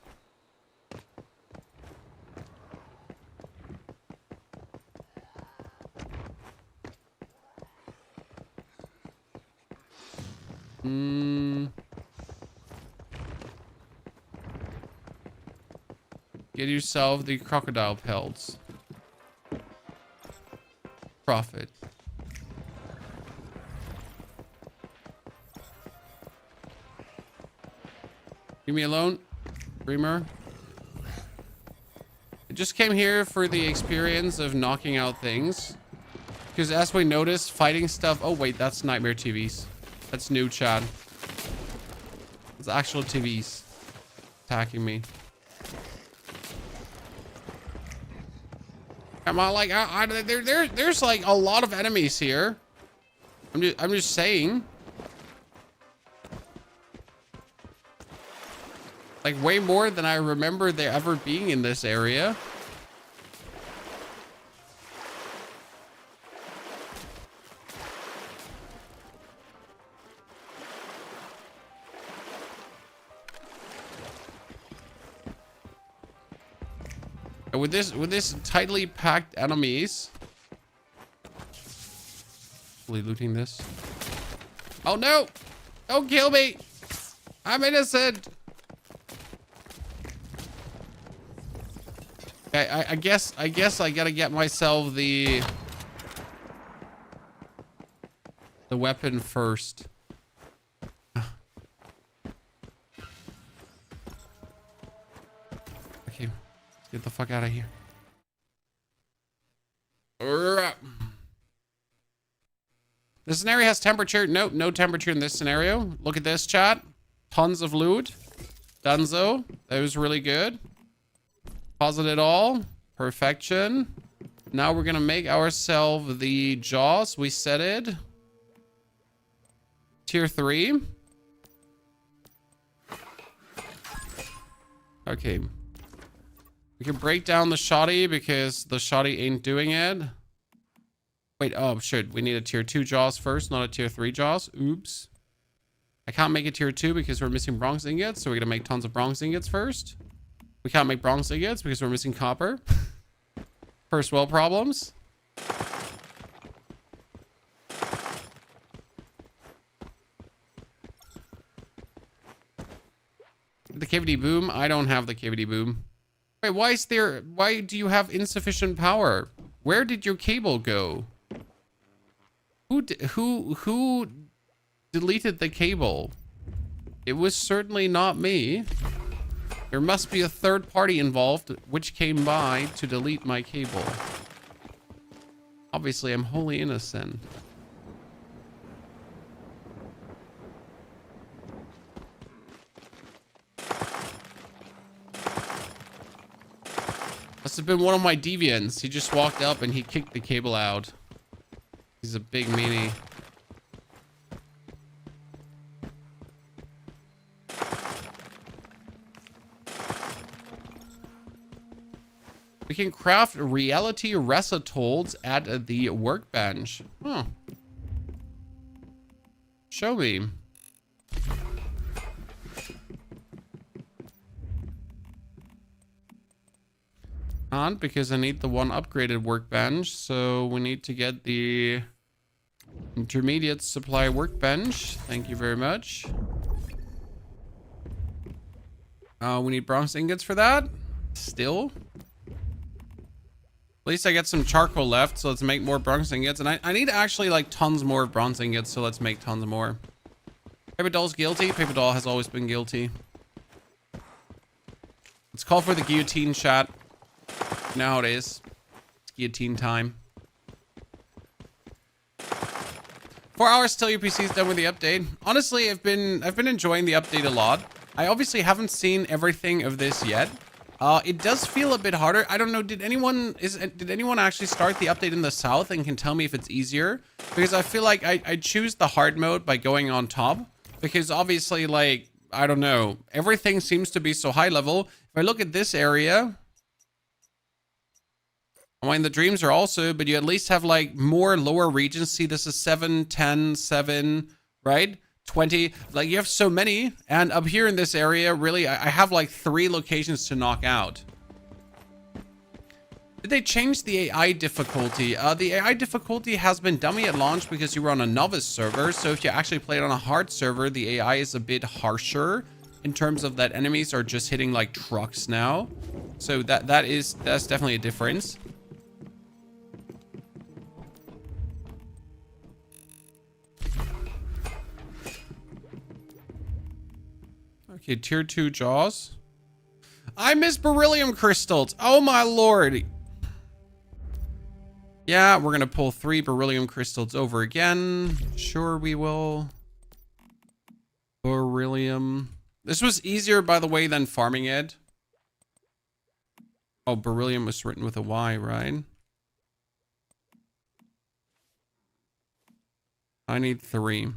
Get yourself the crocodile pelts. Profit. Leave me alone, Dreamer. I just came here for the experience of knocking out things. Because as we noticed, fighting stuff... Oh, wait, that's Nightmare TVs. That's new, Chad. It's actual TVs attacking me. Come on, like, there's like a lot of enemies here. I'm just saying. Like, way more than I remember there ever being in this area. With this tightly packed enemies. Really looting this. Oh no! Don't kill me! I'm innocent! Okay, I guess I gotta get myself the weapon first. Okay. Get the fuck out of here. This scenario has temperature. Nope, no temperature in this scenario. Look at this, chat. Tons of loot. Dunzo. That was really good. Pause it all. Perfection. Now we're gonna make ourselves the jaws. We set it. Tier 3. Okay. We can break down the shoddy because the shoddy ain't doing it. Wait, oh, shit. We need a tier 2 jaws first, not a tier 3 jaws. Oops. I can't make a tier 2 because we're missing bronze ingots, so we're gonna make tons of bronze ingots first. We can't make bronze ingots because we're missing copper. First world problems. The KVD boom. I don't have the KVD boom. Wait, why do you have insufficient power? Where did your cable go? Who deleted the cable? It was certainly not me. There must be a third party involved which came by to delete my cable. Obviously, I'm wholly innocent. Must have been one of my deviants. He just walked up and he kicked the cable out. He's a big meanie. We can craft reality recitals at the workbench. Huh. Show me. Not because I need the one upgraded workbench, so we need to get the intermediate supply workbench. Thank you very much. We need bronze ingots for that. Still. At least I get some charcoal left, so let's make more bronze ingots. And I need actually like tons more bronze ingots, so let's make tons more. Paper Doll's guilty. Paper Doll has always been guilty. Let's call for the guillotine shot. Now it is. It's guillotine time. 4 hours till your PC's done with the update. Honestly, I've been enjoying the update a lot. I obviously haven't seen everything of this yet. It does feel a bit harder. I don't know, did anyone actually start the update in the south and can tell me if it's easier? Because I feel like I choose the hard mode by going on top. Because obviously, like, I don't know, everything seems to be so high level. If I look at this area, I mean, the dreams are also, but you at least have like more lower regions. See, this is 7, 10, 7, right? 20, like you have so many. And up here in this area, really, I have like 3 locations to knock out. Did they change the AI difficulty? The AI difficulty has been dummy at launch because you were on a novice server. So if you actually play it on a hard server, the AI is a bit harsher in terms of that enemies are just hitting like trucks now. So that's definitely a difference. Okay, tier 2 Jaws. I miss beryllium crystals. Oh my lord. Yeah, we're gonna pull 3 beryllium crystals over again. Sure we will. Beryllium. This was easier, by the way, than farming it. Oh, beryllium was written with a Y, right? I need 3.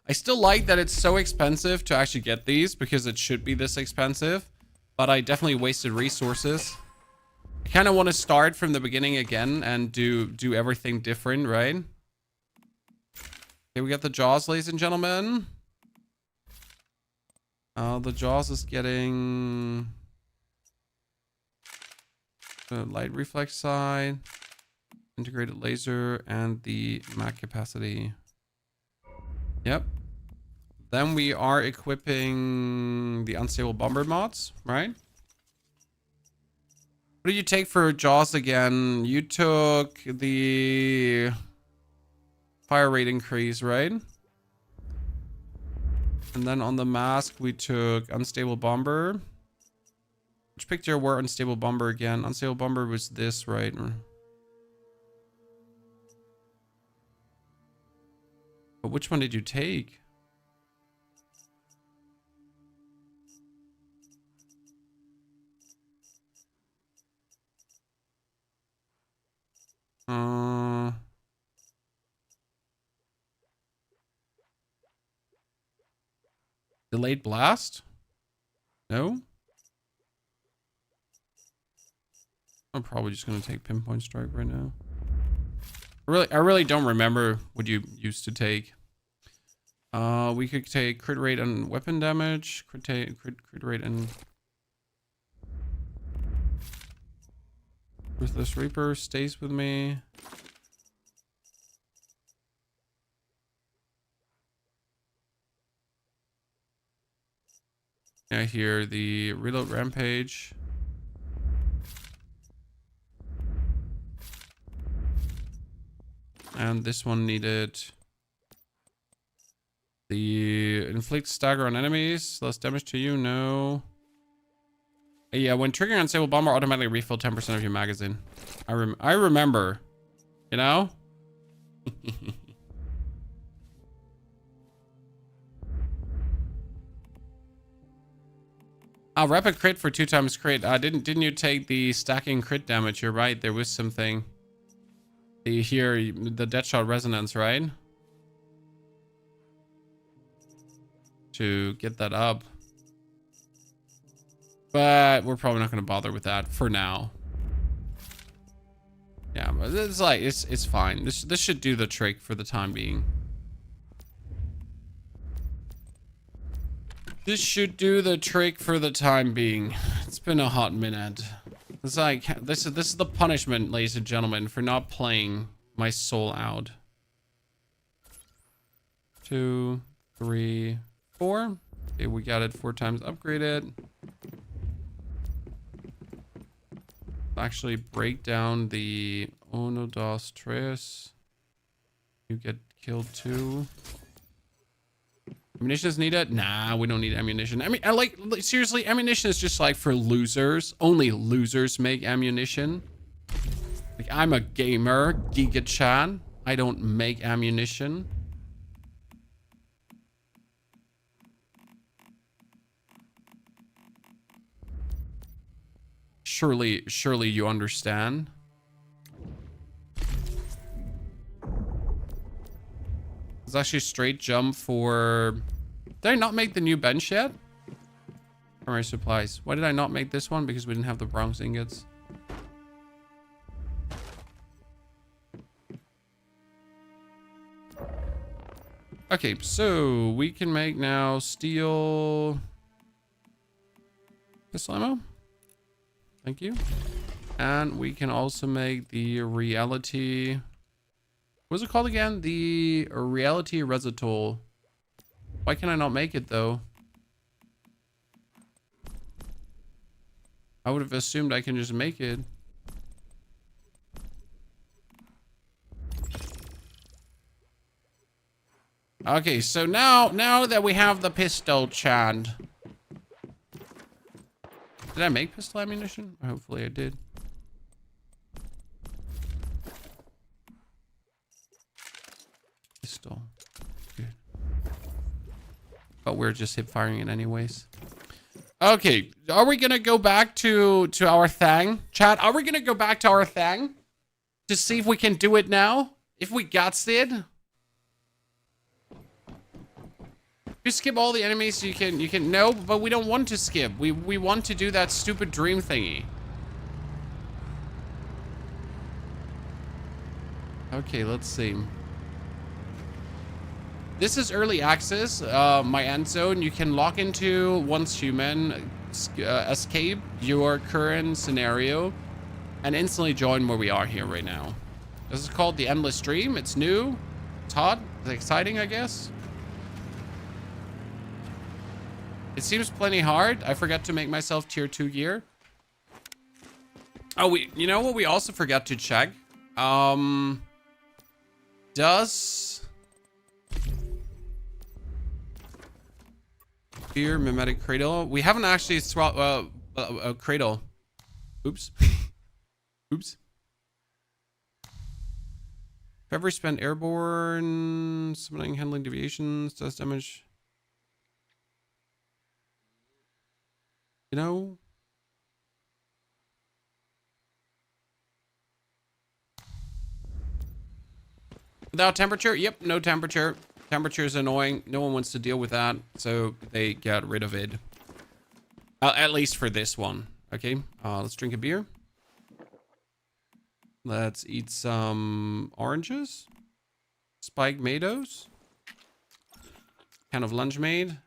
I still like that it's so expensive to actually get these because it should be this expensive, but I definitely wasted resources. I kind of want to start from the beginning again and do everything different, right? Okay, we got the Jaws, ladies and gentlemen. The Jaws is getting the light reflex side, integrated laser, and the mag capacity. Yep. Then we are equipping the unstable bomber mods, right? What did you take for Jaws again? You took the fire rate increase, right? And then on the mask, we took unstable bomber. Which picture were unstable bomber again? Unstable bomber was this, right? But which one did you take? Delayed blast? No? I'm probably just gonna take pinpoint strike right now. I really don't remember what you used to take. We could take crit rate and weapon damage, crit rate and Ruthless Reaper stays with me. I hear the reload rampage. And this one needed the inflict stagger on enemies. Less damage to you, no. Yeah, when triggering unstable bomber, automatically refill 10% of your magazine. I remember, you know? Rapid crit for 2 times crit. Didn't you take the stacking crit damage? You're right. There was something. The Deadshot resonance, right? To get that up. But we're probably not going to bother with that for now. Yeah, but it's like it's fine. This should do the trick for the time being. This should do the trick for the time being. It's been a hot minute. It's like this is the punishment, ladies and gentlemen, for not playing my soul out. 2, 3, 4. Okay, we got it 4 times upgraded. Actually break down the Ono dos Tres. You get killed too. Ammunition is needed? Nah, we don't need ammunition. I mean, like, seriously, ammunition is just like for losers. Only losers make ammunition. Like, I'm a gamer, Giga-chan. I don't make ammunition. Surely you understand. It's actually straight jump for... Did I not make the new bench yet? Primary supplies. Why did I not make this one? Because we didn't have the bronze ingots. Okay, so we can make now steel pistol ammo. Thank you. And we can also make the reality... What's it called again? The reality resitol. Why can I not make it though? I would have assumed I can just make it. Okay, so now that we have the pistol chant. Did I make pistol ammunition? Hopefully I did. Pistol. Good. But we're just hip firing it anyways. Okay, are we gonna go back to our thing? Chat, are we gonna go back to our thing? To see if we can do it now? If we got it? You skip all the enemies, you can no, but we don't want to skip. We want to do that stupid dream thingy. Okay, let's see. This is early access, my end zone. You can log into once human, escape your current scenario, and instantly join where we are here right now. This is called the Endless Stream. It's new, it's hot, it's exciting, I guess. It seems plenty hard. I forgot to make myself tier 2 gear. Oh, you know what we also forgot to check? Does fear mimetic cradle? We haven't actually a cradle. Oops. Oops. If ever spent airborne, summoning, handling deviations, does damage. You know? Without temperature? Yep, no temperature. Temperature is annoying. No one wants to deal with that, so they got rid of it. At least for this one. Okay, let's drink a beer. Let's eat some oranges. Spiked tomatoes. Kind of lunch made.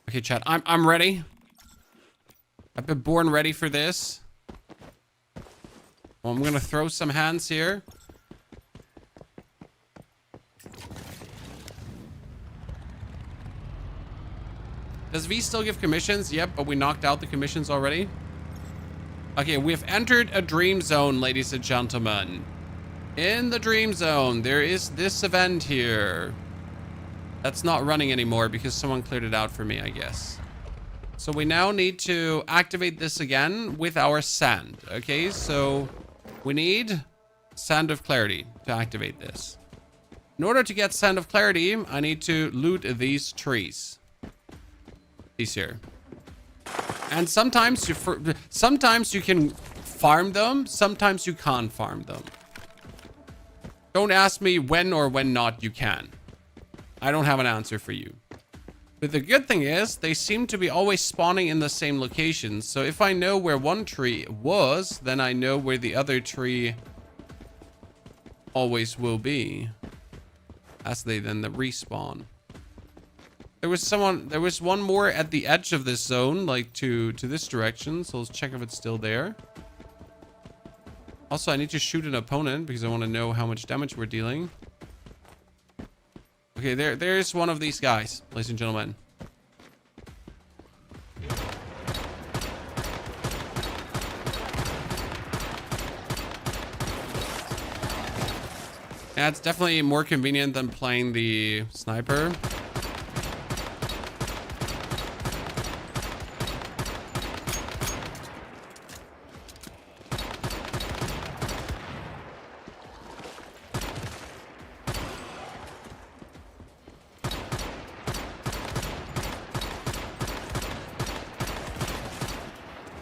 Okay, chat, I'm ready. I've been born ready for this. Well, I'm gonna throw some hands here. Does V still give commissions? Yep, but we knocked out the commissions already. Okay, we've entered a dream zone, ladies and gentlemen. In the dream zone, there is this event here. That's not running anymore because someone cleared it out for me, I guess. So we now need to activate this again with our sand. Okay, so we need Sand of Clarity to activate this. In order to get Sand of Clarity, I need to loot these trees. These here. And sometimes you can farm them, sometimes you can't farm them. Don't ask me when or when not you can. I don't have an answer for you. But the good thing is, they seem to be always spawning in the same location. So if I know where one tree was, then I know where the other tree always will be. As they then respawn. There was one more at the edge of this zone, like to this direction. So let's check if it's still there. Also, I need to shoot an opponent because I want to know how much damage we're dealing. Okay, there's one of these guys, ladies and gentlemen. Yeah, it's definitely more convenient than playing the sniper.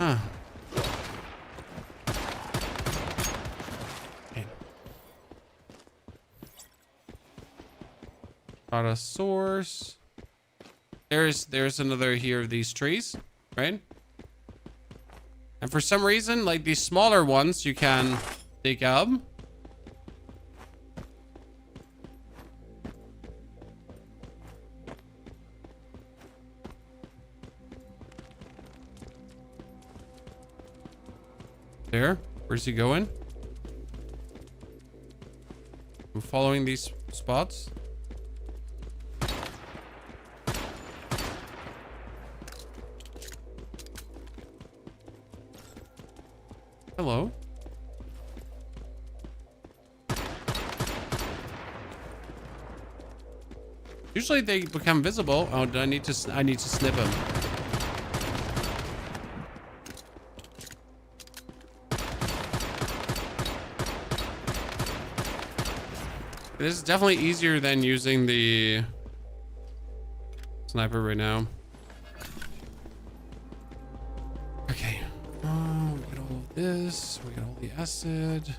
Huh. Okay. Got a source. There's another here of these trees, right? And for some reason, like these smaller ones, you can dig up. There. Where's he going? I'm following these spots. Hello. Usually they become visible. Oh, I need to snip him. This is definitely easier than using the sniper right now. Okay. We get all of this. We get all the acid.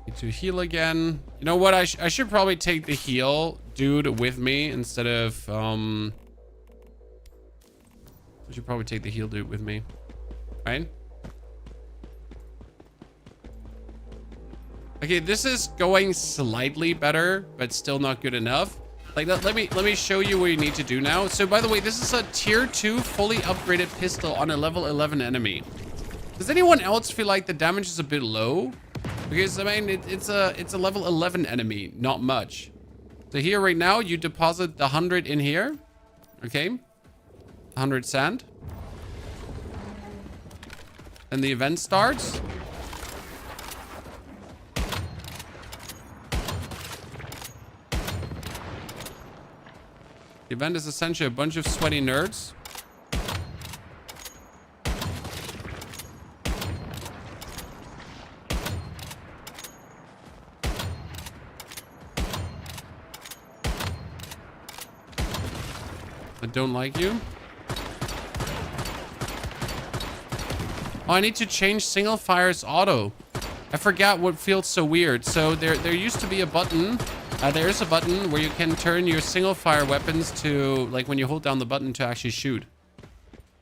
Need to heal again. You know what? I should probably take the heal dude with me instead of I should probably take the heal dude with me, right? Okay, this is going slightly better, but still not good enough. Like, let me show you what you need to do now. So, by the way, this is a tier 2 fully upgraded pistol on a level 11 enemy. Does anyone else feel like the damage is a bit low? Because I mean, it's a level 11 enemy, not much. So here right now, you deposit the 100 in here, okay? 100 sand. And the event starts. The event is essentially a bunch of sweaty nerds. That don't like you. Oh, I need to change single fire's auto. I forgot what feels so weird. So there used to be a button. There is a button where you can turn your single fire weapons to, like, when you hold down the button to actually shoot.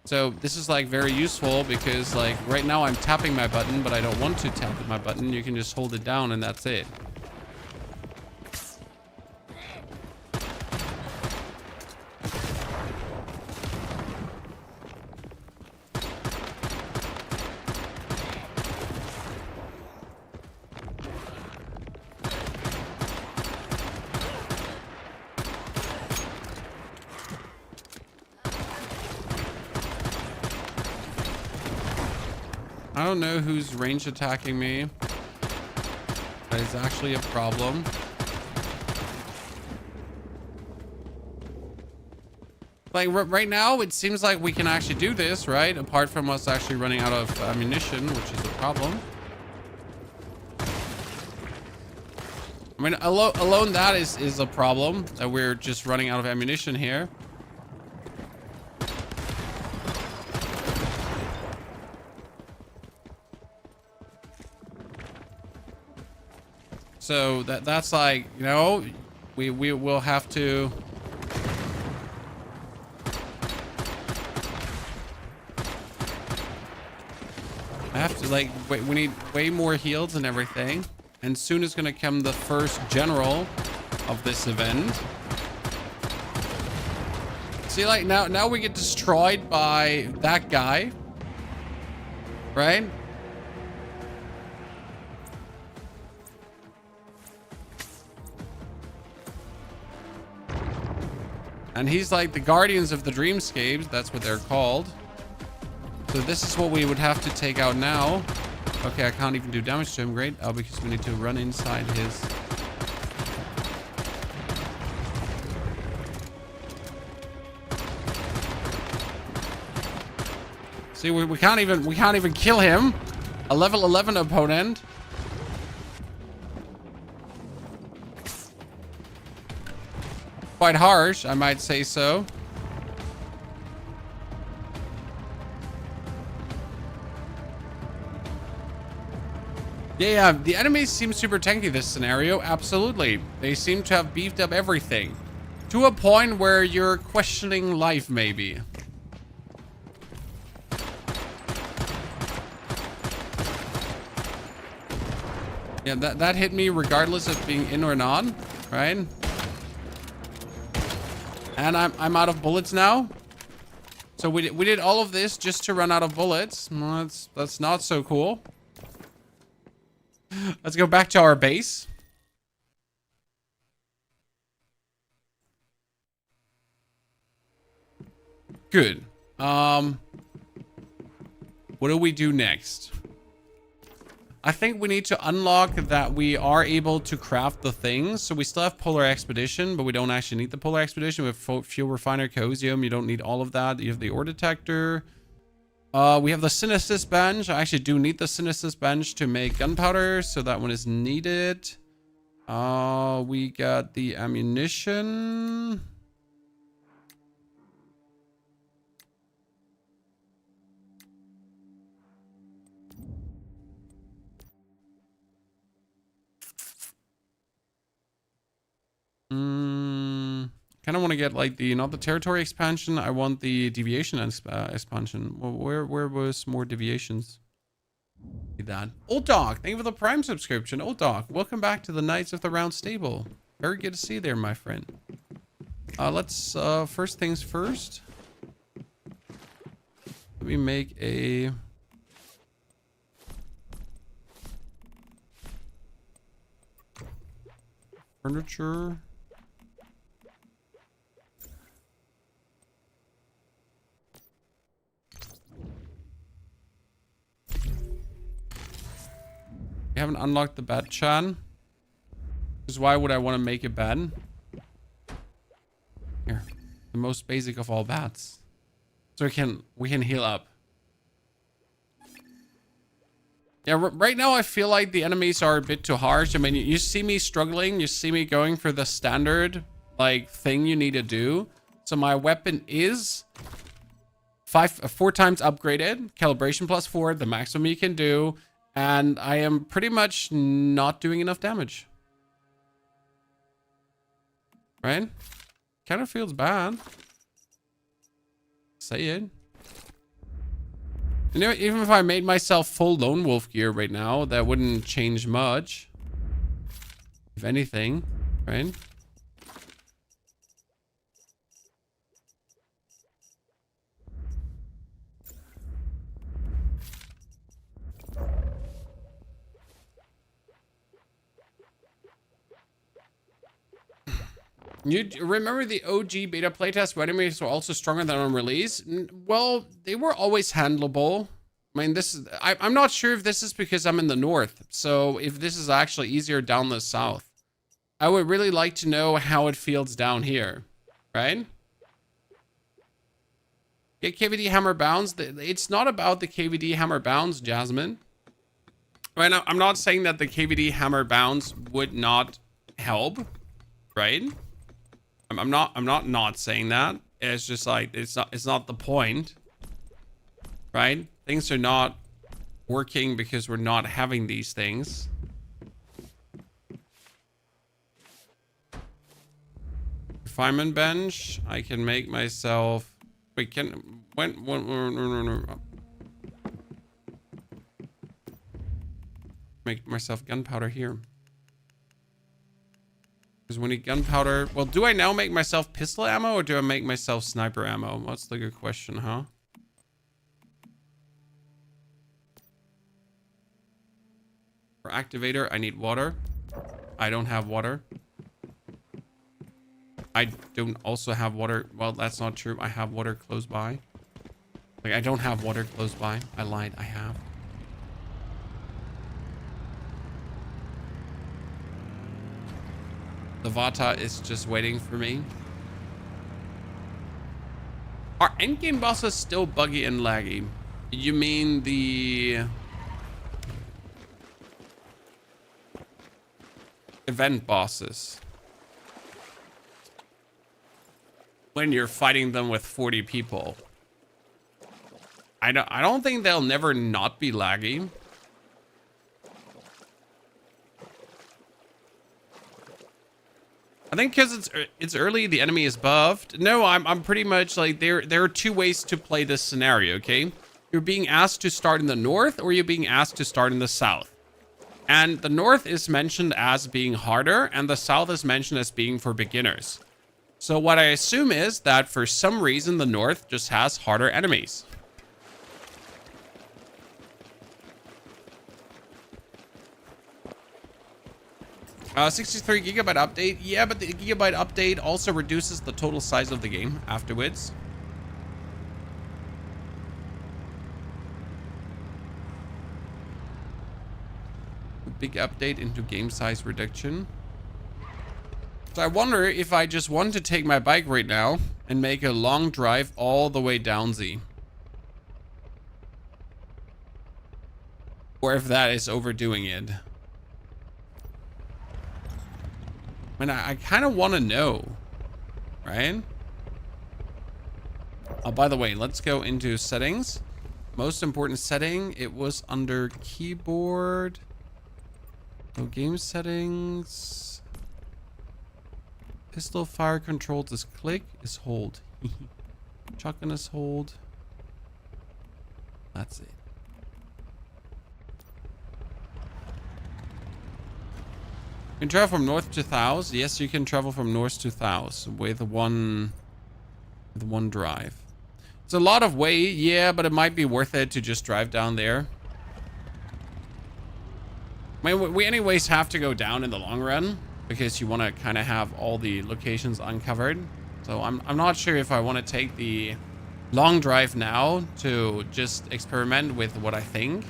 So this is like very useful because, like, right now I'm tapping my button, but I don't want to tap my button. You can just hold it down and that's it. I don't know who's range attacking me. That is actually a problem. Like right now, it seems like we can actually do this, right? Apart from us actually running out of ammunition, which is a problem. I mean, alone that is a problem, that we're just running out of ammunition here. So that's like, you know, we will have to. I have to, like, wait, we need way more heals and everything. And soon is going to come the first general of this event. See, like, now we get destroyed by that guy. Right? And he's like the guardians of the dreamscapes. That's what they're called. So this is what we would have to take out now. Okay, I can't even do damage to him. Great. Oh, because we need to run inside his... See, we can't even kill him. A level 11 opponent. Quite harsh, I might say so. Yeah, the enemies seem super tanky this scenario. Absolutely. They seem to have beefed up everything. To a point where you're questioning life, maybe. Yeah, that hit me regardless of being in or not, right? And I'm out of bullets now. So we did all of this just to run out of bullets. Well, that's not so cool. Let's go back to our base. Good. What do we do next? I think we need to unlock that we are able to craft the things. So we still have Polar Expedition, but we don't actually need the Polar Expedition. We have Fuel Refiner, Cosium. You don't need all of that. You have the Ore Detector. We have the Synesys Bench. I actually do need the Synesys Bench to make gunpowder, so that one is needed. We got the ammunition. Kind of want to get like the, not the territory expansion. I want the deviation expansion. Well, where was more deviations? Need that. Old Dog, thank you for the Prime subscription. Old Dog, welcome back to the Knights of the Round Stable. Very good to see you there, my friend. Let's first things first. Let me make a furniture. We haven't unlocked the bed, Chan. Because why would I want to make a bed? Here, the most basic of all bats. So we can heal up. Yeah, right now I feel like the enemies are a bit too harsh. I mean, you see me struggling. You see me going for the standard, like, thing you need to do. So my weapon is 4 times upgraded. Calibration +4, the maximum you can do. And I am pretty much not doing enough damage. Right? Kind of feels bad. Say it. You know, even if I made myself full lone wolf gear right now, that wouldn't change much. If anything, right? You remember the OG beta playtest where enemies were also stronger than on release? Well, they were always handleable. I mean, I'm not sure if this is because I'm in the north. So if this is actually easier down the south. I would really like to know how it feels down here, right? Get KVD hammer bounds. It's not about the KVD hammer bounds, Jasmine. Right now, I'm not saying that the KVD hammer bounds would not help, right? I'm not saying that. It's just like it's not the point, right? Things are not working because we're not having these things. Refinement bench. I can make myself. Wait, make myself gunpowder here. Because we need gunpowder. Well, do I now make myself pistol ammo or do I make myself sniper ammo? That's the good question, huh? For activator, I need water. I don't have water. I don't also have water. Well, that's not true. I have water close by. Like, I don't have water close by. I lied. I have. The Vata is just waiting for me. Are endgame bosses still buggy and laggy? You mean the event bosses? When you're fighting them with 40 people. I don't think they'll never not be laggy. I think because it's early, the enemy is buffed. No, I'm pretty much like there are two ways to play this scenario, okay? You're being asked to start in the north or you're being asked to start in the south. And the north is mentioned as being harder and the south is mentioned as being for beginners. So what I assume is that for some reason the north just has harder enemies. 63 gigabyte update. Yeah, but the gigabyte update also reduces the total size of the game afterwards. A big update into game size reduction. So I wonder if I just want to take my bike right now and make a long drive all the way down Z. Or if that is overdoing it. I mean, I kind of want to know, right? Oh, by the way, let's go into settings. Most important setting, it was under keyboard. So game settings. Pistol fire controls is click, is hold. Shotgun is hold. That's it. You can travel from north to south. Yes, you can travel from north to south with one drive. It's a lot of weight, yeah, but it might be worth it to just drive down there. I mean, we anyways have to go down in the long run because you want to kind of have all the locations uncovered. So I'm not sure if I want to take the long drive now to just experiment with what I think.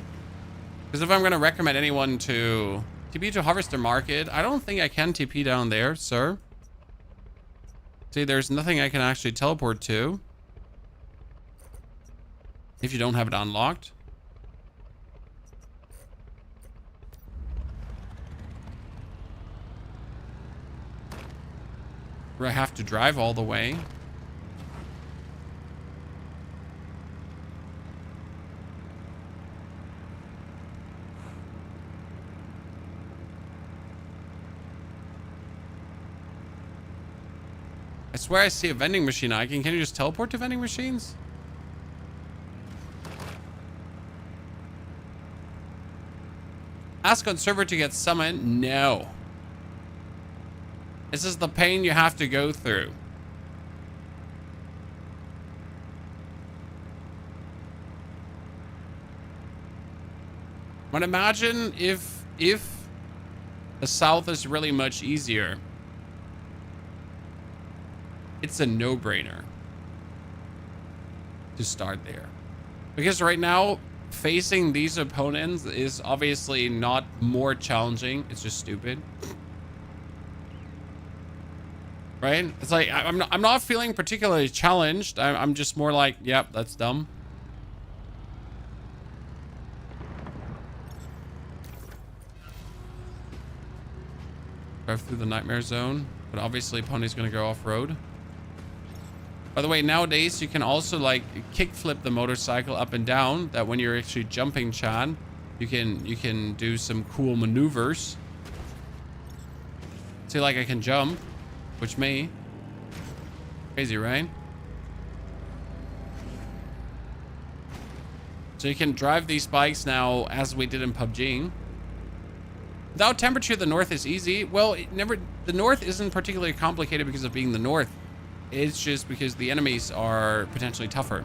Because if I'm going to recommend anyone to TP to Harvester Market, I don't think I can TP down there, sir. See, there's nothing I can actually teleport to. If you don't have it unlocked. Or I have to drive all the way. I swear I see a vending machine icon. Can you just teleport to vending machines? Ask on server to get summoned? No. This is the pain you have to go through. But imagine if the south is really much easier. It's a no-brainer to start there. Because right now, facing these opponents is obviously not more challenging. It's just stupid. Right? It's like, I'm not feeling particularly challenged. I'm just more like, yep, that's dumb. Drive through the nightmare zone. But obviously, Pony's going to go off-road. By the way, nowadays, you can also, like, kickflip the motorcycle up and down. That when you're actually jumping, Chad, you can do some cool maneuvers. See, like, I can jump. Which me. Crazy, right? So you can drive these bikes now as we did in PUBG. Without temperature, the north is easy. Well, the north isn't particularly complicated because of being the north. It's just because the enemies are potentially tougher.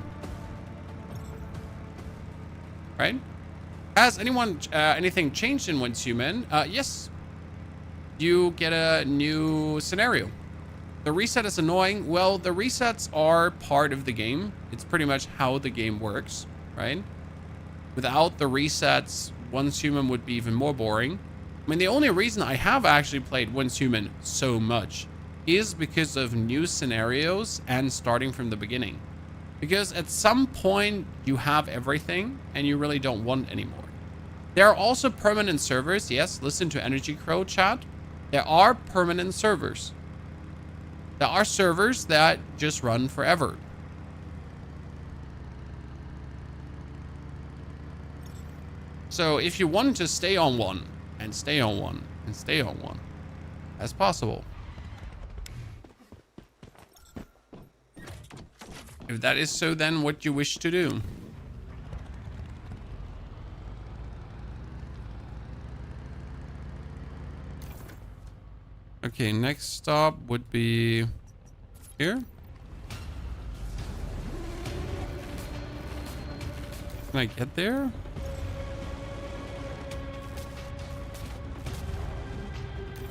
Right? Has anything changed in Once Human? Yes. You get a new scenario. The reset is annoying. Well, the resets are part of the game. It's pretty much how the game works, right? Without the resets, Once Human would be even more boring. I mean, the only reason I have actually played Once Human so much is because of new scenarios and starting from the beginning. Because at some point, you have everything and you really don't want anymore. There are also permanent servers. Yes, listen to Energy Crow chat. There are permanent servers. There are servers that just run forever. So if you want to stay on one, and stay on one, and stay on one, that's possible. If that is so, then what you wish to do. Okay, next stop would be here. Can I get there?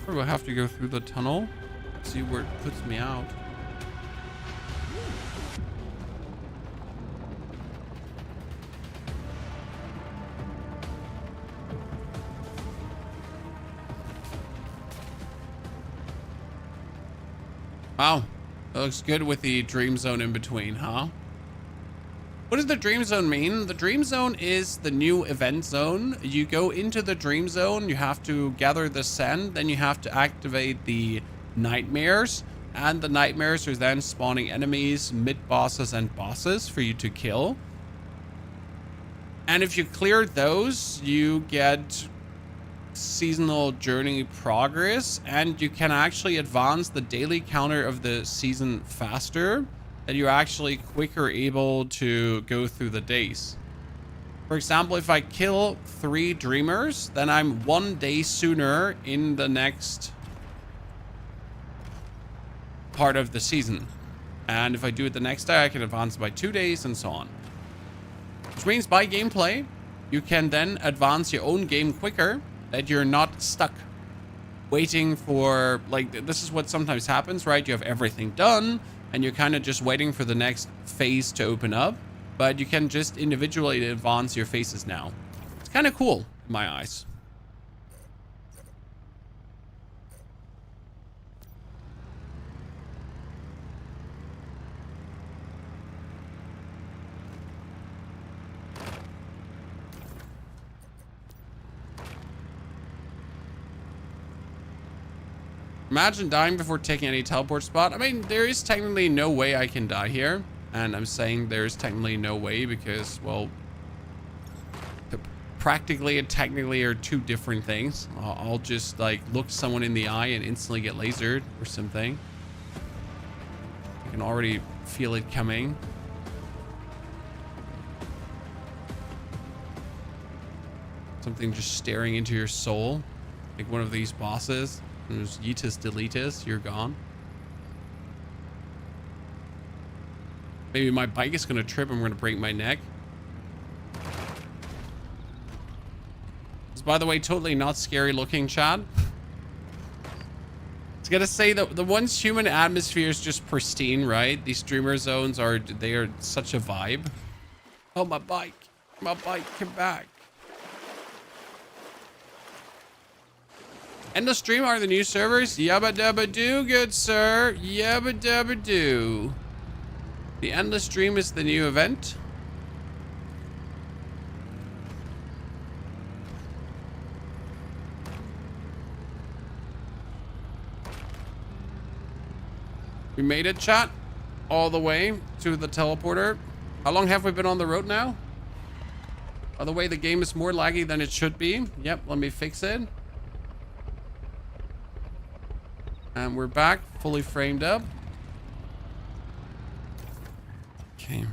Or we'll have to go through the tunnel. See where it puts me out. Wow, that looks good with the dream zone in between, huh? What does the dream zone mean? The dream zone is the new event zone. You go into the dream zone, you have to gather the sand, then you have to activate the nightmares, and the nightmares are then spawning enemies, mid-bosses, and bosses for you to kill. And if you clear those, you get seasonal journey progress, and you can actually advance the daily counter of the season faster, and you're actually quicker able to go through the days. For example, if I kill 3 dreamers, then I'm 1 day sooner in the next part of the season. And if I do it the next day, I can advance by 2 days and so on. Which means by gameplay, you can then advance your own game quicker, that you're not stuck waiting for, like, this is what sometimes happens, right? You have everything done and you're kind of just waiting for the next phase to open up, but you can just individually advance your phases now. It's kind of cool in my eyes. Imagine dying before taking any teleport spot. I mean, there is technically no way I can die here. And I'm saying there's technically no way because, well, practically and technically are 2 different things. I'll just, like, look someone in the eye and instantly get lasered or something. I can already feel it coming. Something just staring into your soul. Like one of these bosses. There's Yeetus Deletus, you're gone. Maybe my bike is gonna trip and I'm gonna break my neck. It's, by the way, totally not scary looking, Chad. It's gonna say that the once human atmosphere is just pristine, right? These streamer zones are, they are such a vibe. Oh, my bike, come back. And the stream are the new servers. Yabba dabba do, good sir. Yabba dabba do. The endless stream is the new event. We made it, chat, all the way to the teleporter. How long have we been on the road now? By the way, the game is more laggy than it should be. Yep, let me fix it. And we're back, fully framed up. Okay.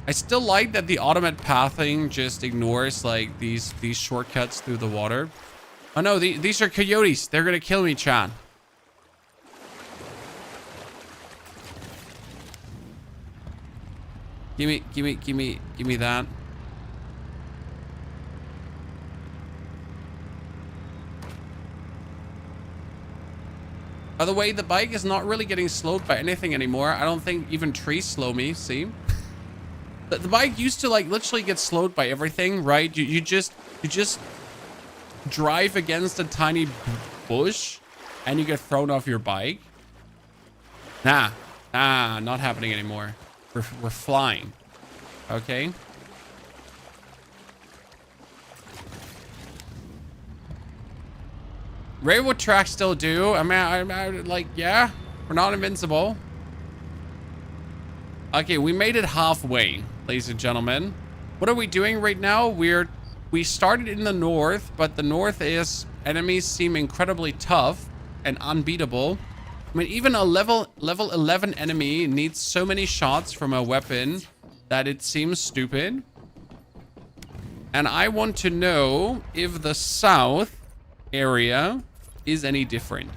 I still like that the automatic pathing just ignores, like, these shortcuts through the water. Oh no, these are coyotes. They're gonna kill me, chat. Give me that. By the way, the bike is not really getting slowed by anything anymore. I don't think even trees slow me, see? The bike used to, like, literally get slowed by everything, right? You just drive against a tiny bush and you get thrown off your bike. Nah, not happening anymore. We're flying, okay? Railroad tracks still do. I mean, I'm like, yeah, we're not invincible. Okay, we made it halfway, ladies and gentlemen. What are we doing right now? We started in the north, but the north is, enemies seem incredibly tough and unbeatable. I mean, even a level 11 enemy needs so many shots from a weapon that it seems stupid. And I want to know if the south area is any different.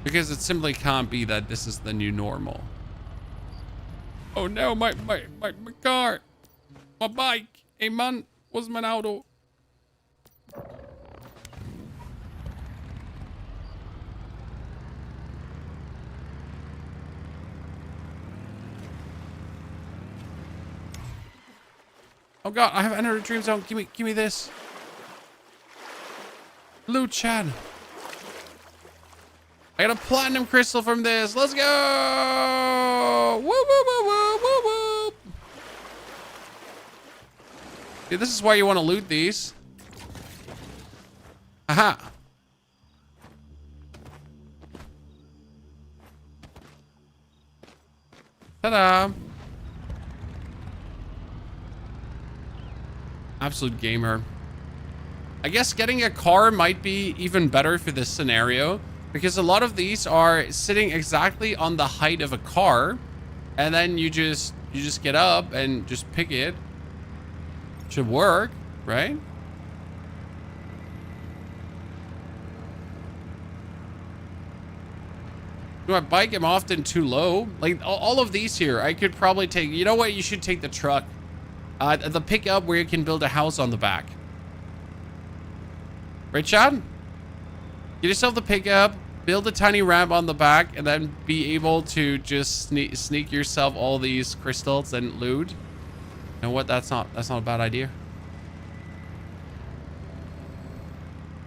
Because it simply can't be that this is the new normal. Oh no, my car. My bike. Hey man, where's my auto? Oh god, I have entered a dream zone. Give me this. Loot, Chad. I got a platinum crystal from this. Let's go! Woo, woo, woo, woo, woo, woo. Dude, this is why you want to loot these. Aha. Ta-da. Absolute gamer. I guess getting a car might be even better for this scenario, because a lot of these are sitting exactly on the height of a car, and then you just get up and just pick it. Should work, right? My bike, I'm often too low. Like all of these here, I could probably take. You know what? You should take the truck, the pickup where you can build a house on the back. Right, Chad? Get yourself the pickup, build a tiny ramp on the back, and then be able to just sneak yourself all these crystals and loot. You know what? That's not a bad idea.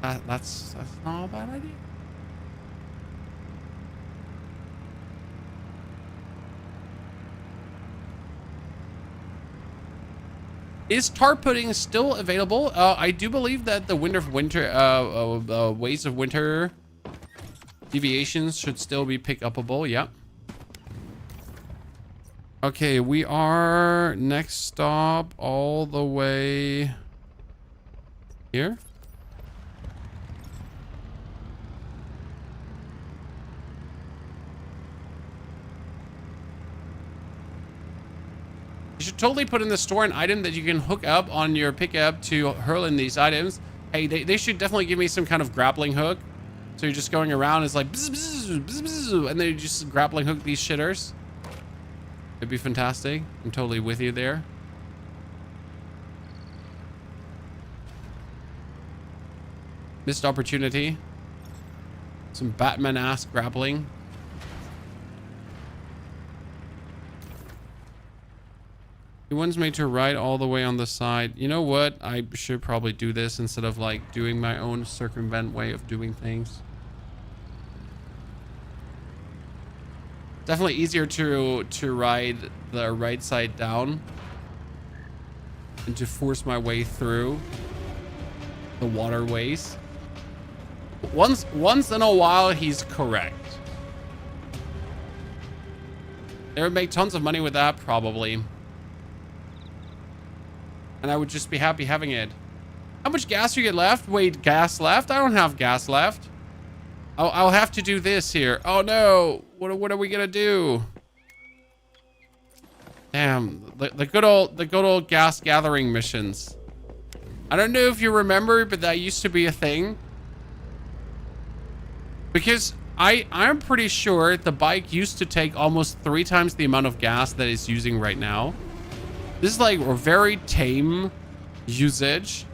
That's not a bad idea. Is tar pudding still available? I do believe that the ways of winter deviations should still be pick-upable. Yeah. Okay, we are next stop all the way here. You should totally put in the store an item that you can hook up on your pickup to hurl in these items. Hey, they should definitely give me some kind of grappling hook. So you're just going around, it's like, bzz, bzz, bzz, bzz, and then you just grappling hook these shitters. It'd be fantastic. I'm totally with you there. Missed opportunity. Some Batman-ass grappling. He wants me to ride all the way on the side. You know what? I should probably do this instead of like doing my own circumvent way of doing things. Definitely easier to ride the right side down and to force my way through the waterways. Once in a while, he's correct. They would make tons of money with that, probably. And I would just be happy having it. How much gas you get left? Wait, gas left? I don't have gas left. I'll have to do this here. Oh no! What are we gonna do? Damn, the good old gas gathering missions. I don't know if you remember, but that used to be a thing. Because I'm pretty sure the bike used to take almost 3 times the amount of gas that it's using right now. This is like a very tame usage.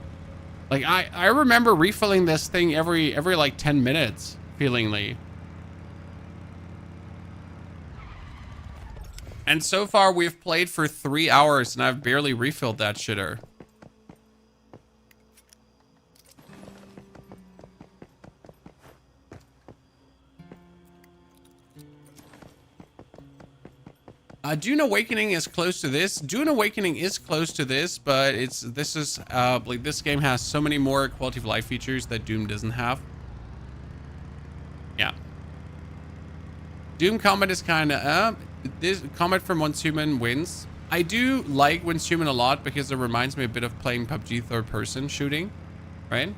Like I remember refilling this thing every like 10 minutes, feelingly. And so far we've played for 3 hours and I've barely refilled that shitter. Dune Awakening is close to this. Dune Awakening is close to this, but like this game has so many more quality of life features that Doom doesn't have. Yeah. Doom combat is kind of this combat from once human wins. I do like Wind's Human a lot because it reminds me a bit of playing PUBG third person shooting, right?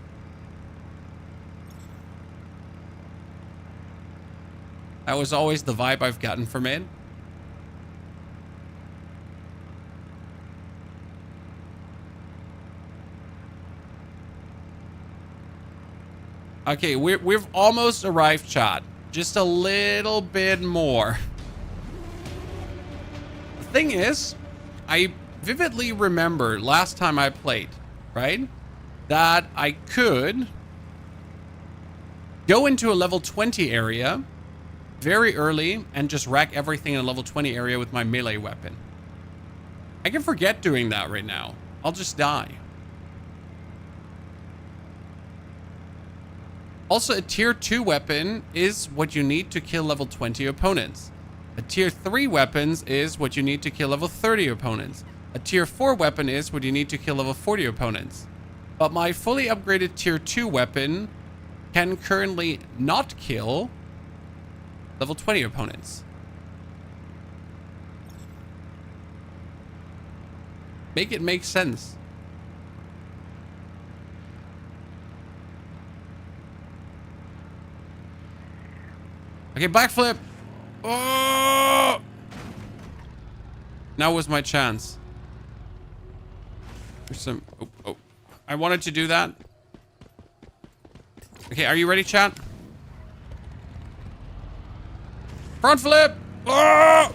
That was always the vibe I've gotten from it. Okay, we've almost arrived, chat. Just a little bit more. The thing is, I vividly remember last time I played, right? That I could go into a level 20 area very early and just wreck everything in a level 20 area with my melee weapon. I can forget doing that right now. I'll just die. Also, a tier 2 weapon is what you need to kill level 20 opponents. A tier 3 weapons is what you need to kill level 30 opponents. A tier 4 weapon is what you need to kill level 40 opponents. But my fully upgraded tier 2 weapon can currently not kill level 20 opponents. Make it make sense. Okay, backflip. Oh! Now was my chance. There's some... Oh. I wanted to do that. Okay, are you ready, chat? Front flip! Oh!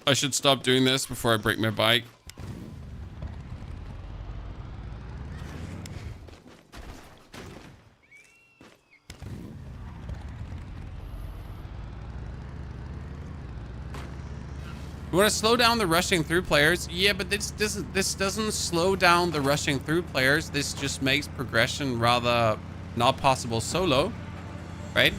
I should stop doing this before I break my bike. You want to slow down the rushing through players? Yeah, but this doesn't slow down the rushing through players. This just makes progression rather not possible solo, right?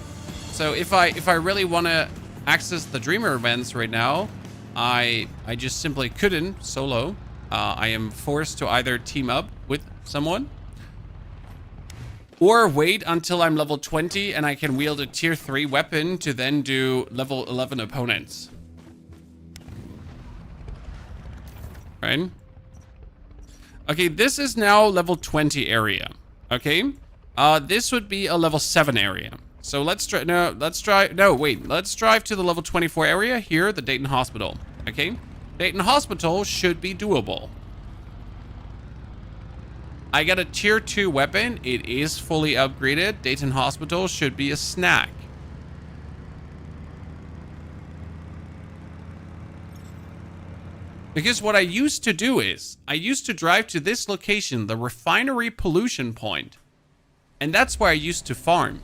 So if I really want to access the Dreamer events right now, I just simply couldn't solo. I am forced to either team up with someone or wait until I'm level 20 and I can wield a tier 3 weapon to then do level 11 opponents. Right? Okay, this is now level 20 area. Okay? This would be a level 7 area. So let's drive to the level 24 area here, the Dayton Hospital. Okay? Dayton Hospital should be doable. I got a tier 2 weapon. It is fully upgraded. Dayton Hospital should be a snack. Because what I used to do is, I used to drive to this location, the refinery pollution point. And that's where I used to farm.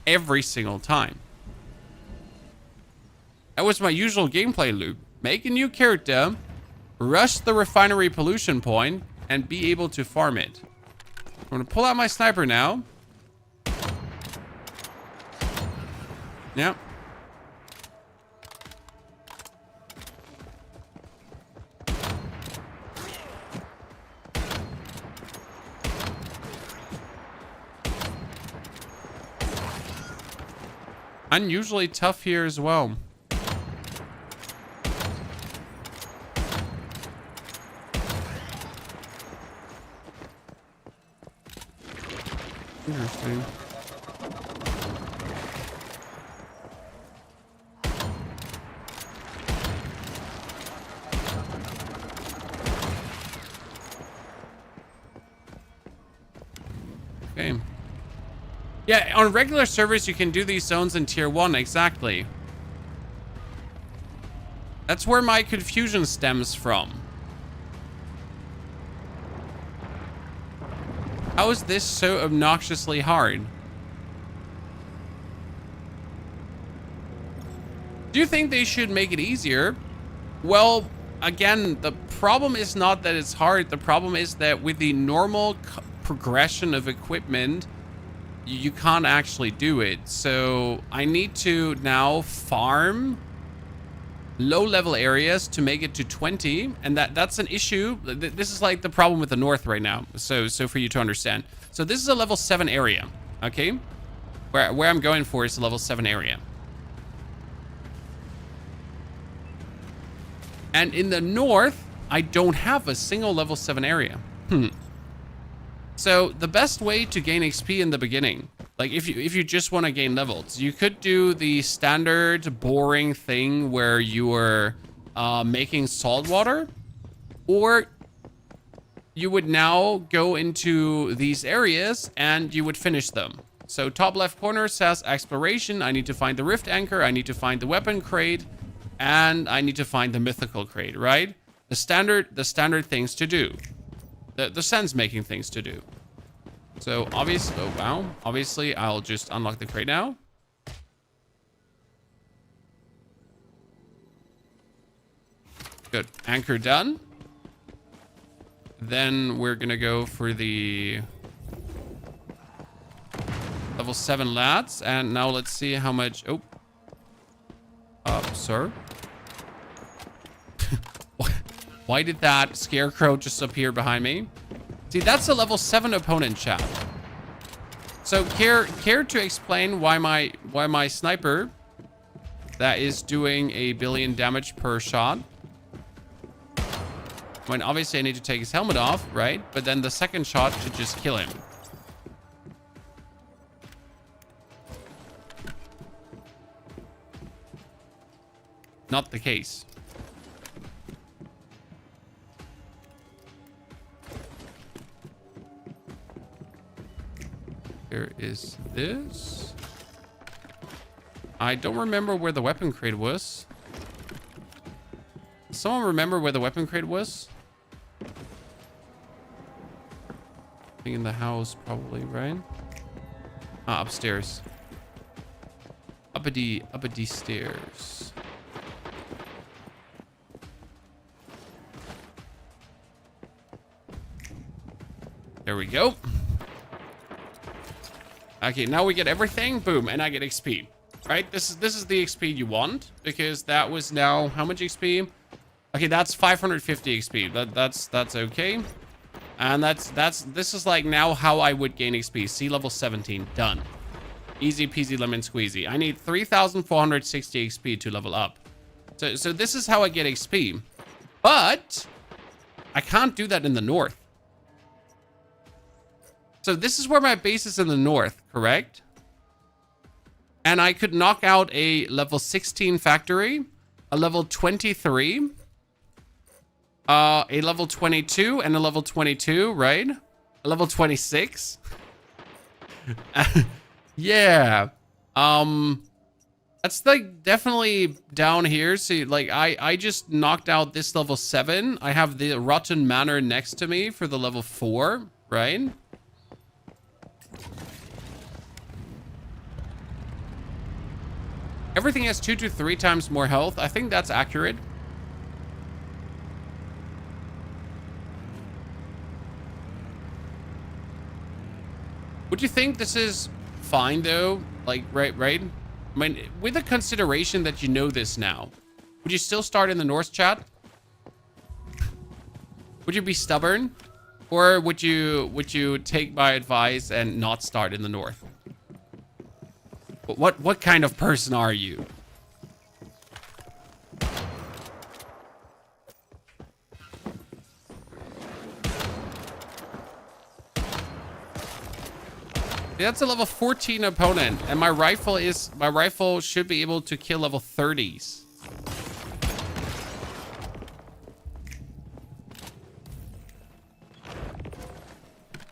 Every single time. That was my usual gameplay loop. Make a new character, rush the refinery pollution point, and be able to farm it. I'm gonna pull out my sniper now. Yep. Unusually tough here as well. Interesting. Okay. Yeah, on regular servers, you can do these zones in tier 1, exactly. That's where my confusion stems from. How is this so obnoxiously hard? Do you think they should make it easier? Well, again, the problem is not that it's hard. The problem is that with the normal progression of equipment, you can't actually do it. So I need to now farm low-level areas to make it to 20, and that's an issue. This is like the problem with the north right now. So for you to understand. So this is a level 7 area, okay? Where I'm going for is a level 7 area. And in the north, I don't have a single level 7 area. So the best way to gain XP in the beginning, like if you just want to gain levels, you could do the standard boring thing where you are making salt water, or you would now go into these areas and you would finish them. So top left corner says exploration. I need to find the rift anchor. I need to find the weapon crate, and I need to find the mythical crate, right? The standard things to do. The sense making things to do. So obviously, oh wow. Obviously, I'll just unlock the crate now. Good. Anchor done. Then we're gonna go for the level 7 lads. And now let's see how much... Oh. Sir? Why did that scarecrow just appear behind me? See, that's a level 7 opponent, chat. So care to explain why my sniper that is doing 1 billion damage per shot, when obviously I need to take his helmet off, right? But then the second shot should just kill him. Not the case. Here is this. I don't remember where the weapon crate was. Someone remember where the weapon crate was? I think in the house, probably, right? Ah, upstairs. Uppity stairs. There we go. Okay, now we get everything. Boom, and I get XP. Right? This is the XP you want, because that was now how much XP? Okay, that's 550 XP. That's okay. And this is like now how I would gain XP. Sea level 17, done. Easy peasy lemon squeezy. I need 3,460 XP to level up. So this is how I get XP. But I can't do that in the north. So this is where my base is in the north, correct? And I could knock out a level 16 factory, a level 23, a level 22, and a level 22, right? A level 26. Yeah. That's like definitely down here. See, like I just knocked out this level 7. I have the Rotten Manor next to me for the level 4, right? Everything has 2 to 3 times more health. I think that's accurate. Would you think this is fine though? Like, right? I mean, with the consideration that you know this now, would you still start in the north, chat? Would you be stubborn? Or would you take my advice and not start in the north? What kind of person are you? That's a level 14 opponent, and my rifle should be able to kill level 30s.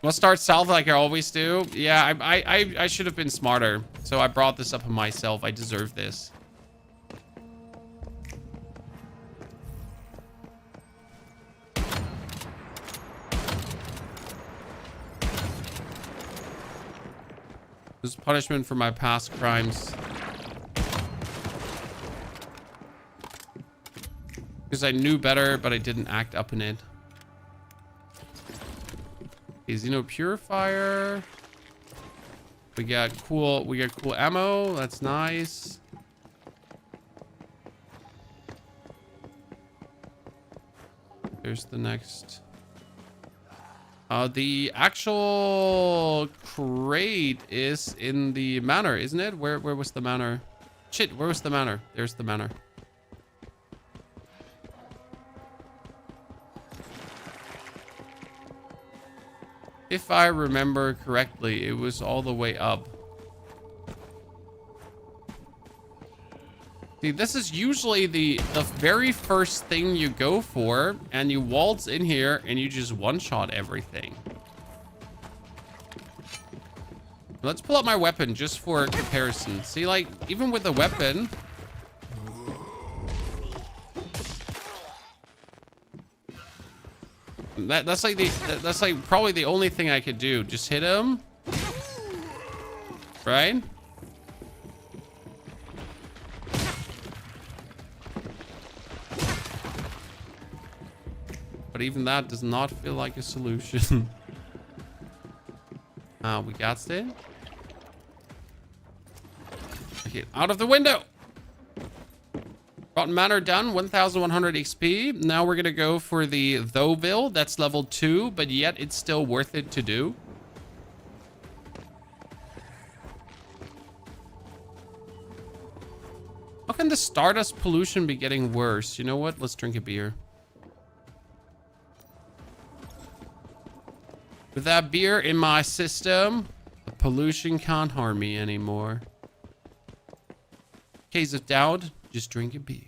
I'll start south like I always do. Yeah, I should have been smarter. So I brought this up on myself. I deserve this. This is punishment for my past crimes. Because I knew better, but I didn't act up in it. Xeno Purifier. We got cool ammo. That's nice. There's the next. The actual crate is in the manor, isn't it? Where was the manor? Shit, where was the manor? There's the manor. If I remember correctly, it was all the way up. See, this is usually the very first thing you go for, and you waltz in here and you just one-shot everything. Let's pull out my weapon just for comparison. See, like, even with the weapon... That's like probably the only thing I could do. Just hit him. Right? But even that does not feel like a solution. We got it. Okay, out of the window. Rotten Manor done, 1100 XP. Now we're gonna go for the Thowville. That's level 2, but yet it's still worth it to do. How can the Stardust pollution be getting worse? You know what? Let's drink a beer. With that beer in my system, the pollution can't harm me anymore. Case of doubt, just drink a beer.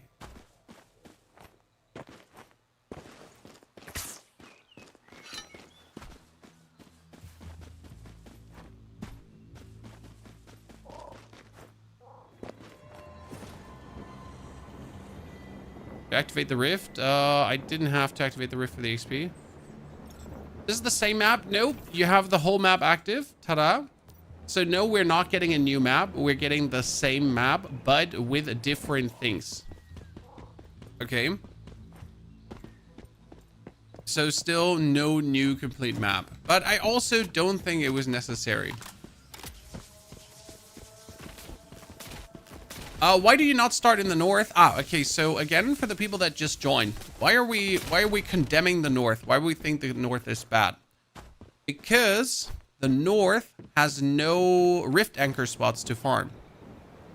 Activate the rift. I didn't have to activate the rift for the XP. This is the same map. Nope. You have the whole map active. Ta-da. So no, we're not getting a new map. We're getting the same map, but with different things. Okay. So still no new complete map. But I also don't think it was necessary. Why do you not start in the north? Okay, so again, for the people that just joined, why are we condemning the north? Why do we think the north is bad? Because the north has no rift anchor spots to farm.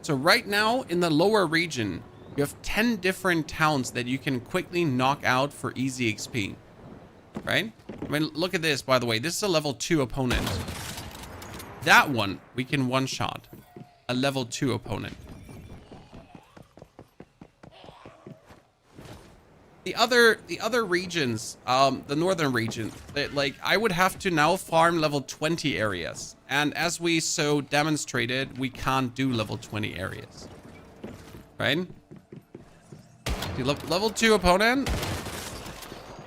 So right now in the lower region, you have 10 different towns that you can quickly knock out for easy XP. Right? I mean, look at this, by the way. This is a level 2 opponent. That one, we can one-shot. A level 2 opponent. The other regions, the northern region, like I would have to now farm level 20 areas. And as we so demonstrated, we can't do level 20 areas. Right? See, level 2 opponent,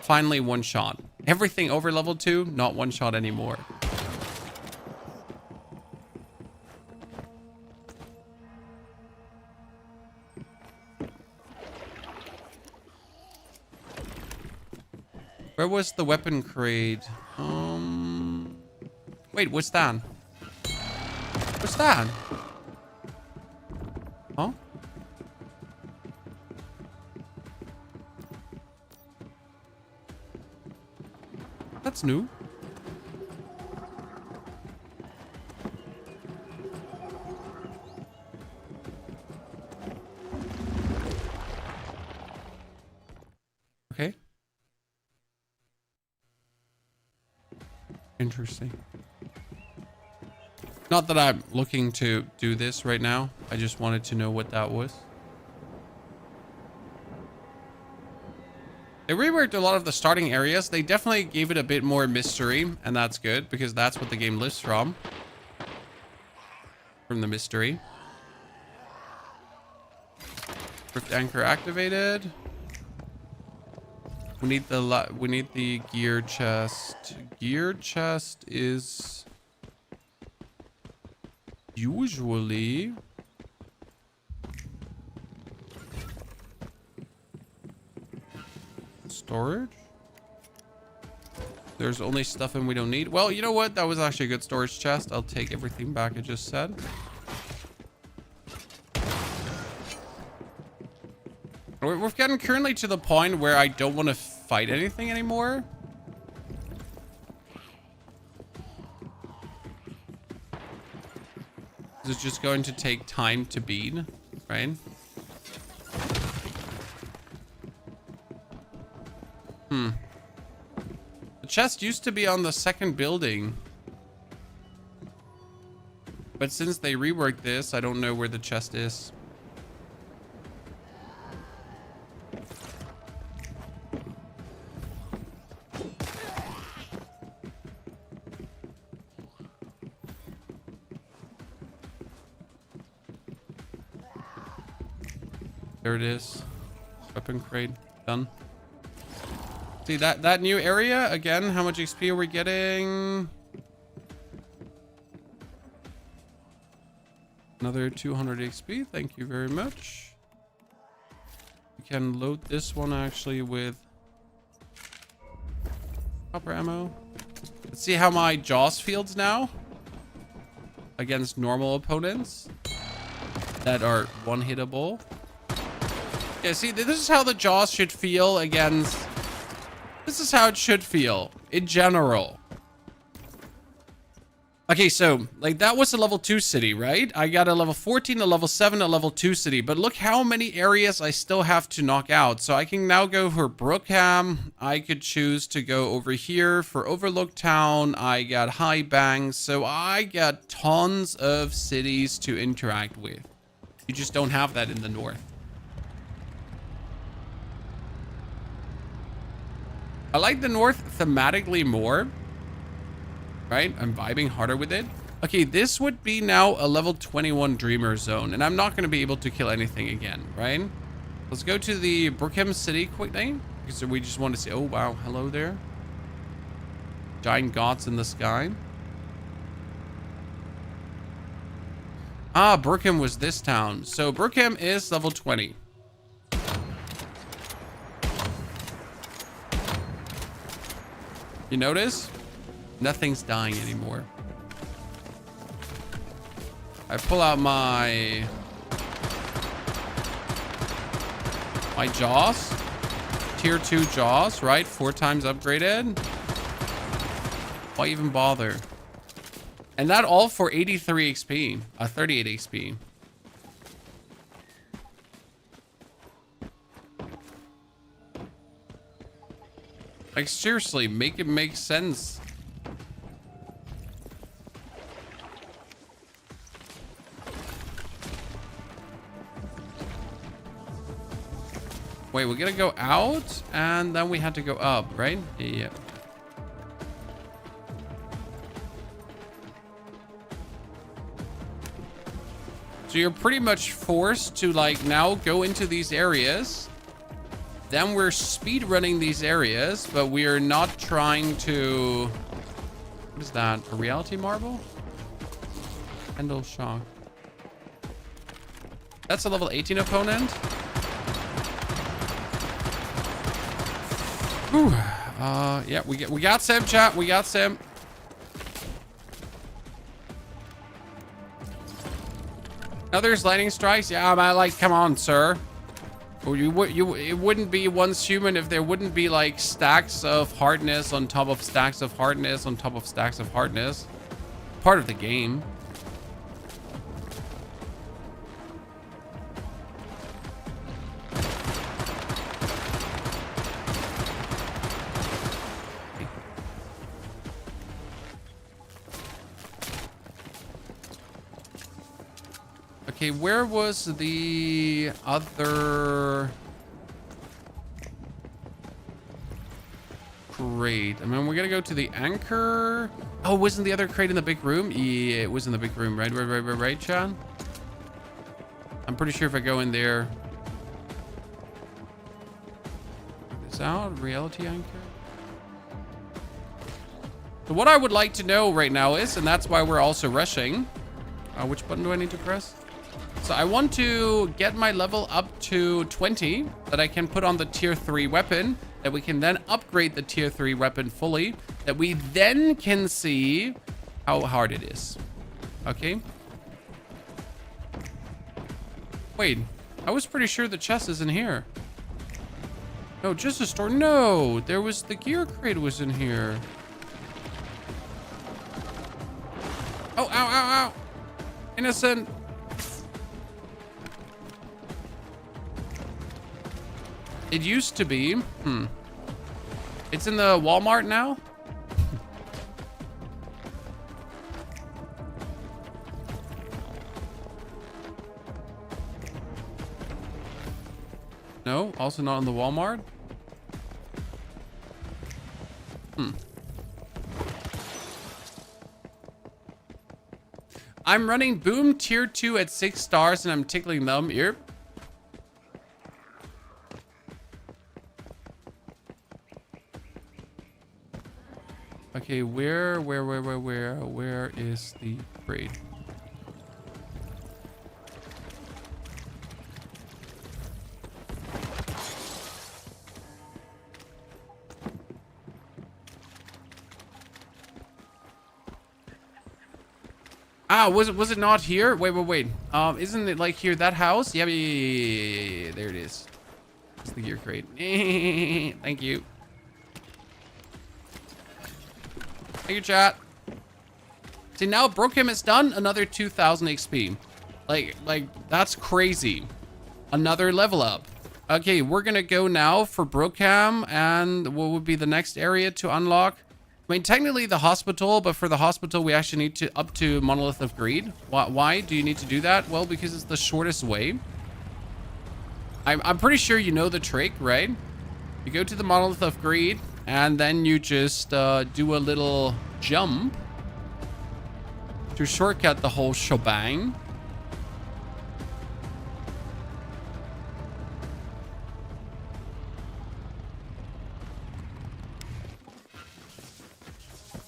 finally one shot. Everything over level 2, not one shot anymore. Where was the weapon crate? Wait, what's that? What's that? Huh? That's new. Okay. Interesting. Not that I'm looking to do this right now. I just wanted to know what that was. They reworked a lot of the starting areas. They definitely gave it a bit more mystery, and that's good because that's what the game lives from. From the mystery. Rift anchor activated. We need the gear chest. Gear chest is usually storage. There's only stuff in we don't need. Well, you know what? That was actually a good storage chest. I'll take everything back I just said. We've gotten currently to the point where I don't want to fight anything anymore. It's just going to take time to beat, right? The chest used to be on the second building. But since they reworked this, I don't know where the chest is. There it is. Weapon crate. Done. See that new area? Again, how much XP are we getting? Another 200 XP. Thank you very much. We can load this one actually with copper ammo. Let's see how my Jaws feels now against normal opponents that are one-hittable. Yeah, see, this is how the Jaws should feel against... This is how it should feel in general. Okay, so, like, that was a level 2 city, right? I got a level 14, a level 7, a level 2 city. But look how many areas I still have to knock out. So I can now go for Brookham. I could choose to go over here for Overlook Town. I got High Banks. So I got tons of cities to interact with. You just don't have that in the north. I like the north thematically more. Right? I'm vibing harder with it. Okay, this would be now a level 21 Dreamer Zone. And I'm not going to be able to kill anything again, right? Let's go to the Brookham City quickly. Because we just want to see... Oh, wow. Hello there. Giant gods in the sky. Ah, Brookham was this town. So Brookham is level 20. You notice? Nothing's dying anymore. I pull out my Jaws. Tier 2 Jaws, right? 4 times upgraded. Why even bother? And that all for 83 XP. 38 XP. Like, seriously, make it make sense. Wait, we're gonna go out and then we had to go up, right? Yeah. So you're pretty much forced to, like, now go into these areas. Then we're speed running these areas, but we are not trying to... What is that? A reality marble? Pendle shock. That's a level 18 opponent. Whew. Yeah, we got Sim, chat. We got Sim. Now there's lightning strikes. Yeah, man, like, come on, sir. It wouldn't be once human if there wouldn't be, like, stacks of hardness on top of stacks of hardness on top of stacks of hardness. Part of the game. Okay, where was the other crate? I mean, we're gonna go to the anchor. Oh, wasn't the other crate in the big room? Yeah, it was in the big room, right? Right, Sean? I'm pretty sure if I go in there... Check this out, reality anchor. So what I would like to know right now is, and that's why we're also rushing. Which button do I need to press? So I want to get my level up to 20 that I can put on the tier 3 weapon, that we can then upgrade the tier 3 weapon fully, that we then can see how hard it is. Okay. Wait, I was pretty sure the chest is in here. No, just a store. No, there was the gear crate was in here. Oh, ow, ow, ow. Innocent. It used to be. It's in the Walmart now. No, also not in the Walmart. I'm running Boom tier 2 at 6 stars and I'm tickling them. Yep. Okay, where is the grade? Ah, was it not here? Wait. Isn't it like here, that house? Yeah. There it is. It's the gear crate. Thank you. Thank you, chat. See, now Brokem is done. Another 2,000 XP. Like that's crazy. Another level up. Okay, we're gonna go now for Brokem, and what would be the next area to unlock? I mean, technically the hospital, but for the hospital, we actually need to up to Monolith of Greed. Why do you need to do that? Well, because it's the shortest way. I'm pretty sure you know the trick, right? You go to the Monolith of Greed, and then you just do a little jump to shortcut the whole shebang.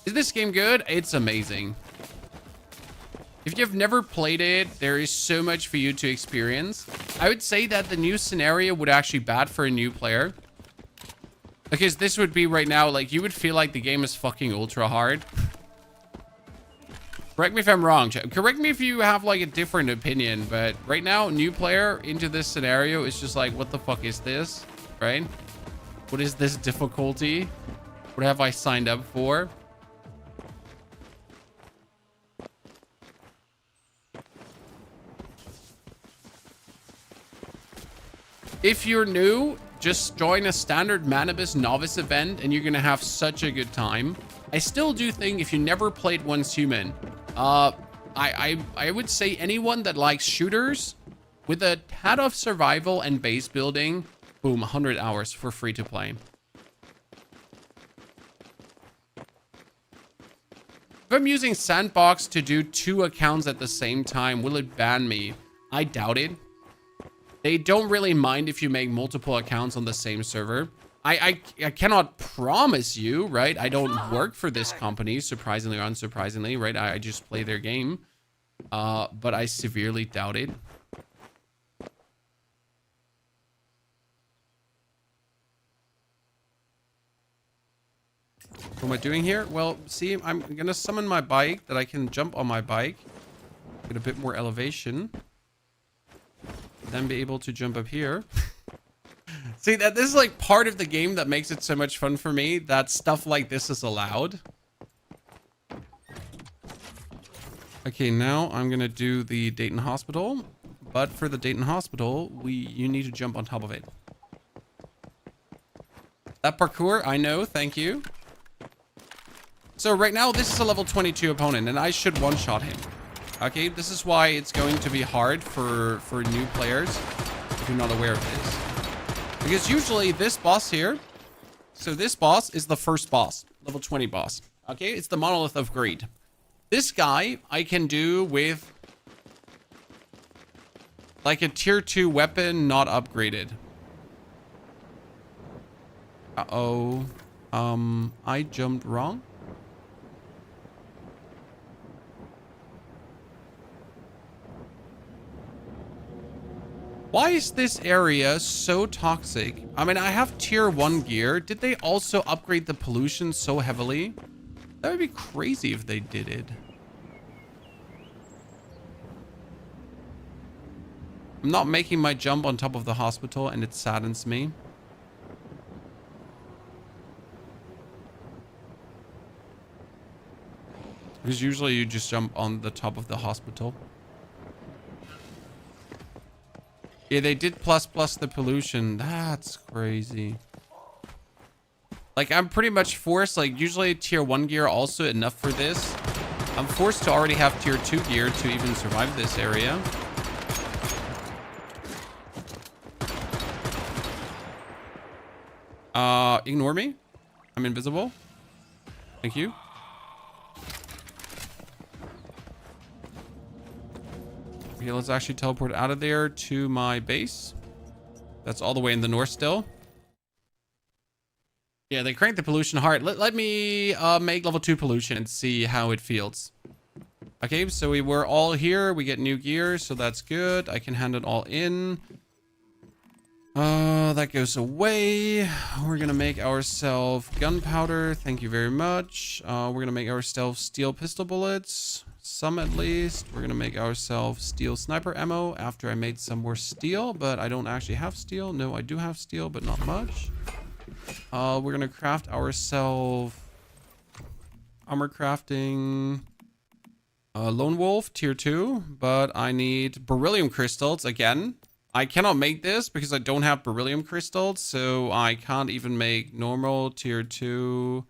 Is this game good? It's amazing. If you've never played it, there is so much for you to experience. I would say that the new scenario would actually be bad for a new player. Because this would be right now, like, you would feel like the game is fucking ultra hard. Correct me if I'm wrong, chat. Correct me if you have, like, a different opinion. But right now, new player into this scenario is just like, what the fuck is this? Right? What is this difficulty? What have I signed up for? If you're new, just join a standard Manibus novice event and you're gonna have such a good time. I still do think if you never played Once Human, I would say anyone that likes shooters with a tad of survival and base building, boom, 100 hours for free to play. If I'm using Sandbox to do 2 accounts at the same time, will it ban me? I doubt it. They don't really mind if you make multiple accounts on the same server. I cannot promise you, right? I don't work for this company, surprisingly or unsurprisingly, right? I just play their game. But I severely doubt it. What am I doing here? Well, see, I'm gonna summon my bike that I can jump on my bike. Get a bit more elevation. Then be able to jump up here. See, that this is like part of the game that makes it so much fun for me, that stuff like this is allowed. Okay, now I'm gonna do the Dayton Hospital, but for the Dayton Hospital, you need to jump on top of it. That parkour, I know, thank you. So right now, this is a level 22 opponent, and I should one-shot him. Okay, this is why it's going to be hard for new players if you're not aware of this. Because usually this boss here, so this boss is the first boss, level 20 boss. Okay, it's the Monolith of Greed. This guy I can do with like a tier 2 weapon not upgraded. Uh-oh. I jumped wrong. Why is this area so toxic? I mean, I have tier 1 gear. Did they also upgrade the pollution so heavily? That would be crazy if they did it. I'm not making my jump on top of the hospital, and it saddens me. Because usually you just jump on the top of the hospital. Yeah, they did plus the pollution. That's crazy. Like, I'm pretty much forced, like, usually tier 1 gear also enough for this. I'm forced to already have tier 2 gear to even survive this area. Ignore me. I'm invisible. Thank you. Okay, let's actually teleport out of there to my base. That's all the way in the north still. Yeah, they cranked the pollution hard. Let me make level 2 pollution and see how it feels. Okay, so we were all here. We get new gear, so that's good. I can hand it all in. That goes away. We're gonna make ourselves gunpowder. Thank you very much. We're gonna make ourselves steel pistol bullets. Some at least. We're gonna make ourselves steel sniper ammo after I made some more steel, but I don't actually have steel. No, I do have steel, but not much. We're gonna craft ourselves armor crafting. Lone Wolf tier 2, but I need beryllium crystals again. I cannot make this because I don't have beryllium crystals, so I can't even make normal tier 2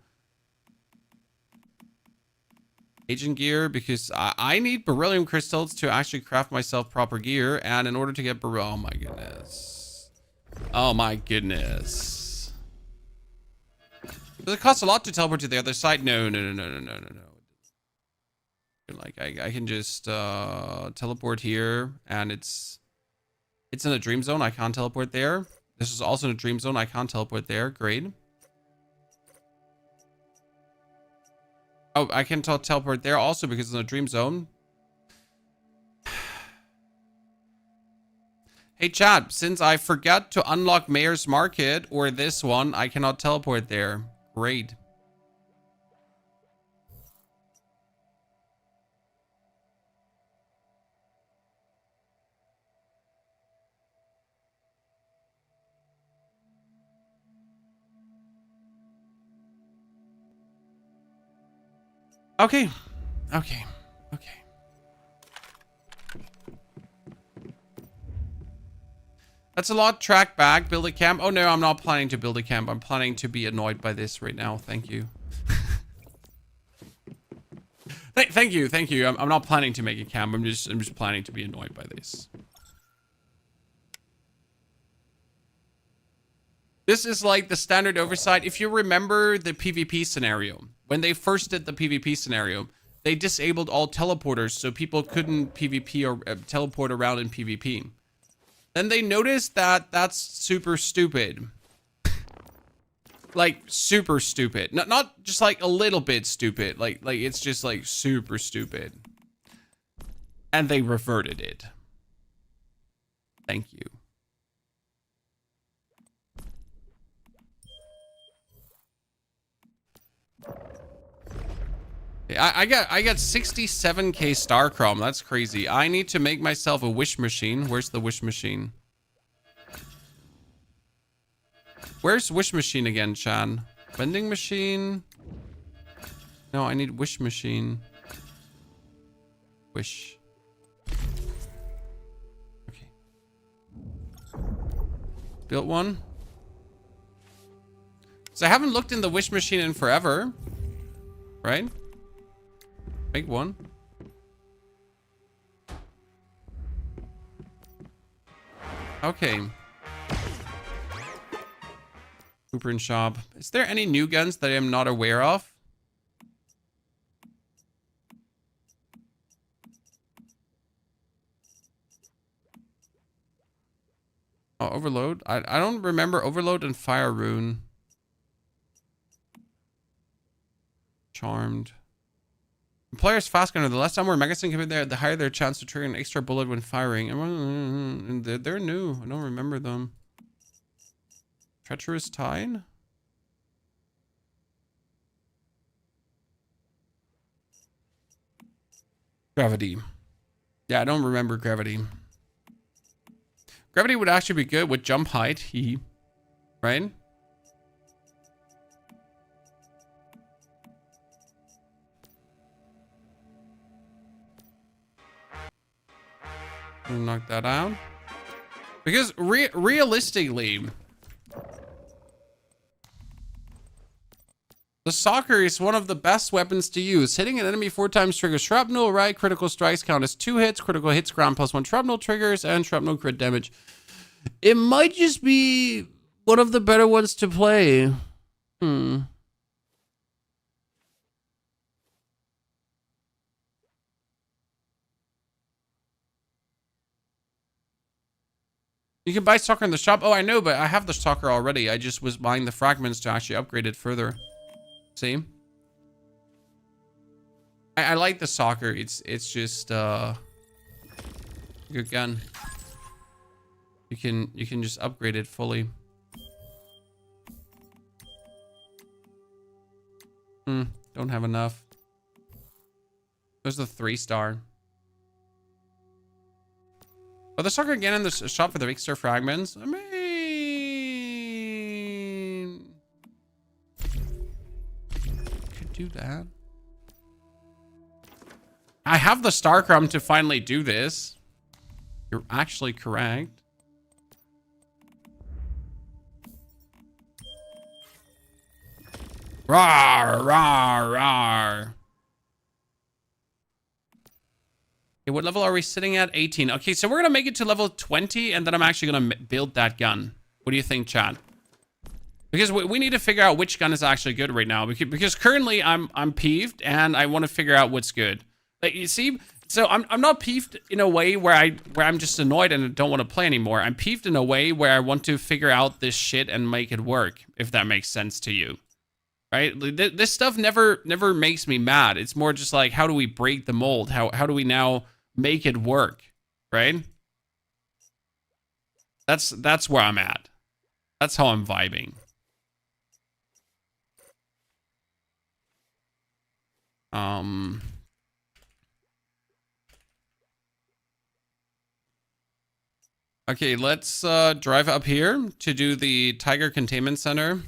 agent gear because I need beryllium crystals to actually craft myself proper gear, and in order to get oh my goodness. Oh my goodness. Does it cost a lot to teleport to the other side? No. Like I can just teleport here, and it's in a dream zone. I can't teleport there. This is also in a dream zone. I can't teleport there. Great. Oh, I can teleport there also because it's in a dream zone. Hey chat, since I forgot to unlock Mayor's Market or this one, I cannot teleport there. Great. Okay. That's a lot. Track back, build a camp. Oh no, I'm not planning to build a camp. I'm planning to be annoyed by this right now. Thank you. Thank you. I'm not planning to make a camp. I'm just planning to be annoyed by this. This is like the standard oversight. If you remember the PvP scenario, when they first did the PvP scenario, they disabled all teleporters so people couldn't PvP or teleport around in PvP. Then they noticed that that's super stupid. Like super stupid. Not just like a little bit stupid. Like it's just like super stupid. And they reverted it. Thank you. I got 67k Starrum. That's crazy. I need to make myself a wish machine. Where's the wish machine? Where's wish machine again, Chan? Vending machine? No, I need wish machine. Wish. Okay. Built one. So I haven't looked in the wish machine in forever. Right? Make one. Okay. Cooper and shop. Is there any new guns that I'm not aware of? Oh, overload. I don't remember overload and fire rune. Charmed. Players fast gunner. The less time where magazine can be there, the higher their chance to trigger an extra bullet when firing. And they're new. I don't remember them. Treacherous Tide? Gravity. Yeah, I don't remember gravity. Gravity would actually be good with jump height. Right? Knock that out. Because realistically, the soccer is one of the best weapons to use. Hitting an enemy 4 times triggers shrapnel, right? Critical strikes count as 2 hits. Critical hits ground +1 shrapnel triggers, and shrapnel crit damage. It might just be one of the better ones to play. Hmm. You can buy soccer in the shop. Oh, I know, but I have the soccer already. I just was buying the fragments to actually upgrade it further. See? I like the soccer. It's just good gun. You can just upgrade it fully. Don't have enough. There's the 3-star. Oh, the soccer again in the shop for the extra fragments. I mean, could do that. I have the Starrum to finally do this. You're actually correct. Rawr, rawr, rawr. Okay, what level are we sitting at? 18. Okay, so we're going to make it to level 20, and then I'm actually going to build that gun. What do you think, Chad? Because we need to figure out which gun is actually good right now. Because currently I'm peeved, and I want to figure out what's good. Like, you see, so I'm not peeved in a way where I'm just annoyed and don't want to play anymore. I'm peeved in a way where I want to figure out this shit and make it work, if that makes sense to you. Right? This stuff never makes me mad. It's more just like, how do we break the mold? How do we now make it work? Right? That's where I'm at. That's how I'm vibing. Okay, let's drive up here to do the Tiger Containment Center.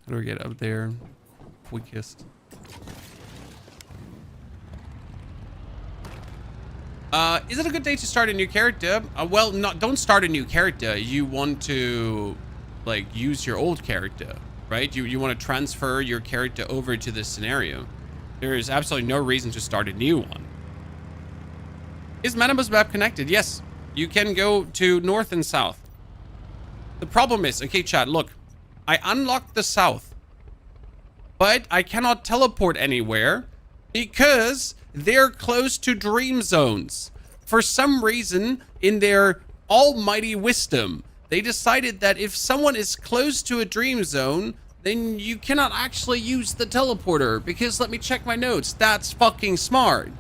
How do we get up there quickest? Is it a good day to start a new character? Well, don't start a new character. You want to, like, use your old character, right? You want to transfer your character over to this scenario. There is absolutely no reason to start a new one. Is Manibus map connected? Yes. You can go to north and south. The problem is, okay, chat, look. I unlocked the south, but I cannot teleport anywhere because they're close to dream zones. For some reason, in their almighty wisdom, they decided that if someone is close to a dream zone, then you cannot actually use the teleporter, because let me check my notes. That's fucking smart.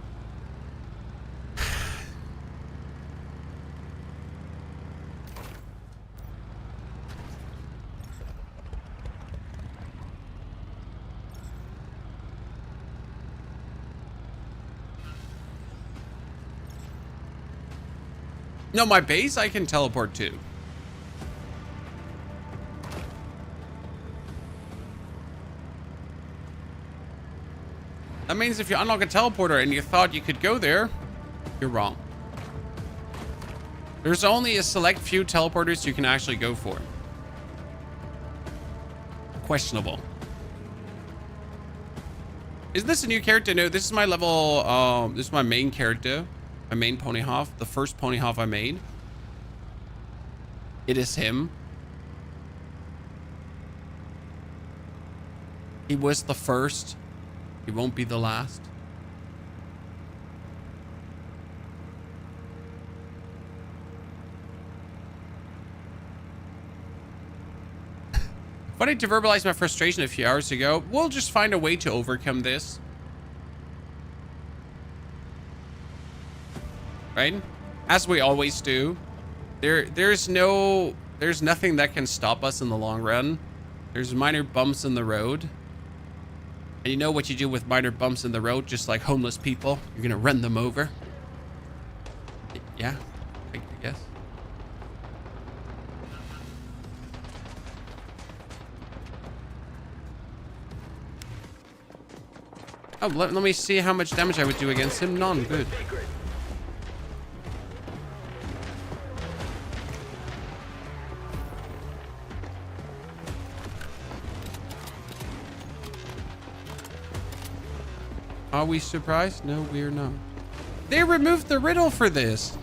No, my base I can teleport to. That means if you unlock a teleporter and you thought you could go there, you're wrong. There's only a select few teleporters you can actually go for. Questionable. Is this a new character? No, this is my level, this is my main character. My main ponyhoff, the first ponyhoff I made. It is him. He was the first. He won't be the last. Funny to verbalize my frustration a few hours ago. We'll just find a way to overcome this. Right? As we always do. There's nothing that can stop us in the long run. There's minor bumps in the road. And you know what you do with minor bumps in the road, just like homeless people? You're gonna run them over. Yeah, I guess. Oh, let me see how much damage I would do against him. None. Good. Are we surprised? No, we're not. They removed the riddle for this.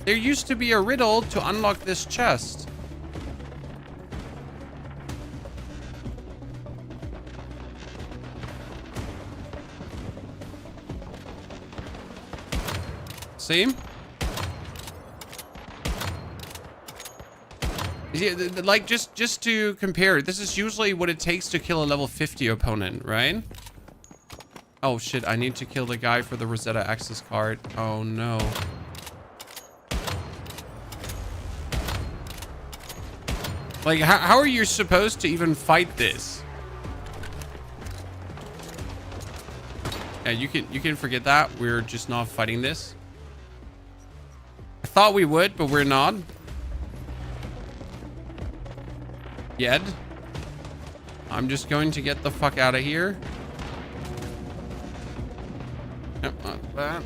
There used to be a riddle to unlock this chest. See? Yeah, like, just to compare, this is usually what it takes to kill a level 50 opponent, right? Oh shit, I need to kill the guy for the Rosetta access card. Oh no. Like, how are you supposed to even fight this? Yeah, you can forget that. We're just not fighting this. I thought we would, but we're not. Yet. I'm just going to get the fuck out of here. Yep, not that.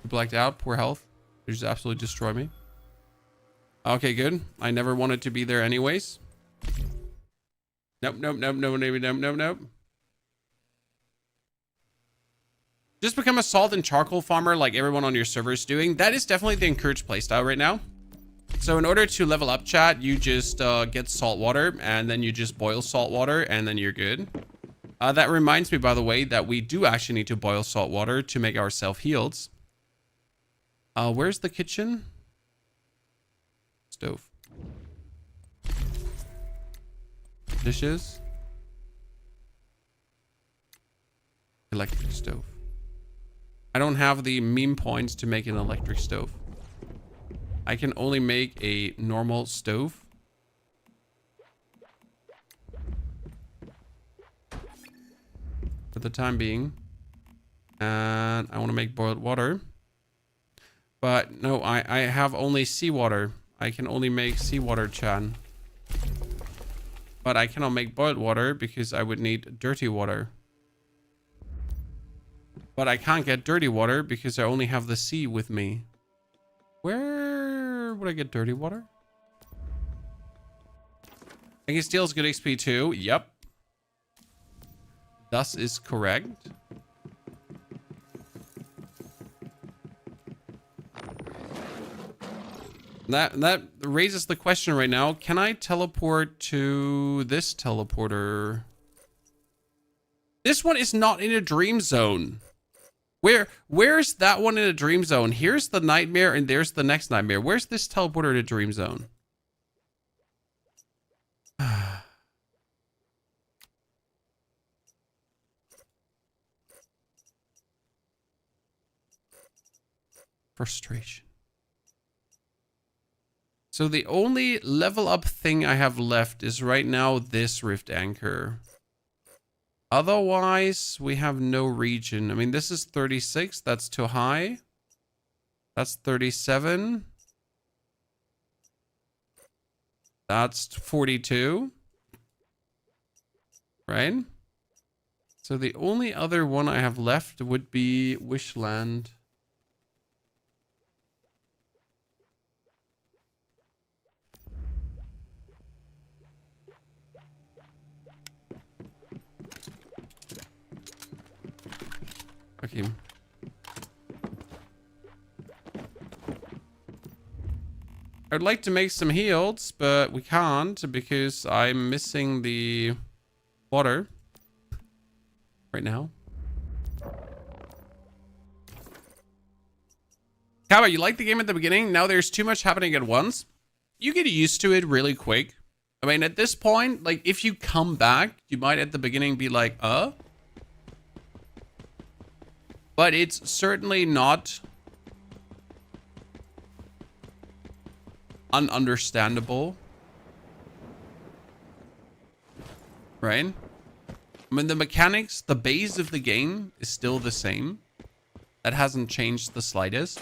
Blacked out, poor health. They just absolutely destroy me. Okay, good. I never wanted to be there anyways. Nope, nope, nope, nope, nope, nope, nope, nope. Just become a salt and charcoal farmer like everyone on your server is doing. That is definitely the encouraged playstyle right now. So in order to level up, chat, you just get salt water and then you just boil salt water and then you're good. That reminds me, by the way, that we do actually need to boil salt water to make ourselves heals. Where's the kitchen? Stove. Dishes. Electric stove. I don't have the meme points to make an electric stove. I can only make a normal stove. For the time being. And I want to make boiled water. But no, I have only seawater. I can only make seawater, chan. But I cannot make boiled water because I would need dirty water. But I can't get dirty water because I only have the sea with me. Where would I get dirty water? I can steal good XP too. Yep. Thus is correct. That raises the question right now. Can I teleport to this teleporter? This one is not in a dream zone. Where's that one in a dream zone? Here's the nightmare and there's the next nightmare. Where's this teleporter in a dream zone? Frustration. So the only level up thing I have left is right now this Rift Anchor. Otherwise, we have no region. I mean, this is 36. That's too high. That's 37. That's 42. Right? So the only other one I have left would be Wishland. Okay. I'd like to make some heals, but we can't because I'm missing the water right now. Kaba, you liked the game at the beginning? Now there's too much happening at once. You get used to it really quick. I mean, at this point, like, if you come back, you might at the beginning be like, But it's certainly not ununderstandable. Right? I mean, the mechanics, the base of the game is still the same. That hasn't changed the slightest.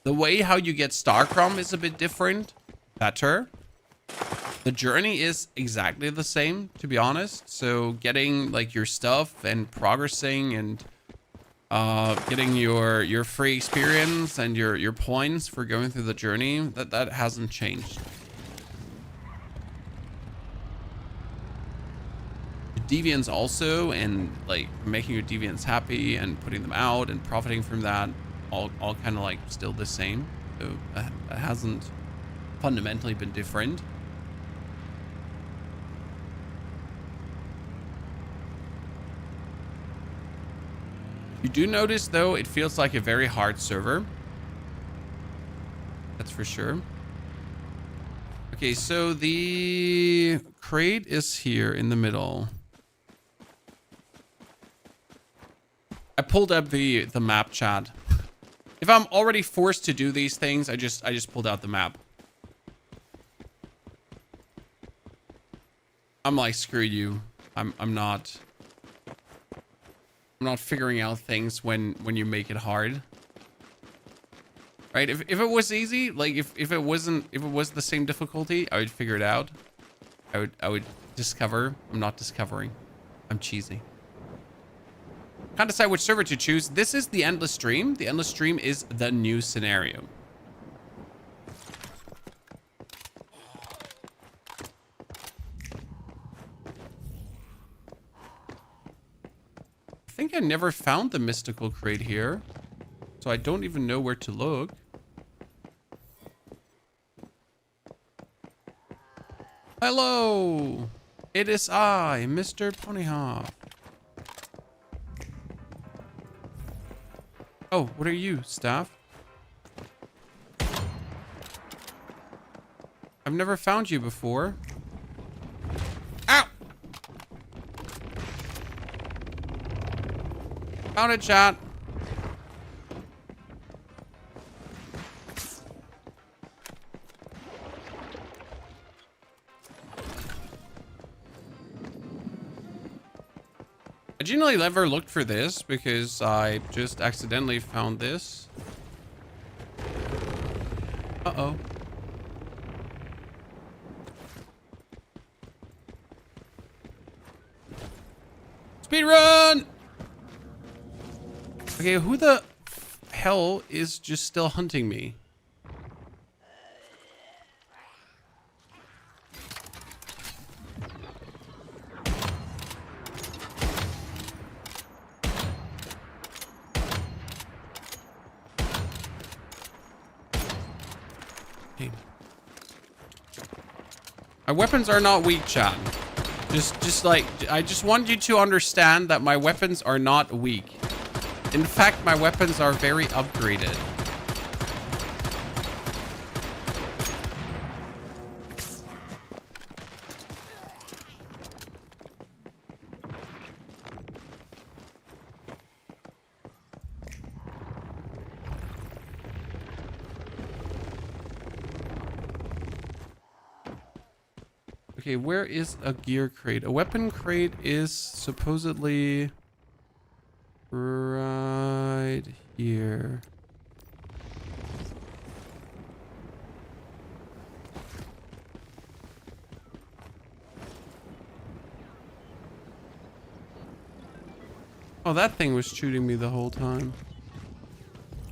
The way how you get Starrum is a bit different. Better. The journey is exactly the same, to be honest. So getting like your stuff and progressing and getting your free experience and your points for going through the journey, that hasn't changed. Deviants also, and like making your deviants happy and putting them out and profiting from that, all kind of like still the same. So that hasn't fundamentally been different. You do notice though, it feels like a very hard server. That's for sure. Okay, so the crate is here in the middle. I pulled up the map, chat. If I'm already forced to do these things, I just pulled out the map. I'm like, screw you. I'm not figuring out things when you make it hard. Right? If it was easy, like if it was the same difficulty, I would figure it out. I would discover. I'm not discovering. I'm cheesy. Can't decide which server to choose. This is the Endless Stream. The Endless Stream is the new scenario. I think I never found the mystical crate here, so I don't even know where to look. Hello! It is I, Mr. Ponyhop. Oh, what are you, staff? I've never found you before. Ow! Found it, chat. I genuinely never looked for this because I just accidentally found this. Uh-oh. Speed run! Okay, who the hell is just still hunting me? My weapons are not weak, chat. Just like, I just want you to understand that my weapons are not weak. In fact, my weapons are very upgraded. Okay, where is a gear crate? A weapon crate is supposedly right here. Oh, that thing was shooting me the whole time.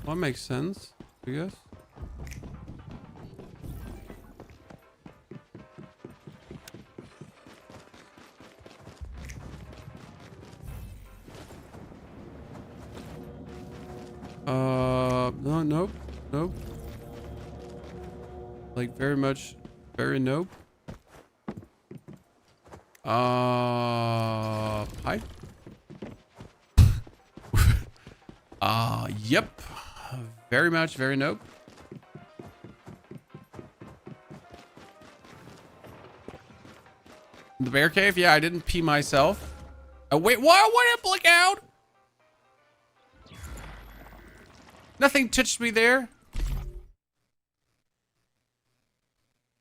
Well, that makes sense, I guess. No, nope, nope. Like very much, very nope. Hi. Yep. Very much, very nope. The bear cave? Yeah, I didn't pee myself. Oh, wait, what? What did it blick out? Nothing touched me there.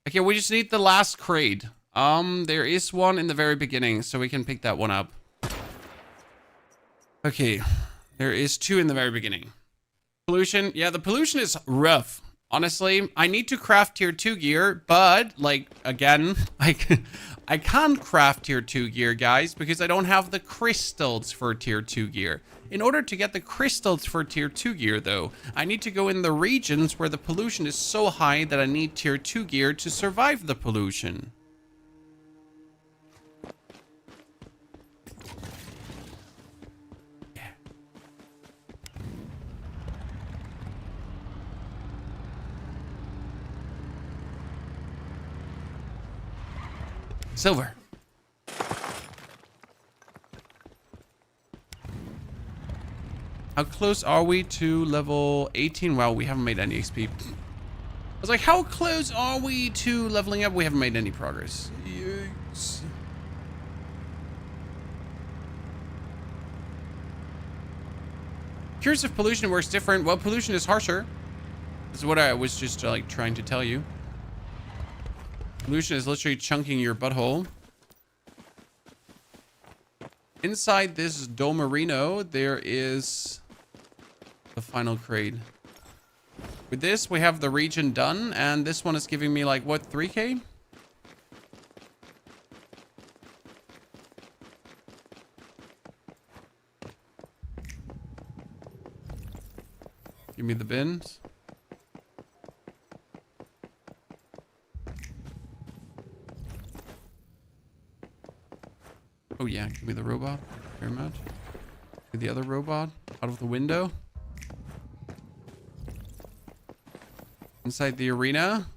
Okay, we just need the last crate. There is one in the very beginning, so we can pick that one up. Okay, there is two in the very beginning. Pollution, yeah, the pollution is rough. Honestly, I need to craft tier 2 gear, but like again, I can't craft tier 2 gear, guys, because I don't have the crystals for tier 2 gear. In order to get the crystals for tier 2 gear though, I need to go in the regions where the pollution is so high that I need tier 2 gear to survive the pollution. Silver. How close are we to level 18? Wow, we haven't made any XP. I was like, how close are we to leveling up? We haven't made any progress. Yikes. Curious if pollution works different. Well, pollution is harsher. This is what I was just like trying to tell you. Pollution is literally chunking your butthole. Inside this Domerino, there is the final crate. With this, we have the region done, and this one is giving me like, what, 3K? Give me the bins. Oh yeah, give me the robot. Very much. Get the other robot out of the window. Inside the arena.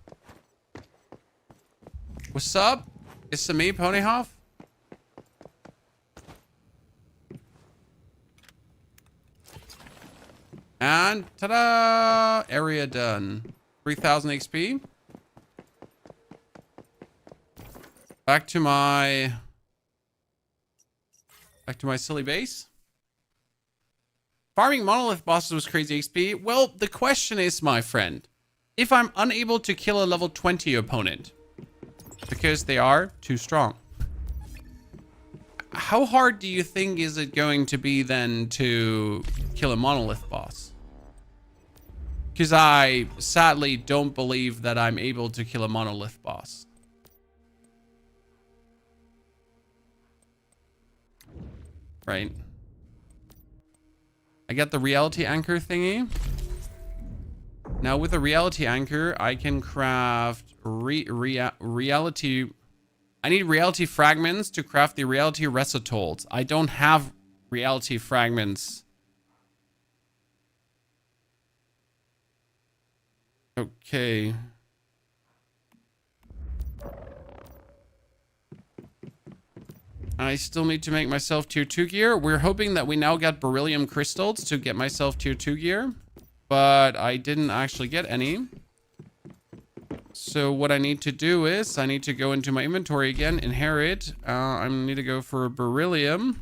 What's up? It's me, Ponyhoff. And ta-da! Area done. 3,000 XP. Back to my silly base. Farming monolith bosses was crazy XP. Well, the question is, my friend, if I'm unable to kill a level 20 opponent because they are too strong, how hard do you think is it going to be then to kill a monolith boss? Because I sadly don't believe that I'm able to kill a monolith boss. Right. I got the reality anchor thingy. Now with the reality anchor, I can craft reality. I need reality fragments to craft the reality recitals. I don't have reality fragments. Okay. I still need to make myself tier 2 gear. We're hoping that we now get beryllium crystals to get myself tier 2 gear. But I didn't actually get any. So what I need to do is I need to go into my inventory again, inherit. I need to go for beryllium.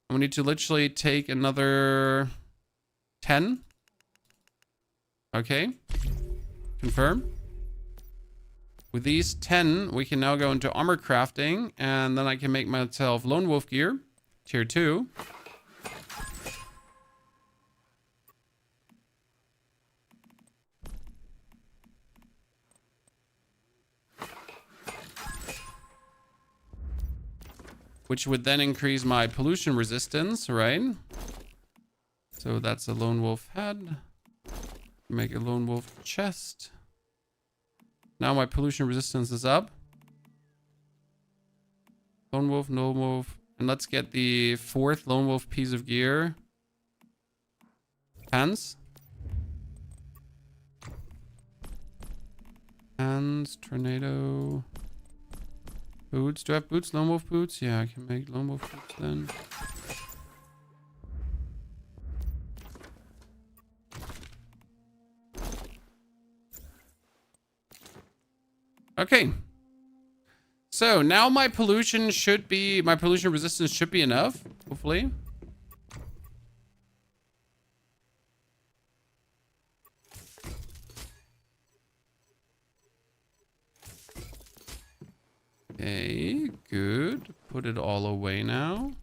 We need to literally take another 10. Okay. Confirm. With these 10, we can now go into armor crafting, and then I can make myself lone wolf gear, tier 2. Which would then increase my pollution resistance, right? So that's a lone wolf head. Make a lone wolf chest. Now my pollution resistance is up. Lone wolf, no wolf. And let's get the 4th lone wolf piece of gear. Pants. Pants, tornado. Boots. Do I have boots? Lone wolf boots? Yeah, I can make lone wolf boots then. Okay. So now my pollution resistance should be enough, hopefully. Okay, good. Put it all away now.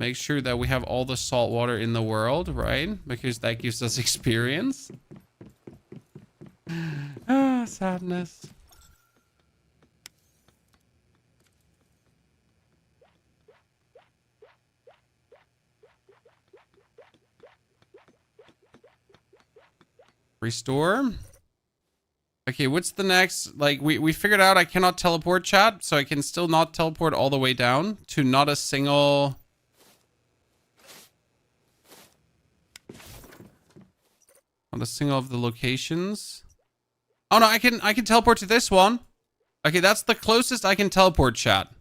Make sure that we have all the salt water in the world, right? Because that gives us experience. Ah, sadness. Restore. Okay, what's the next? Like, we figured out I cannot teleport, chat, so I can still not teleport all the way down to not a single... Not a single of the locations. Oh no, I can teleport to this one. Okay, that's the closest I can teleport, chat.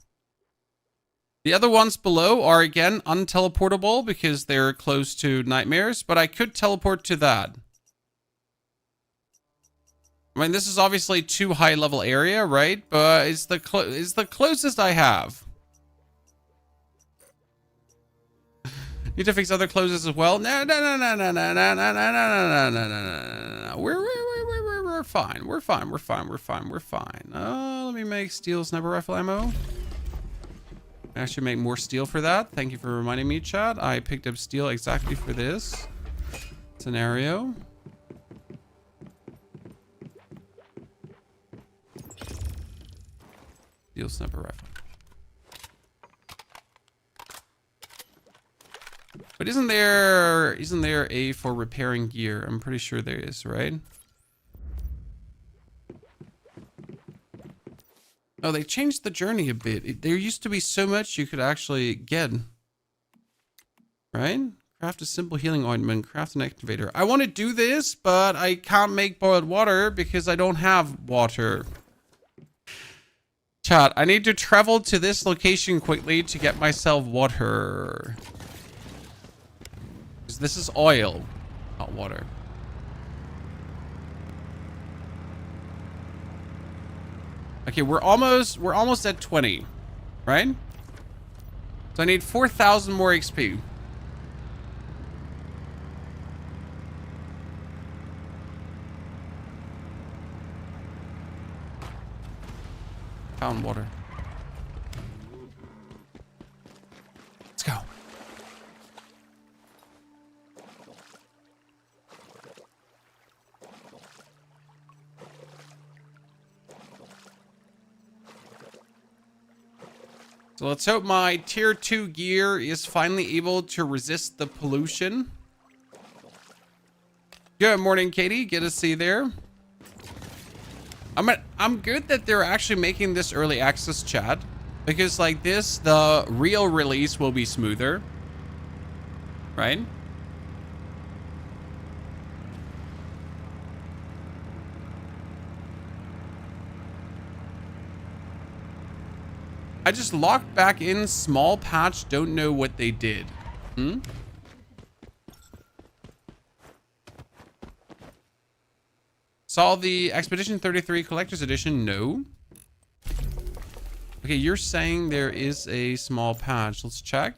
The other ones below are again unteleportable because they're close to nightmares, but I could teleport to that. I mean, this is obviously too high level area, right? But it's the closest I have. Need to fix other closes as well. No. We're fine. We're fine. Let me make steel sniper rifle ammo. I should make more steel for that. Thank you for reminding me, chat. I picked up steel exactly for this scenario. Steel sniper rifle. But isn't there a for repairing gear? I'm pretty sure there is, right? Oh, they changed the journey a bit. There used to be so much you could actually get. Right? Craft a simple healing ointment. Craft an activator. I want to do this, but I can't make boiled water because I don't have water. Chat, I need to travel to this location quickly to get myself water. Because this is oil, not water. Okay, we're almost at 20, right? So I need 4,000 more XP. Found water. Let's go. So let's hope my tier 2 gear is finally able to resist the pollution. Good morning, Katie. Good to see you there. I'm good that they're actually making this early access, chat, because like this, the real release will be smoother, right? I just locked back in small patch. Don't know what they did. Saw the Expedition 33 Collector's Edition? No. Okay, you're saying there is a small patch. Let's check.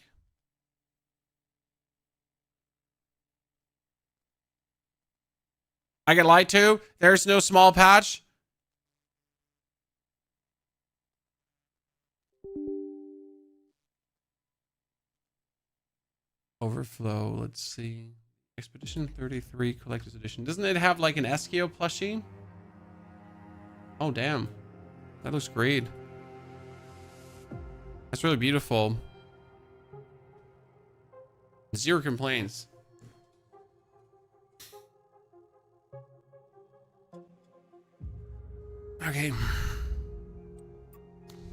I get lied to. There's no small patch. Overflow. Let's see. Expedition 33 Collector's Edition. Doesn't it have like an Eskio plushie? Oh, damn. That looks great. That's really beautiful. Zero complaints. Okay.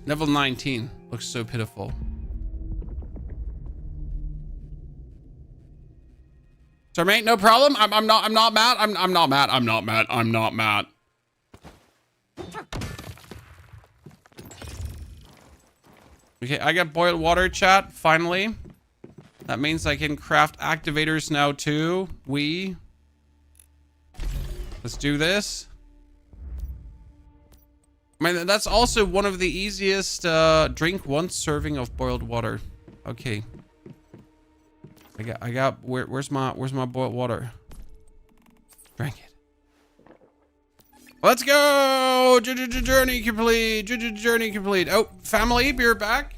Level 19. Looks so pitiful. Sorry, mate, no problem. I'm not mad. I'm not mad. Okay, I got boiled water, chat, finally. That means I can craft activators now too. Let's do this. I mean, that's also one of the easiest, drink one serving of boiled water. Okay. I got where's my boiled water? Drink it. Let's go! Journey complete. Journey complete. Oh, family, be right back.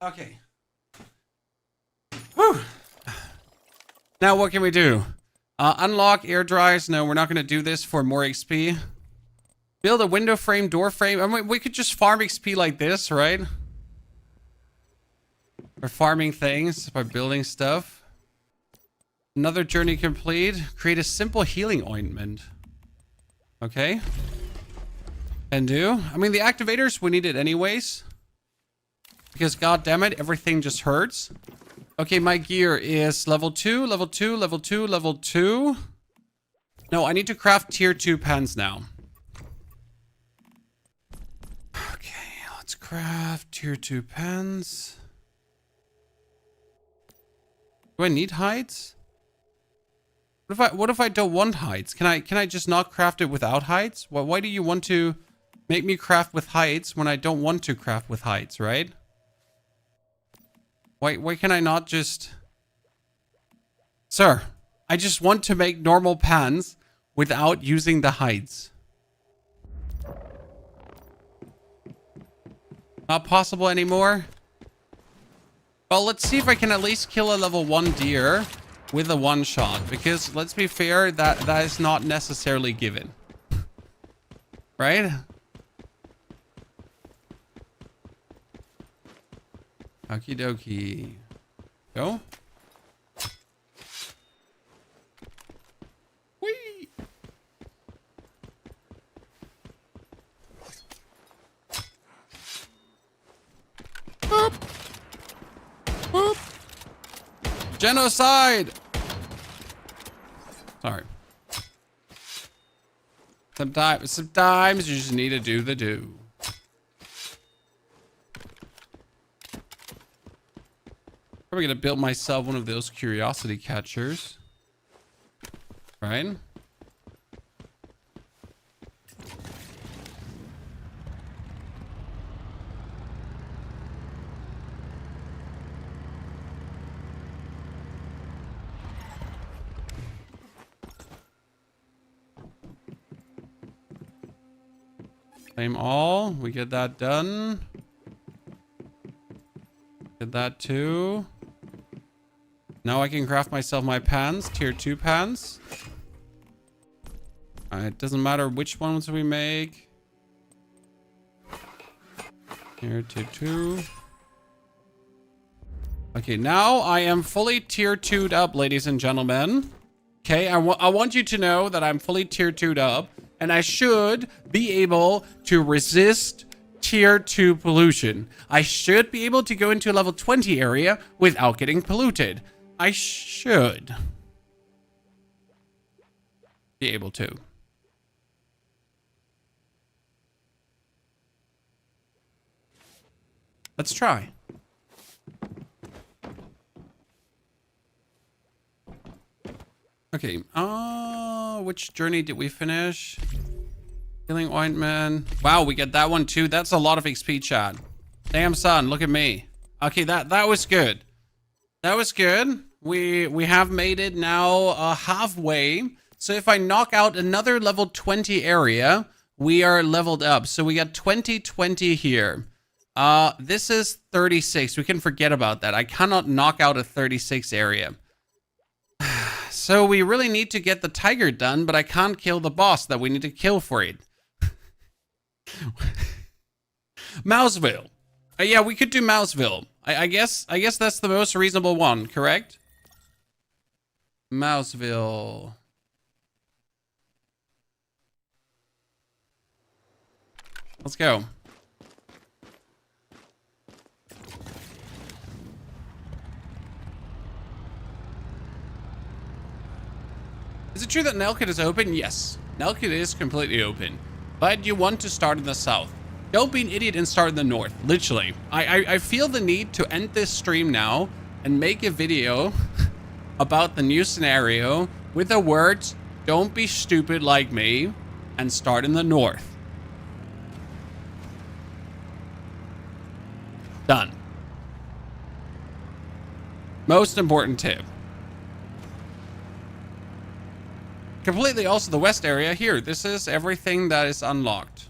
Okay. Whew. Now what can we do? Unlock air dryers. No, we're not going to do this for more XP. Build a window frame, door frame. I mean, we could just farm XP like this, right? We're farming things by building stuff. Another journey complete. Create a simple healing ointment. Okay. Can do. I mean, the activators, we need it anyways. Because, goddammit, everything just hurts. Okay, my gear is level 2, level 2, level 2, level 2. No, I need to craft tier 2 pans now. Okay, let's craft tier 2 pans. Do I need hides? What if I don't want hides? Can I just not craft it without hides? Why do you want to make me craft with hides when I don't want to craft with hides, right? Why can I not just... Sir, I just want to make normal pans without using the hides. Not possible anymore? Well, let's see if I can at least kill a level 1 deer with a one-shot. Because, let's be fair, that is not necessarily given. Right? Okie dokie. Go. Whee! Boop! Boop! Genocide! Sorry. Sometimes you just need to do the do. Probably gonna build myself one of those curiosity catchers. Right? Claim all. We get that done. Get that too. Now I can craft myself my pans, tier 2 pans. It doesn't matter which ones we make. Tier 2. Okay, now I am fully tier 2'd up, ladies and gentlemen. Okay, I want you to know that I'm fully tier 2'd up, and I should be able to resist tier 2 pollution. I should be able to go into a level 20 area without getting polluted. I should be able to. Let's try. Okay, which journey did we finish? Healing ointment. Wow, we get that one too. That's a lot of XP, chat. Damn, son, look at me. Okay, that was good. That was good. We have made it now halfway. So if I knock out another level 20 area, we are leveled up. So we got 20 here. This is 36. We can forget about that. I cannot knock out a 36 area. So we really need to get the tiger done, but I can't kill the boss that we need to kill for it. Mouseville. Yeah, we could do Mouseville. I guess that's the most reasonable one, correct? Mouseville. Let's go. Is it true that Nelkit is open? Yes. Nelkit is completely open. But you want to start in the south. Don't be an idiot and start in the north. Literally. I feel the need to end this stream now and make a video about the new scenario with the words, don't be stupid like me, and start in the north. Done. Most important tip. Completely also the west area here. This is everything that is unlocked.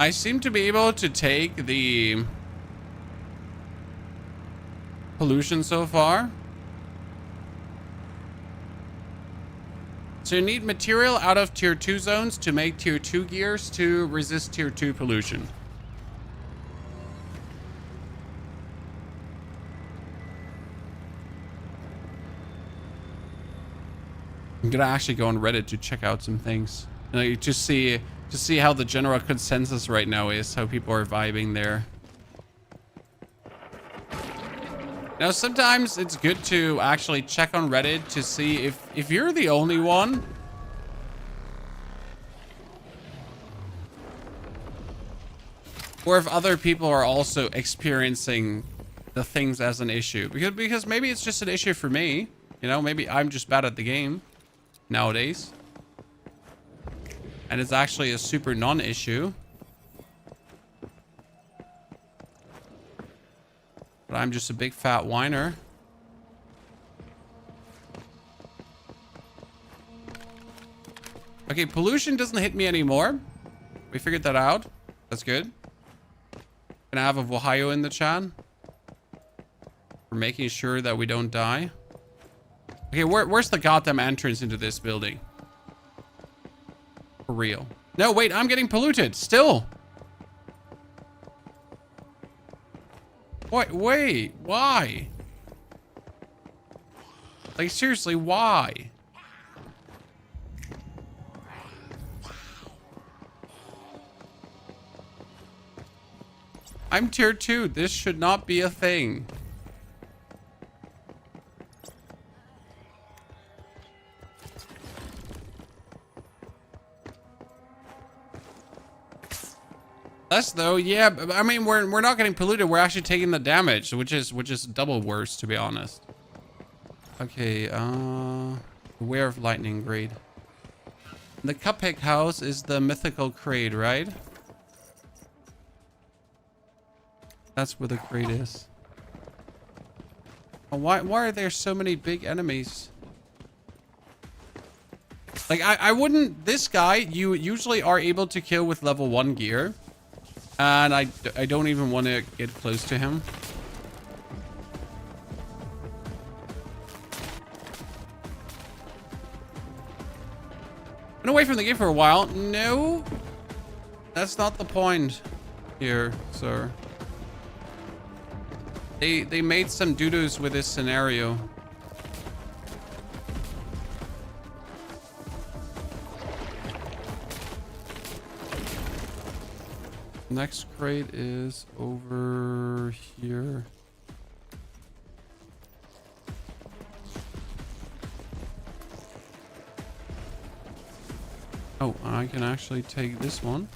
I seem to be able to take the pollution so far. So you need material out of tier 2 zones to make tier 2 gears to resist tier 2 pollution. I'm gonna actually go on Reddit to check out some things. You know, you just see how the general consensus right now is, how people are vibing there. Now, sometimes it's good to actually check on Reddit to see if you're the only one. Or if other people are also experiencing the things as an issue. Because maybe it's just an issue for me. You know, maybe I'm just bad at the game nowadays. And it's actually a super non-issue. But I'm just a big fat whiner. Okay, pollution doesn't hit me anymore. We figured that out. That's good. Gonna have a Ohio in the chat. We're making sure that we don't die. Okay, where's the goddamn entrance into this building? For real. No, wait, I'm getting polluted. Still. Wait, why? Like, seriously, why? I'm tier 2. This should not be a thing. Us though, yeah. I mean, we're not getting polluted. We're actually taking the damage, which is double worse, to be honest. Okay. Aware of lightning grade. The Cupcake House is the mythical crate, right? That's where the crate is. Why are there so many big enemies? Like, I wouldn't... This guy, you usually are able to kill with level 1 gear. And I don't even want to get close to him. Been away from the game for a while. No. That's not the point here, sir. They made some doo-doos with this scenario. Next crate is over here. Oh, I can actually take this one.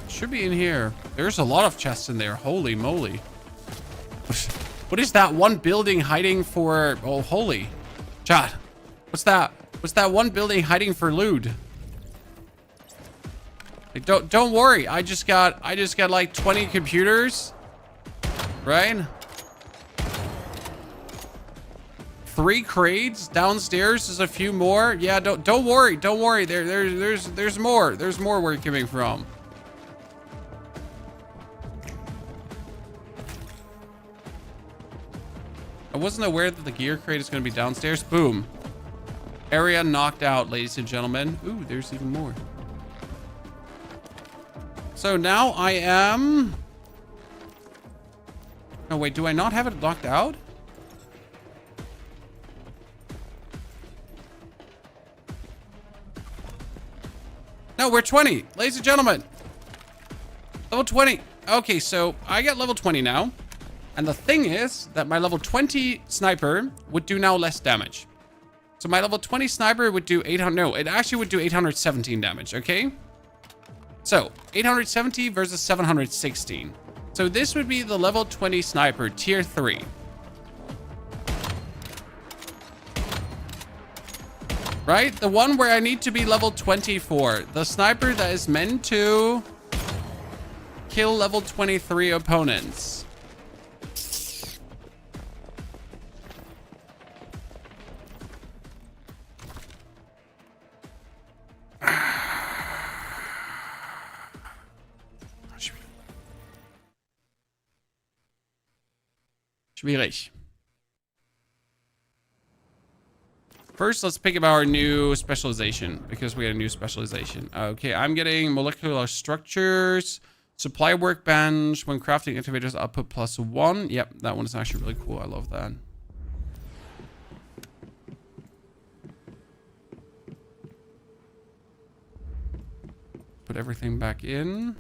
Should be in here. There's a lot of chests in there. Holy moly. What is that one building hiding for? Oh, holy. Chat. What's that? What's that one building hiding for loot? Like, don't worry. I just got like 20 computers. Right? 3 crates. Downstairs is a few more. Yeah, don't worry. Don't worry. There's more. There's more where you're coming from. I wasn't aware that the gear crate is going to be downstairs. Boom. Area knocked out, ladies and gentlemen. Ooh, there's even more. So now I am... Oh, wait. Do I not have it locked out? No, we're 20. Ladies and gentlemen. Level 20. Okay, so I got level 20 now. And the thing is that my level 20 sniper would do now less damage. So my level 20 sniper would do 800... No, it actually would do 817 damage, okay? So, 870 versus 716. So this would be the level 20 sniper, tier 3. Right? The one where I need to be level 24. The sniper that is meant to kill level 23 opponents. Schwierig. First, let's pick up our new specialization because we got a new specialization. Okay, I'm getting molecular structures, supply workbench. When crafting activators, output +1. Yep, that one is actually really cool. I love that. Put everything back in.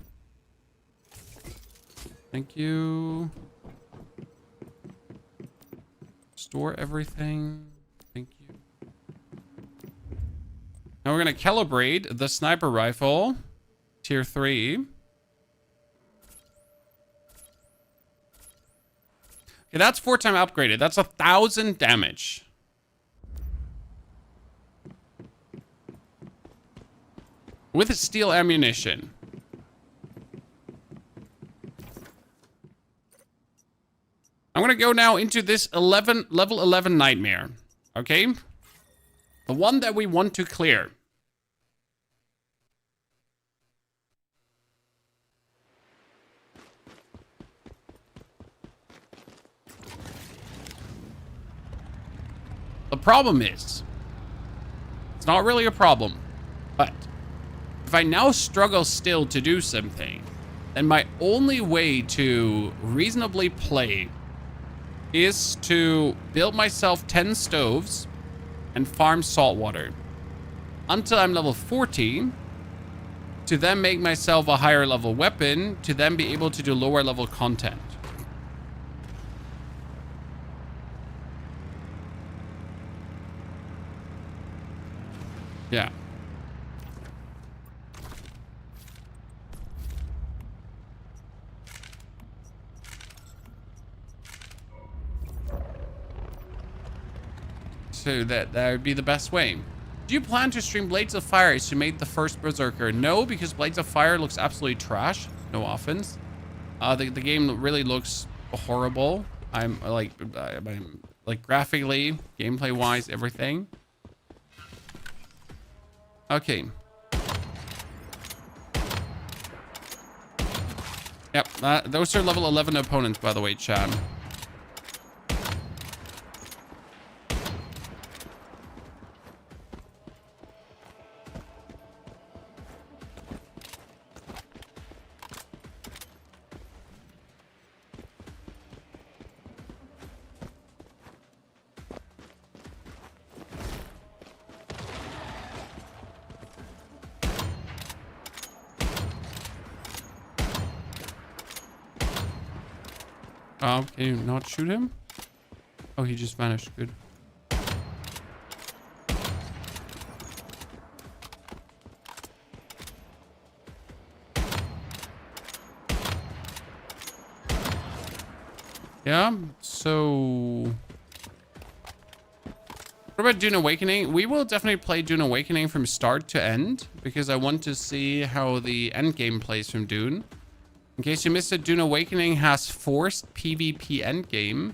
Thank you. Store everything. Thank you. Now we're going to calibrate the sniper rifle. Tier 3. Okay, that's 4-time upgraded. That's 1,000 damage. With steel ammunition. I'm going to go now into this level 11 nightmare. Okay? The one that we want to clear. The problem is, it's not really a problem, but if I now struggle still to do something, then my only way to reasonably play is to build myself 10 stoves and farm salt water until I'm level 40, to then make myself a higher level weapon, to then be able to do lower level content. Yeah. So that would be the best way. Do you plan to stream Blades of Fire as you made the first Berserker? No, because Blades of Fire looks absolutely trash. No offense. The game really looks horrible. I'm like graphically, gameplay wise, everything. Okay. Yep, those are level 11 opponents, by the way, Chad. Can you not shoot him? Oh, he just vanished. Good. Yeah, so... What about Dune Awakening? We will definitely play Dune Awakening from start to end, because I want to see how the end game plays from Dune. In case you missed it, Dune Awakening has forced PvP endgame,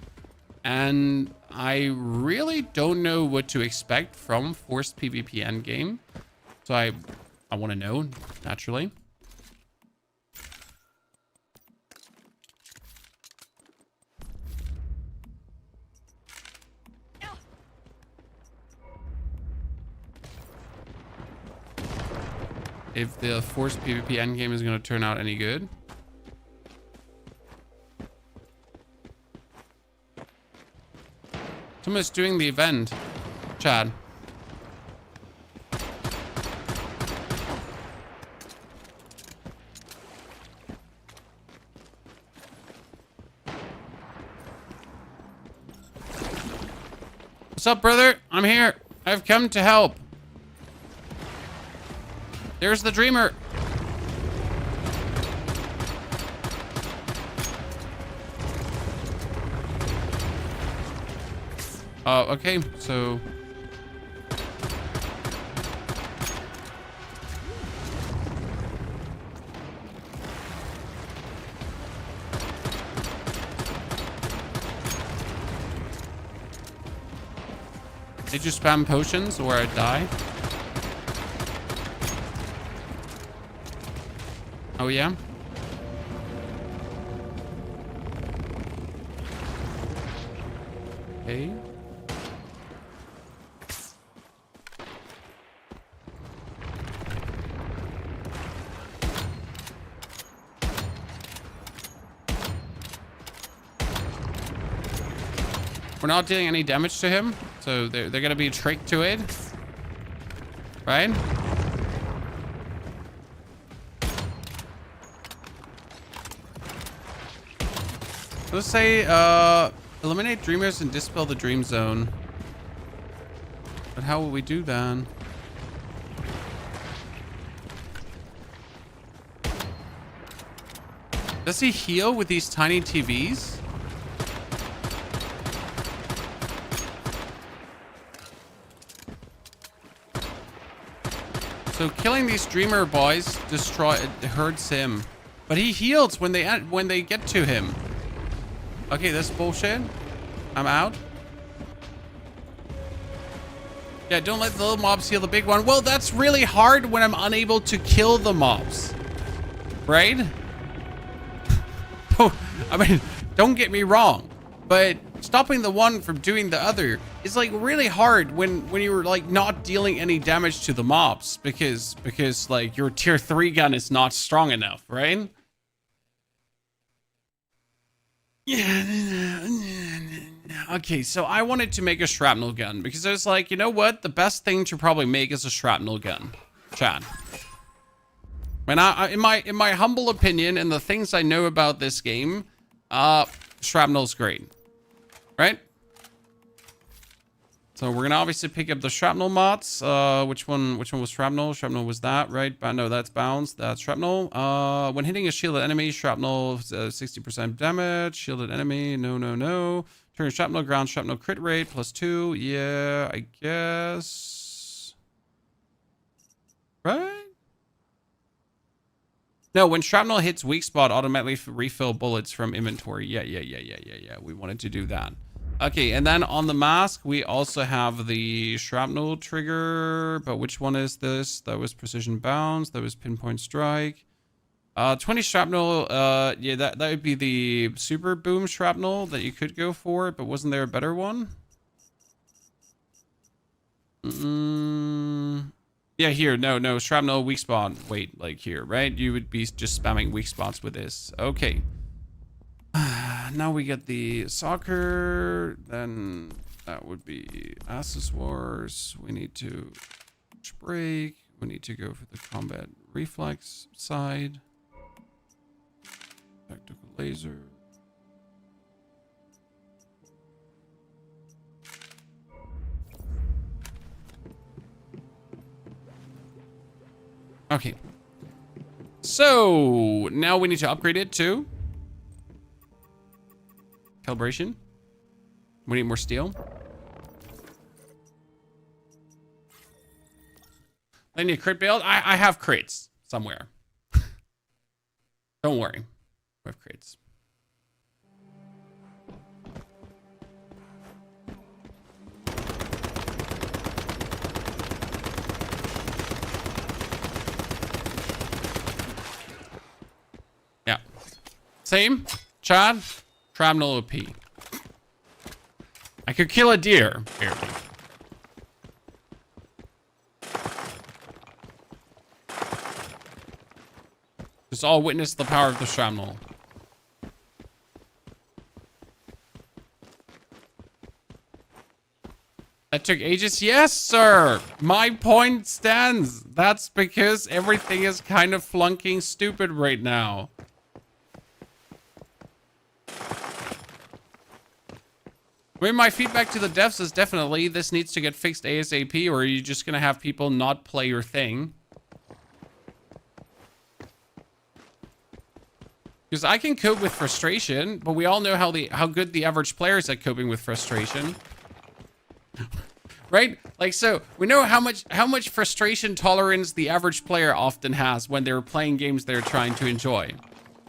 and I really don't know what to expect from forced PvP endgame. So I want to know, naturally. If the forced PvP endgame is going to turn out any good. Someone's doing the event, Chad. What's up, brother? I'm here. I've come to help. There's the dreamer. Okay, so Did you spam potions or I die? Oh, yeah? Okay. We're not dealing any damage to him, so they're gonna be tricked to it. Right? Let's say, eliminate dreamers and dispel the dream zone. But how will we do that? Does he heal with these tiny TVs? So killing these dreamer boys hurts him, but he heals when they get to him. Okay, that's bullshit. I'm out. Yeah, don't let the little mobs heal the big one. Well, that's really hard when I'm unable to kill the mobs, right? I mean, don't get me wrong, but stopping the one from doing the other is like really hard when you're like not dealing any damage to the mobs because like your tier 3 gun is not strong enough, right? Yeah. Okay, so I wanted to make a shrapnel gun because I was like, you know what? The best thing to probably make is a shrapnel gun. Chad. And in my humble opinion and the things I know about this game, shrapnel's great. Right? So we're gonna obviously pick up the shrapnel mods. Which one was shrapnel? Shrapnel was that, right? No, that's bounce. That's shrapnel. When hitting a shielded enemy, shrapnel 60% damage. Shielded enemy, no. Turn shrapnel, ground shrapnel crit rate +2. Yeah, I guess. Right? No, when shrapnel hits weak spot, automatically refill bullets from inventory. Yeah. We wanted to do that. Okay, and then on the mask, we also have the shrapnel trigger. But which one is this? That was precision bounce. That was pinpoint strike. 20 shrapnel. Yeah, that would be the super boom shrapnel that you could go for. But wasn't there a better one? Yeah, here. No. Shrapnel weak spot. Wait, like here, right? You would be just spamming weak spots with this. Okay. Now we get the soccer. Then that would be accessoires. We need to break. We need to go for the combat reflex side. Tactical laser. Okay. So now we need to upgrade it to calibration. We need more steel. I need a crit build. I have crits somewhere. Don't worry. We have crits. Yeah. Same. Chad. Shrapnel OP. I could kill a deer. Here. Just all witness the power of the shrapnel. That took ages? Yes, sir. My point stands. That's because everything is kind of flunking stupid right now. I mean, my feedback to the devs is definitely this needs to get fixed ASAP, or are you just going to have people not play your thing? Because I can cope with frustration, but we all know how good the average player is at coping with frustration. Right? Like, so we know how much frustration tolerance the average player often has when they're playing games they're trying to enjoy.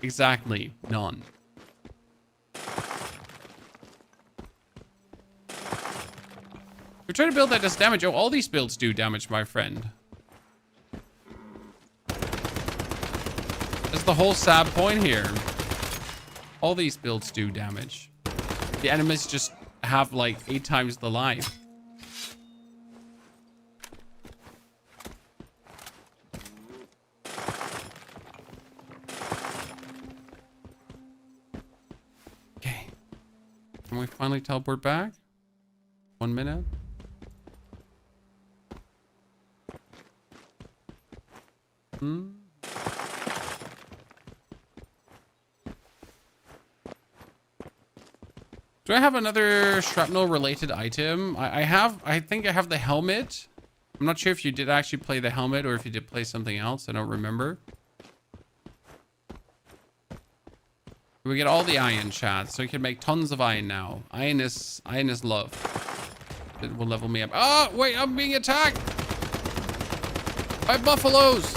Exactly. None. We're trying to build that does damage. Oh, all these builds do damage, my friend. That's the whole sad point here. All these builds do damage. The enemies just have like 8 times the life. Okay. Can we finally teleport back? 1 minute. Do I have another shrapnel related item? I think I have the helmet. I'm not sure if you did actually play the helmet or if you did play something else. I don't remember. We get all the iron, chat, so we can make tons of iron now. Iron is love. It will level me up. Oh, wait, I'm being attacked by buffaloes.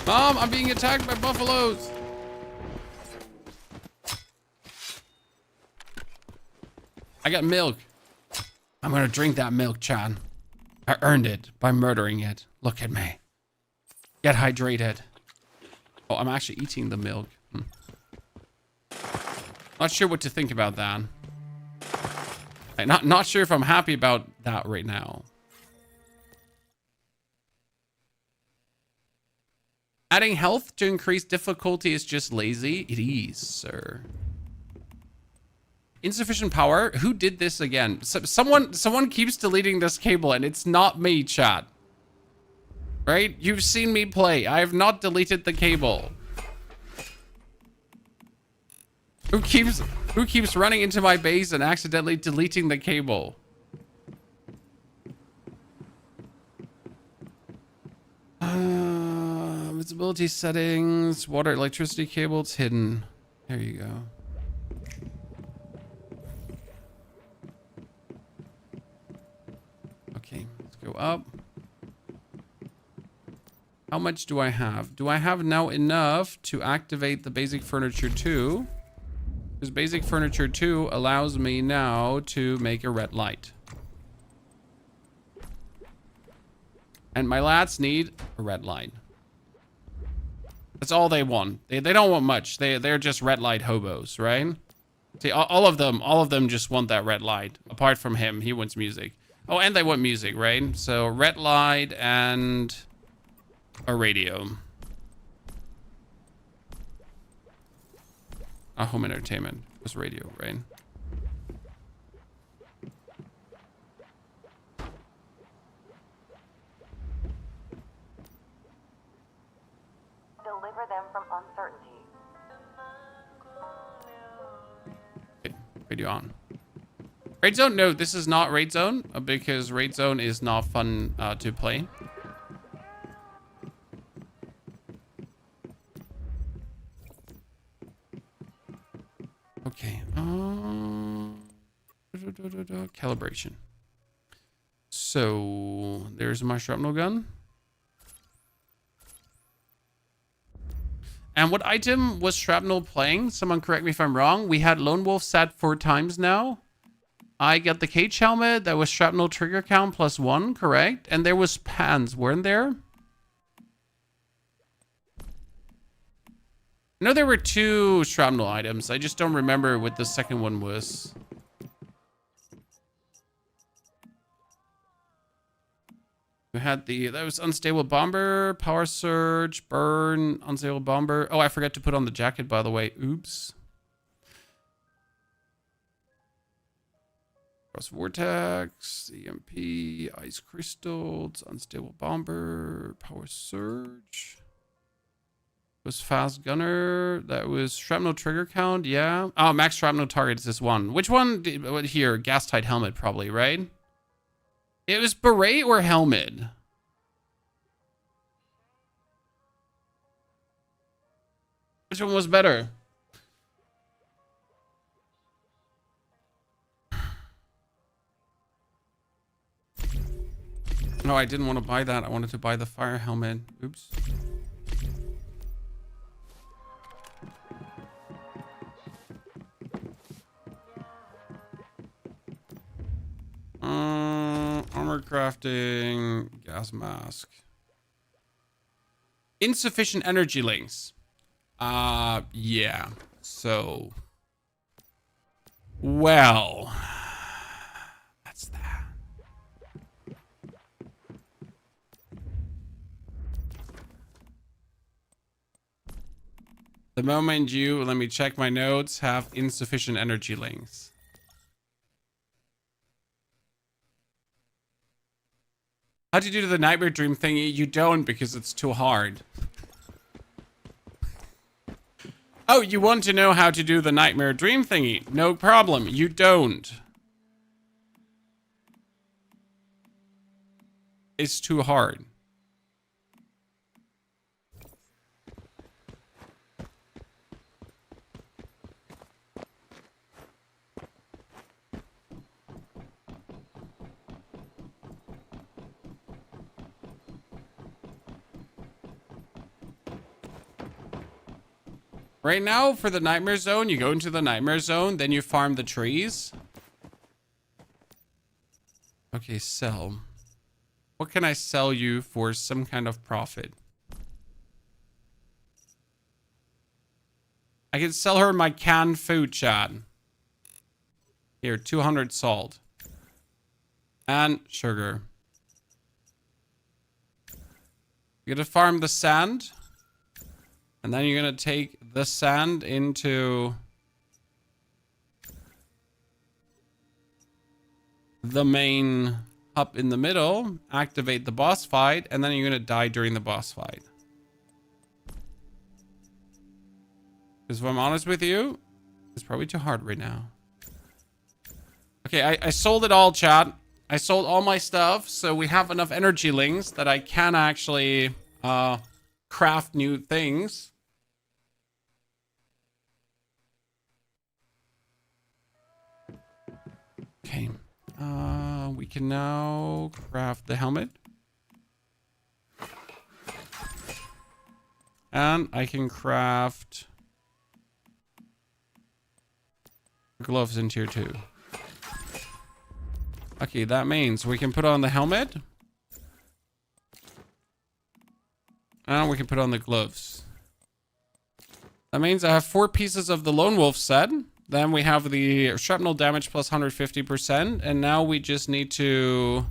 Mom, I'm being attacked by buffaloes. I got milk. I'm gonna drink that milk, Chan. I earned it by murdering it. Look at me. Get hydrated. Oh, I'm actually eating the milk. Not sure what to think about that. Like, not sure if I'm happy about that right now. Adding health to increase difficulty is just lazy. It is, sir. Insufficient power. Who did this again? Someone keeps deleting this cable, and it's not me, chat. Right? You've seen me play. I have not deleted the cable. Who keeps running into my base and accidentally deleting the cable? Visibility settings, water, electricity cable, it's hidden. There you go. Okay, let's go up. How much do I have? Do I have now enough to activate the basic furniture 2? Because basic furniture 2 allows me now to make a red light. And my lads need a red light. That's all they want. They don't want much. They're just red light hobos, right? See, all of them just want that red light. Apart from him, he wants music. Oh, and they want music, right? So red light and a radio. A home entertainment was radio, right? Deliver them from uncertainty. Okay, radio on. Raid zone? No, this is not raid zone because raid zone is not fun to play. Okay. Calibration. So there's my shrapnel gun. And what item was shrapnel playing? Someone correct me if I'm wrong. We had Lone Wolf sat 4 times now. I got the cage helmet. That was shrapnel trigger count +1, correct? And there was pans, weren't there? I know there were 2 shrapnel items. I just don't remember what the second one was. We had that was unstable bomber, power surge, burn, unstable bomber. Oh, I forgot to put on the jacket, by the way. Oops. Cross vortex, EMP, ice crystals, unstable bomber, power surge. Was fast gunner. That was shrapnel trigger count. Yeah. Oh, max shrapnel target is this one. Which one? Here, gas tight helmet, probably, right? It was beret or helmet. Which one was better? No, I didn't want to buy that. I wanted to buy the fire helmet. Oops. armor crafting, gas mask. Insufficient energy links. Yeah. So, well, that's that. The moment you, let me check my notes, have insufficient energy links. How do you do the nightmare dream thingy? You don't, because it's too hard. Oh, you want to know how to do the nightmare dream thingy? No problem. You don't. It's too hard. Right now, for the nightmare zone, you go into the nightmare zone, then you farm the trees. Okay, sell. What can I sell you for some kind of profit? I can sell her my canned food, chat. Here, 200 salt. And sugar. You're gonna farm the sand. And then you're gonna take the sand into the main hub in the middle, activate the boss fight, and then you're gonna die during the boss fight. Because if I'm honest with you, it's probably too hard right now. Okay, I sold it all, chat. I sold all my stuff, so we have enough energy links that I can actually craft new things. Okay, we can now craft the helmet. And I can craft gloves in tier 2. Okay, that means we can put on the helmet. And we can put on the gloves. That means I have 4 pieces of the Lone Wolf set. Then we have the shrapnel damage plus 150%. And now we just need to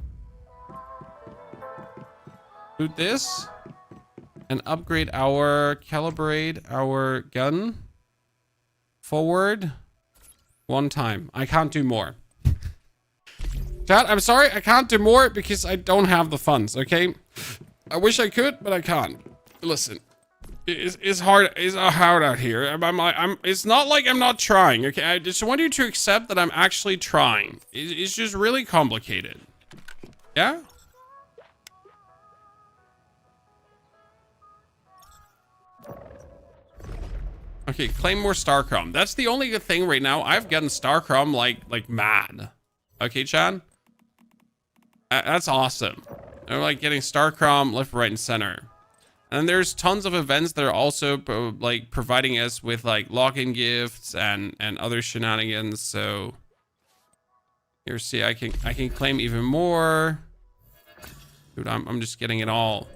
do this. And upgrade calibrate our gun forward 1 time. I can't do more. Chat, I'm sorry, I can't do more because I don't have the funds, okay? I wish I could, but I can't. Listen, it's hard. It's hard out here. It's not like I'm not trying, okay? I just want you to accept that I'm actually trying. It's just really complicated. Yeah? Okay, claim more Starrum. That's the only good thing right now. I've gotten Starrum like mad. Okay, Chad? That's awesome. I'm like getting Starrum left, right, and center. And there's tons of events that are also like providing us with like login gifts and other shenanigans. So here, see, I can claim even more. Dude, I'm just getting it all.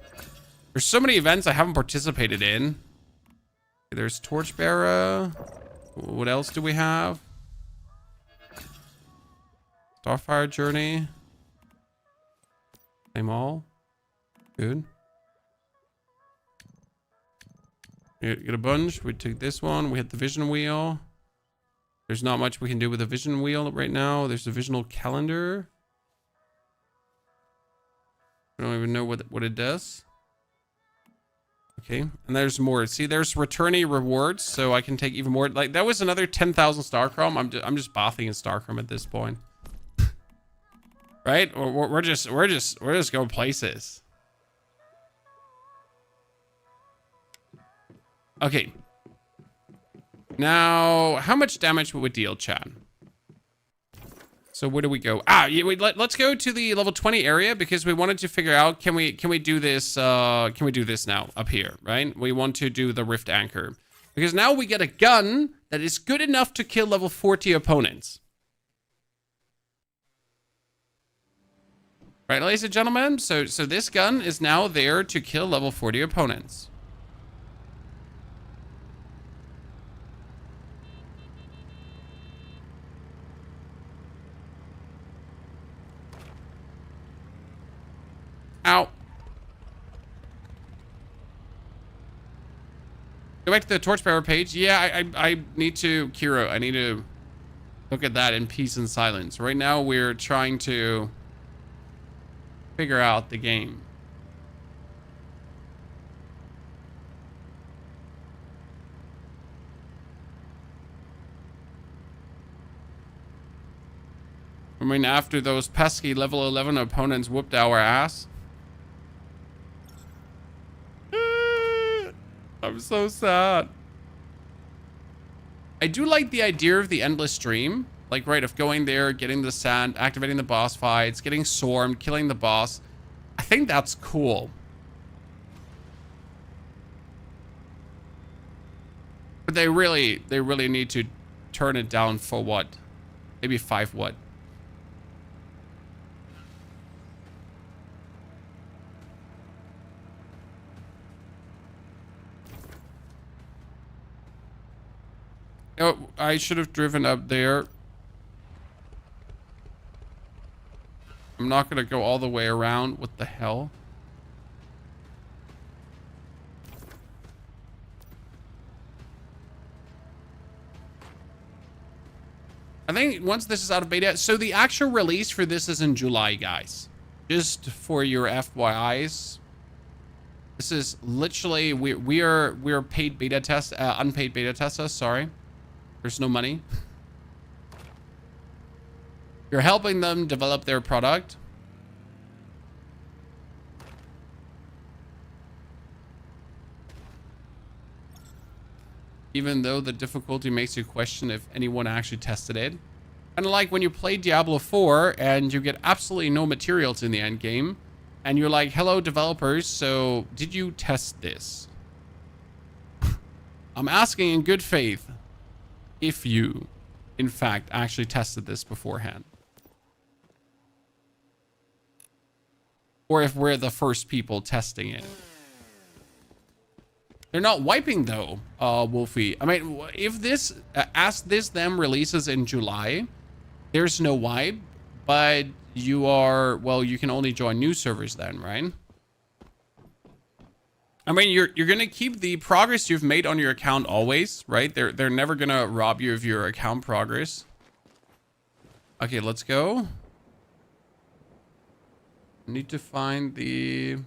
There's so many events I haven't participated in. There's Torchbearer. What else do we have? Starfire Journey. Claim all. Good. Get a bunch. We took this one. We hit the vision wheel. There's not much we can do with the vision wheel right now. There's the visional calendar. I don't even know what it does. Okay, and there's more. See, there's returnee rewards, so I can take even more. Like that was another 10,000 Starrum. I'm just bathing in Starrum at this point, right? We're just going places. Okay. Now, how much damage would we deal, Chad? So where do we go? Let's go to the level 20 area because we wanted to figure out can we do this now up here, right? We want to do the Rift Anchor because now we get a gun that is good enough to kill level 40 opponents. Right, ladies and gentlemen, so this gun is now there to kill level 40 opponents. Ow. Go back to the torchbearer page. Yeah, I need to, Kiro, I need to look at that in peace and silence. Right now, we're trying to figure out the game. I mean, after those pesky level 11 opponents whooped our ass. I'm so sad. I do like the idea of the endless stream. Like, right, of going there, getting the sand, activating the boss fights, getting swarmed, killing the boss. I think that's cool. But they really need to turn it down for what? Maybe 5 what? Oh, I should have driven up there. I'm not gonna go all the way around. What the hell? I think once this is out of beta, so the actual release for this is in July, guys. Just for your FYIs. This is literally we're paid beta test, unpaid beta testers. Sorry, there's no money. You're helping them develop their product. Even though the difficulty makes you question if anyone actually tested it. Kind of like when you play Diablo 4 and you get absolutely no materials in the end game. And you're like, hello developers, so did you test this? I'm asking in good faith if you, in fact, actually tested this beforehand. Or if we're the first people testing it. They're not wiping though, Wolfie. I mean, if this, as this them releases in July, there's no wipe, but you are, well, you can only join new servers then, right? I mean, you're gonna keep the progress you've made on your account always, right? They're never gonna rob you of your account progress. Okay, let's go. Need to find the...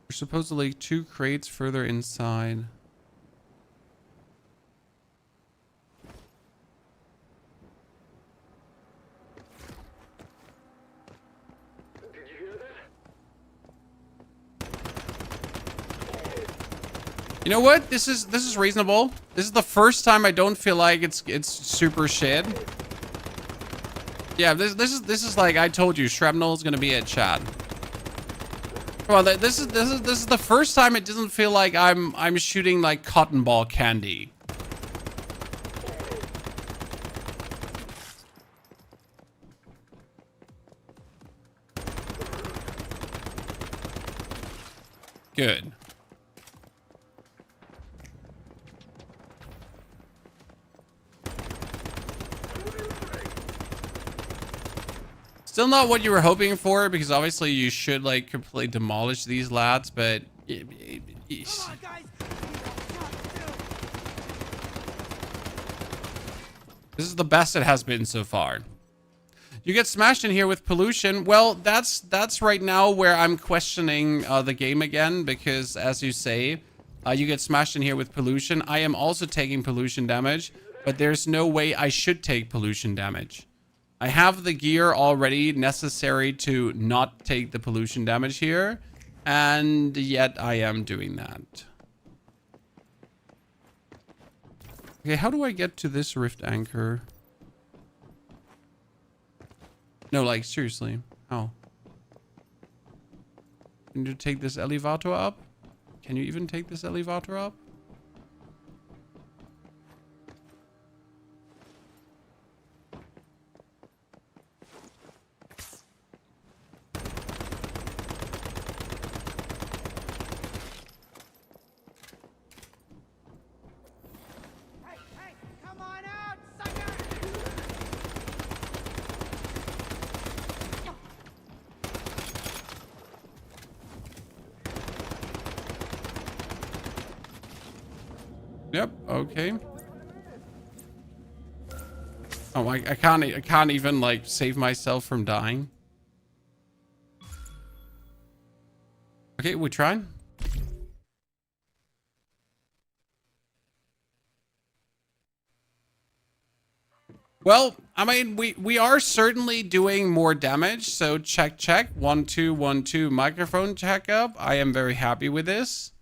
There's supposedly 2 crates further inside. You know what? This is reasonable. This is the first time I don't feel like it's super shit. Yeah, this is like I told you, shrapnel is gonna be it, Chad. Well, this is the first time it doesn't feel like I'm shooting like cotton ball candy. Good. Still not what you were hoping for, because obviously you should like completely demolish these lads, but this is the best it has been so far. You get smashed in here with pollution. Well, that's right now where I'm questioning the game again, because as you say, you get smashed in here with pollution. I am also taking pollution damage, but there's no way I should take pollution damage. I have the gear already necessary to not take the pollution damage here, and yet I am doing that. Okay, how do I get to this rift anchor? No, like, seriously, how? I need to take this elevator up? Can you even take this elevator up? Yep, okay. Oh, I can't even like save myself from dying. Okay, we tried. Well, I mean, we are certainly doing more damage. So check. 1 2 1 2 microphone checkup. I am very happy with this.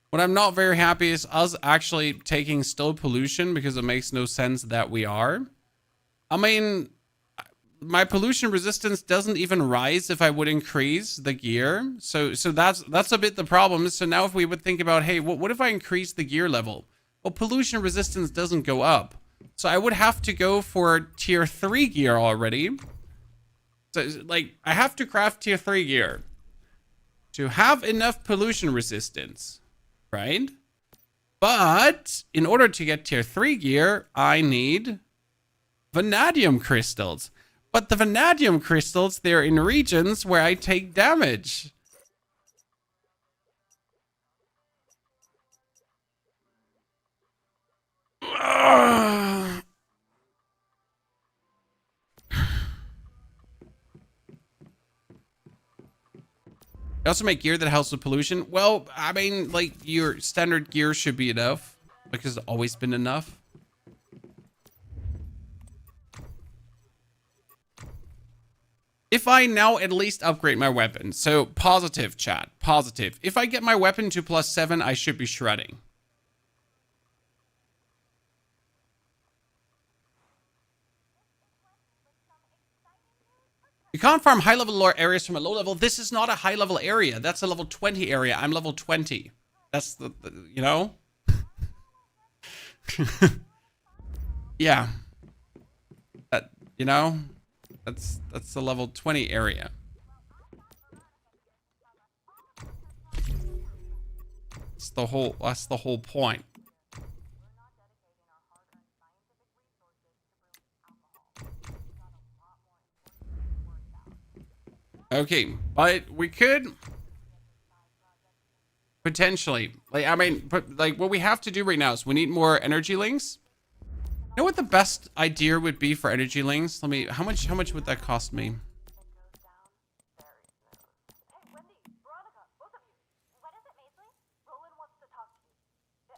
What I'm not very happy is us actually taking still pollution, because it makes no sense that we are. I mean, my pollution resistance doesn't even rise if I would increase the gear. So that's a bit the problem. So now if we would think about, hey, what if I increase the gear level? Well, pollution resistance doesn't go up. So I would have to go for tier 3 gear already. So like I have to craft tier 3 gear to have enough pollution resistance. Right? But in order to get tier 3 gear, I need vanadium crystals. But the vanadium crystals, they're in regions where I take damage. Ugh. I also make gear that helps with pollution. Well, I mean, like, your standard gear should be enough. Like, it's always been enough. If I now at least upgrade my weapon. So, positive, chat. Positive. If I get my weapon to +7, I should be shredding. You can't farm high-level lore areas from a low level. This is not a high-level area. That's a level 20 area. I'm level 20. That's the you know? Yeah. That, you know? That's the level 20 area. That's the whole point. Okay, but we could potentially, like, I mean, but like what we have to do right now is we need more energy links. You know what the best idea would be for energy links? Let me, how much would that cost me?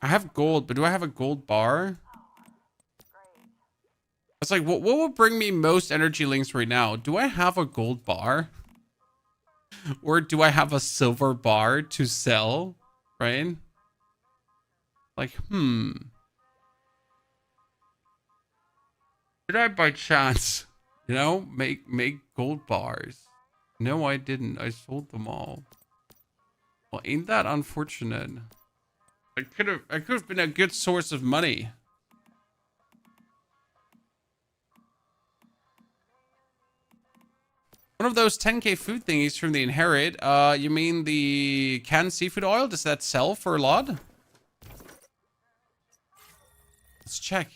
I have gold, but do I have a gold bar? It's like, what would bring me most energy links right now? Do I have a gold bar? Or do I have a silver bar to sell? Right? Like, Did I by chance, you know, make gold bars? No, I didn't. I sold them all. Well, ain't that unfortunate? I could have been a good source of money. One of those 10k food thingies from the Inherit. You mean the canned seafood oil? Does that sell for a lot? Let's check.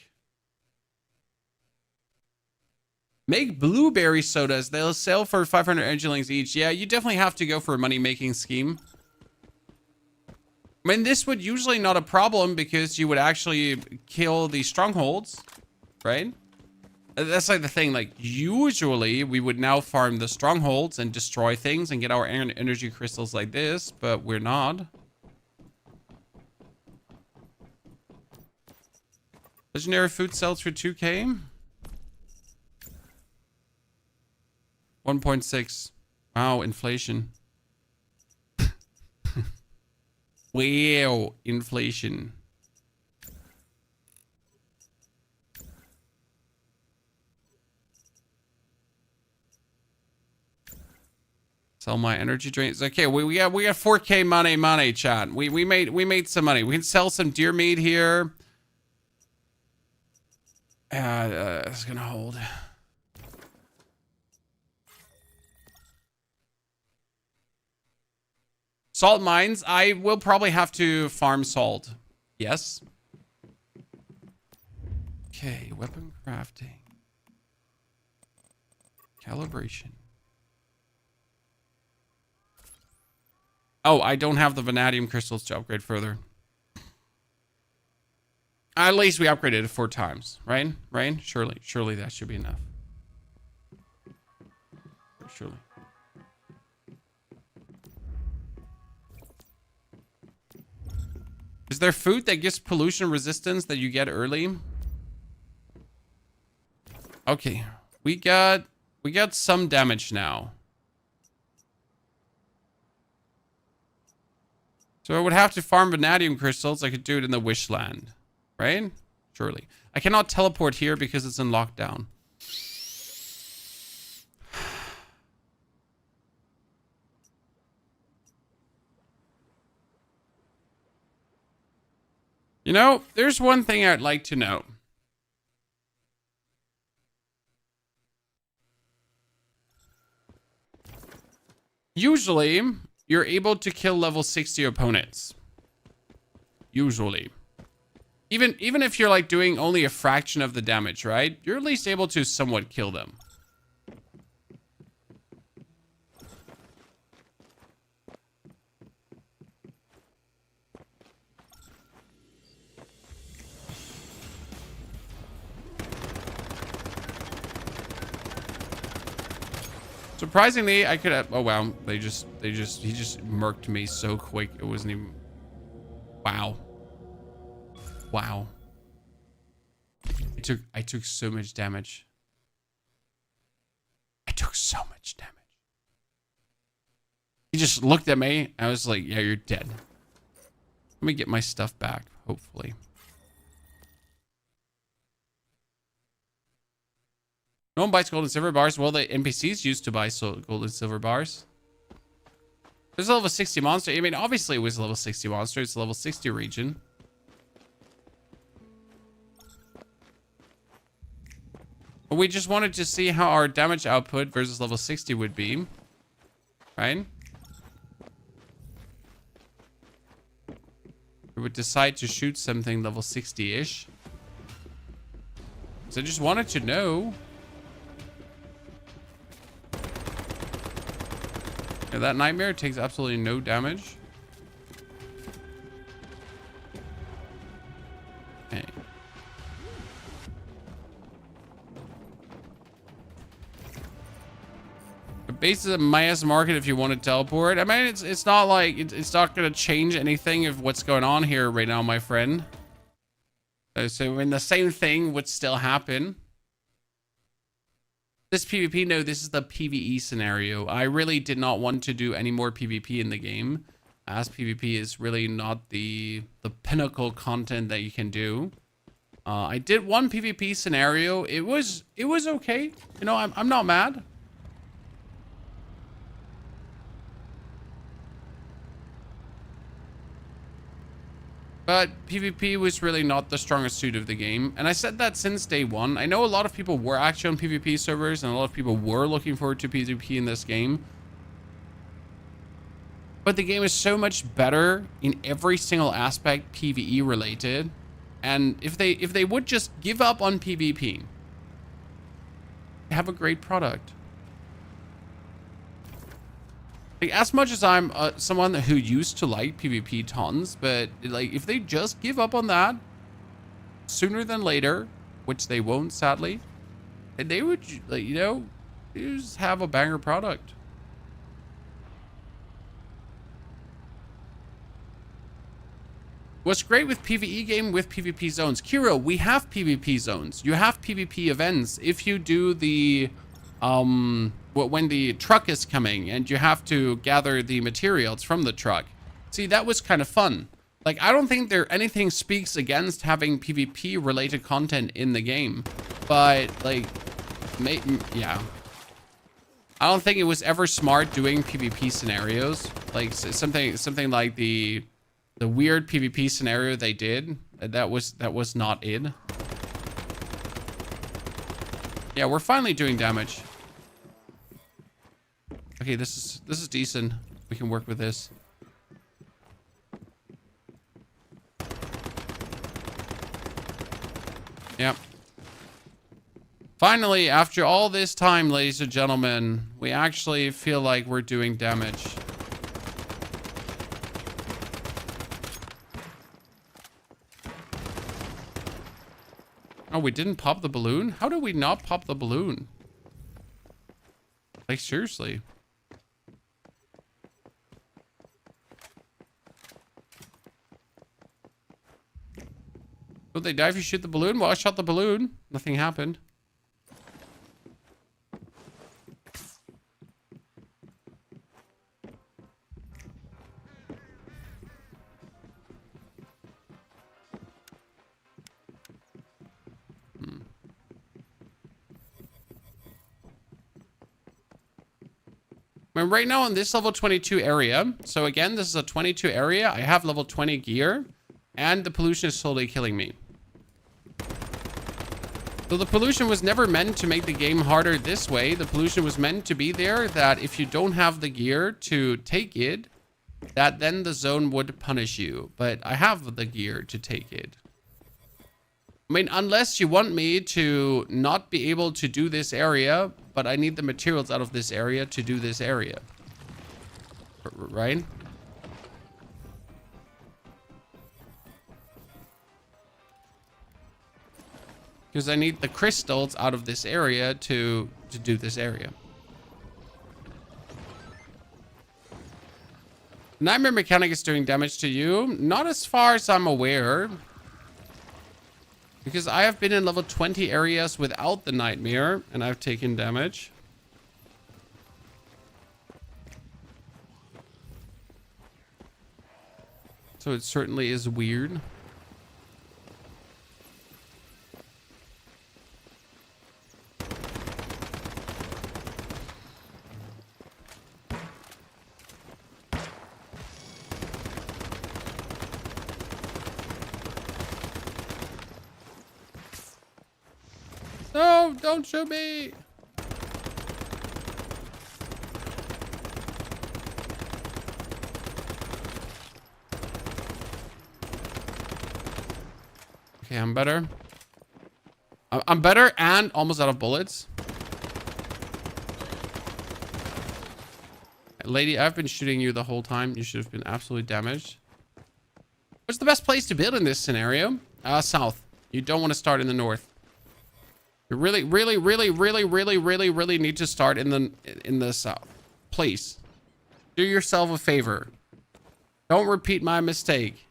Make blueberry sodas. They'll sell for 500 energy links each. Yeah, you definitely have to go for a money-making scheme. I mean, this would usually not a problem because you would actually kill the strongholds, right? That's like the thing, like, usually we would now farm the strongholds and destroy things and get our energy crystals like this, but we're not. Legendary food sells for 2k. 1.6. Wow, inflation. Wow, inflation. Sell my energy drinks. Okay, we got 4K money, chat. We made some money. We can sell some deer meat here. It's gonna hold. Salt mines. I will probably have to farm salt. Yes. Okay, weapon crafting. Calibration. Oh, I don't have the vanadium crystals to upgrade further. At least we upgraded it 4 times, right? Right? Surely that should be enough. Surely. Is there food that gives pollution resistance that you get early? Okay, we got some damage now. So I would have to farm vanadium crystals. I could do it in the Wishland, right? Surely. I cannot teleport here because it's in lockdown. You know, there's one thing I'd like to know. Usually, you're able to kill level 60 opponents. Usually. Even if you're like doing only a fraction of the damage, right? You're at least able to somewhat kill them. Surprisingly, I could have, oh wow, he just murked me so quick. It wasn't even, wow. Wow. I took so much damage. I took so much damage. He just looked at me. I was like, yeah, you're dead. Let me get my stuff back, hopefully. No one buys gold and silver bars. Well, the NPCs used to buy gold and silver bars. There's a level 60 monster. I mean, obviously it was a level 60 monster. It's a level 60 region. But we just wanted to see how our damage output versus level 60 would be. Right? We would decide to shoot something level 60-ish. So I just wanted to know. Yeah, that nightmare takes absolutely no damage. Okay. The base is a Maya's market if you want to teleport. I mean, it's not like it's not gonna change anything of what's going on here right now, my friend. So I mean, the same thing would still happen. This PvP, no, this is the PvE scenario. I really did not want to do any more PvP in the game, as PvP is really not the pinnacle content that you can do. I did one PvP scenario. It was okay. You know, I'm not mad. But PvP was really not the strongest suit of the game. And I said that since day one. I know a lot of people were actually on PvP servers and a lot of people were looking forward to PvP in this game. But the game is so much better in every single aspect PvE related. And if they would just give up on PvP, have a great product. Like, as much as I'm someone who used to like PvP tons, but like if they just give up on that sooner than later, which they won't sadly, and they would, like, you know, just have a banger product. What's great with PvE game with PvP zones, Kiro, we have PvP zones. You have PvP events if you do the when the truck is coming and you have to gather the materials from the truck. See, that was kind of fun. Like, I don't think anything speaks against having PvP related content in the game, but like, yeah. I don't think it was ever smart doing PvP scenarios. Like something like the weird PvP scenario they did. That was not it. Yeah, we're finally doing damage. Okay, this is decent. We can work with this. Yep. Finally, after all this time, ladies and gentlemen, we actually feel like we're doing damage. Oh, we didn't pop the balloon? How did we not pop the balloon? Like, seriously. Will they die if you shoot the balloon? Well, I shot the balloon. Nothing happened. I'm right now on this level 22 area. So again, this is a 22 area. I have level 20 gear. And the pollution is slowly killing me. So the pollution was never meant to make the game harder this way. The pollution was meant to be there that if you don't have the gear to take it, that then the zone would punish you. But I have the gear to take it. I mean, unless you want me to not be able to do this area, but I need the materials out of this area to do this area. Right? Because I need the crystals out of this area to do this area. Nightmare mechanic is doing damage to you. Not as far as I'm aware. Because I have been in level 20 areas without the nightmare, and I've taken damage. So it certainly is weird. No, don't shoot me. Okay, I'm better. I'm better and almost out of bullets. Lady, I've been shooting you the whole time. You should have been absolutely damaged. What's the best place to build in this scenario? South. You don't want to start in the north. You really need to start in the south. Please. Do yourself a favor. Don't repeat my mistake.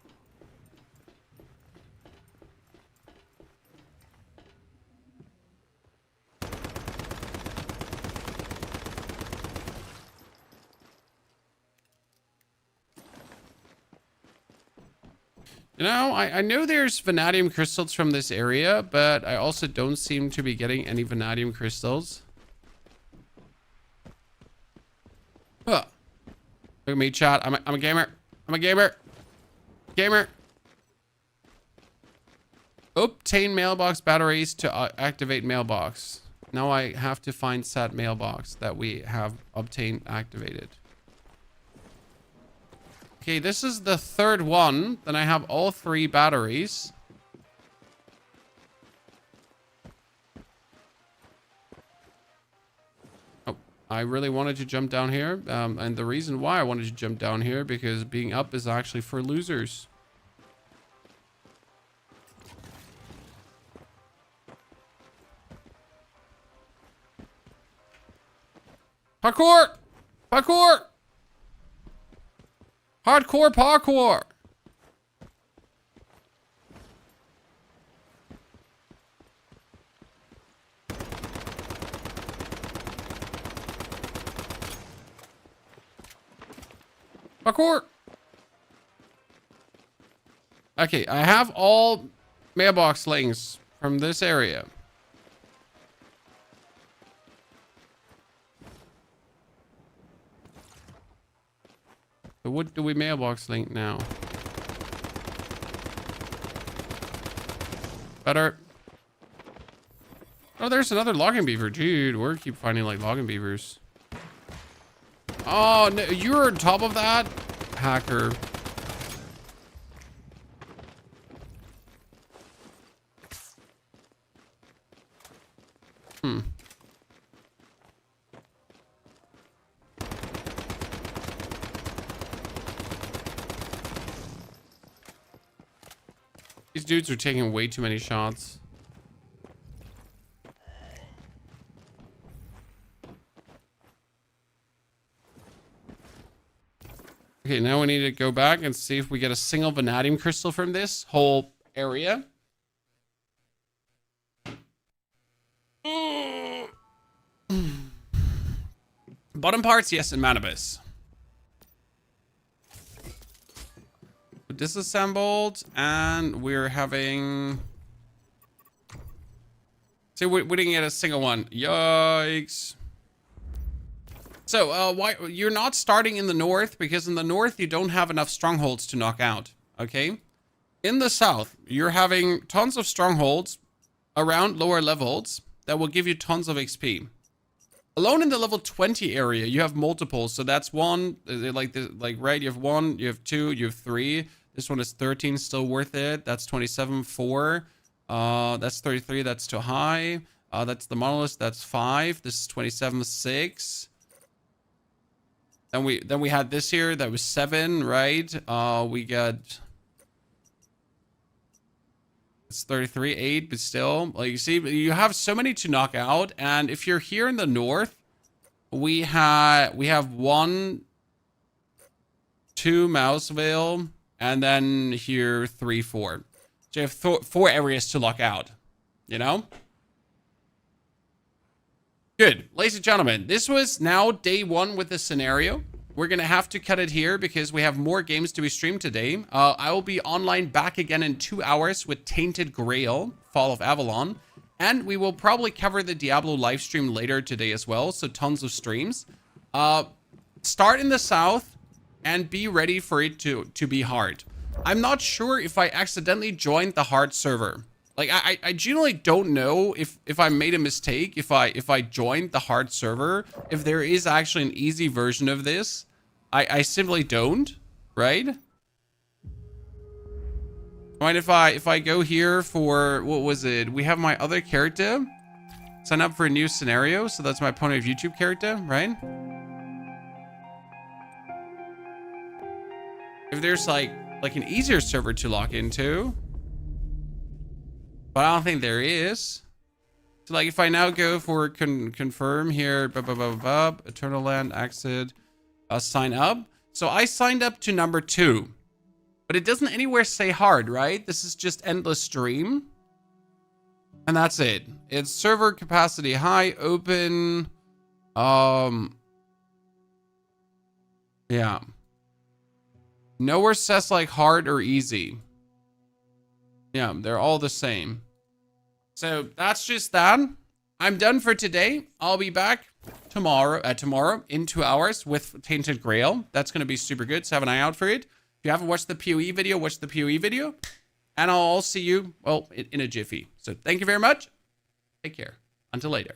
You know, I know there's vanadium crystals from this area, but I also don't seem to be getting any vanadium crystals. Huh. Look at me, chat. I'm a gamer. I'm a gamer. Gamer. Obtain mailbox batteries to activate mailbox. Now I have to find said mailbox that we have obtained activated. Okay, this is the third one. Then I have all 3 batteries. Oh, I really wanted to jump down here. And the reason why I wanted to jump down here, because being up is actually for losers. Parkour! Parkour! Hardcore parkour! Parkour! Okay, I have all mailbox links from this area. But what do we mailbox link now? Better. Oh, there's another logging beaver. Dude, we're keep finding like logging beavers. Oh, no, you're on top of that? Hacker. These dudes are taking way too many shots. Okay, now we need to go back and see if we get a single vanadium crystal from this whole area. Bottom parts, yes, and Manibus. Disassembled, and we're having... See, we didn't get a single one. Yikes. So, why you're not starting in the north, because in the north you don't have enough strongholds to knock out, okay? In the south, you're having tons of strongholds around lower levels that will give you tons of XP. Alone in the level 20 area, you have multiples. So that's one, right? You have one, you have two, you have three. This one is 13, still worth it. That's 27, 4. That's 33, that's too high. That's the monolith, that's 5. This is 27, 6. Then we had this here, that was 7, right? We got... It's 33, 8, but still, like you see, you have so many to knock out. And if you're here in the north, we have 1, 2 Mouseville, and then here 3, 4. So you have 4 areas to lock out, you know? Good. Ladies and gentlemen, this was now day 1 with the scenario. We're going to have to cut it here because we have more games to be streamed today. I will be online back again in 2 hours with Tainted Grail, Fall of Avalon. And we will probably cover the Diablo live stream later today as well. So tons of streams. Start in the south and be ready for it to be hard. I'm not sure if I accidentally joined the hard server. Like, I genuinely don't know if I made a mistake, if I joined the hard server, if there is actually an easy version of this. I simply don't, right? Mind if I go here for, what was it? We have my other character. Sign up for a new scenario. So that's my Pony of YouTube character, right? If there's like an easier server to log into. But I don't think there is. So like if I now go for confirm here, Eternal Land, exit, sign up. So I signed up to number 2. But it doesn't anywhere say hard, right? This is just endless stream. And that's it. It's server capacity high, open. Yeah. Nowhere says like hard or easy. Yeah, they're all the same. So that's just that. I'm done for today. I'll be back tomorrow in 2 hours with Tainted Grail. That's going to be super good. So have an eye out for it. If you haven't watched the PoE video, watch the PoE video. And I'll see you, well, in a jiffy. So thank you very much. Take care. Until later.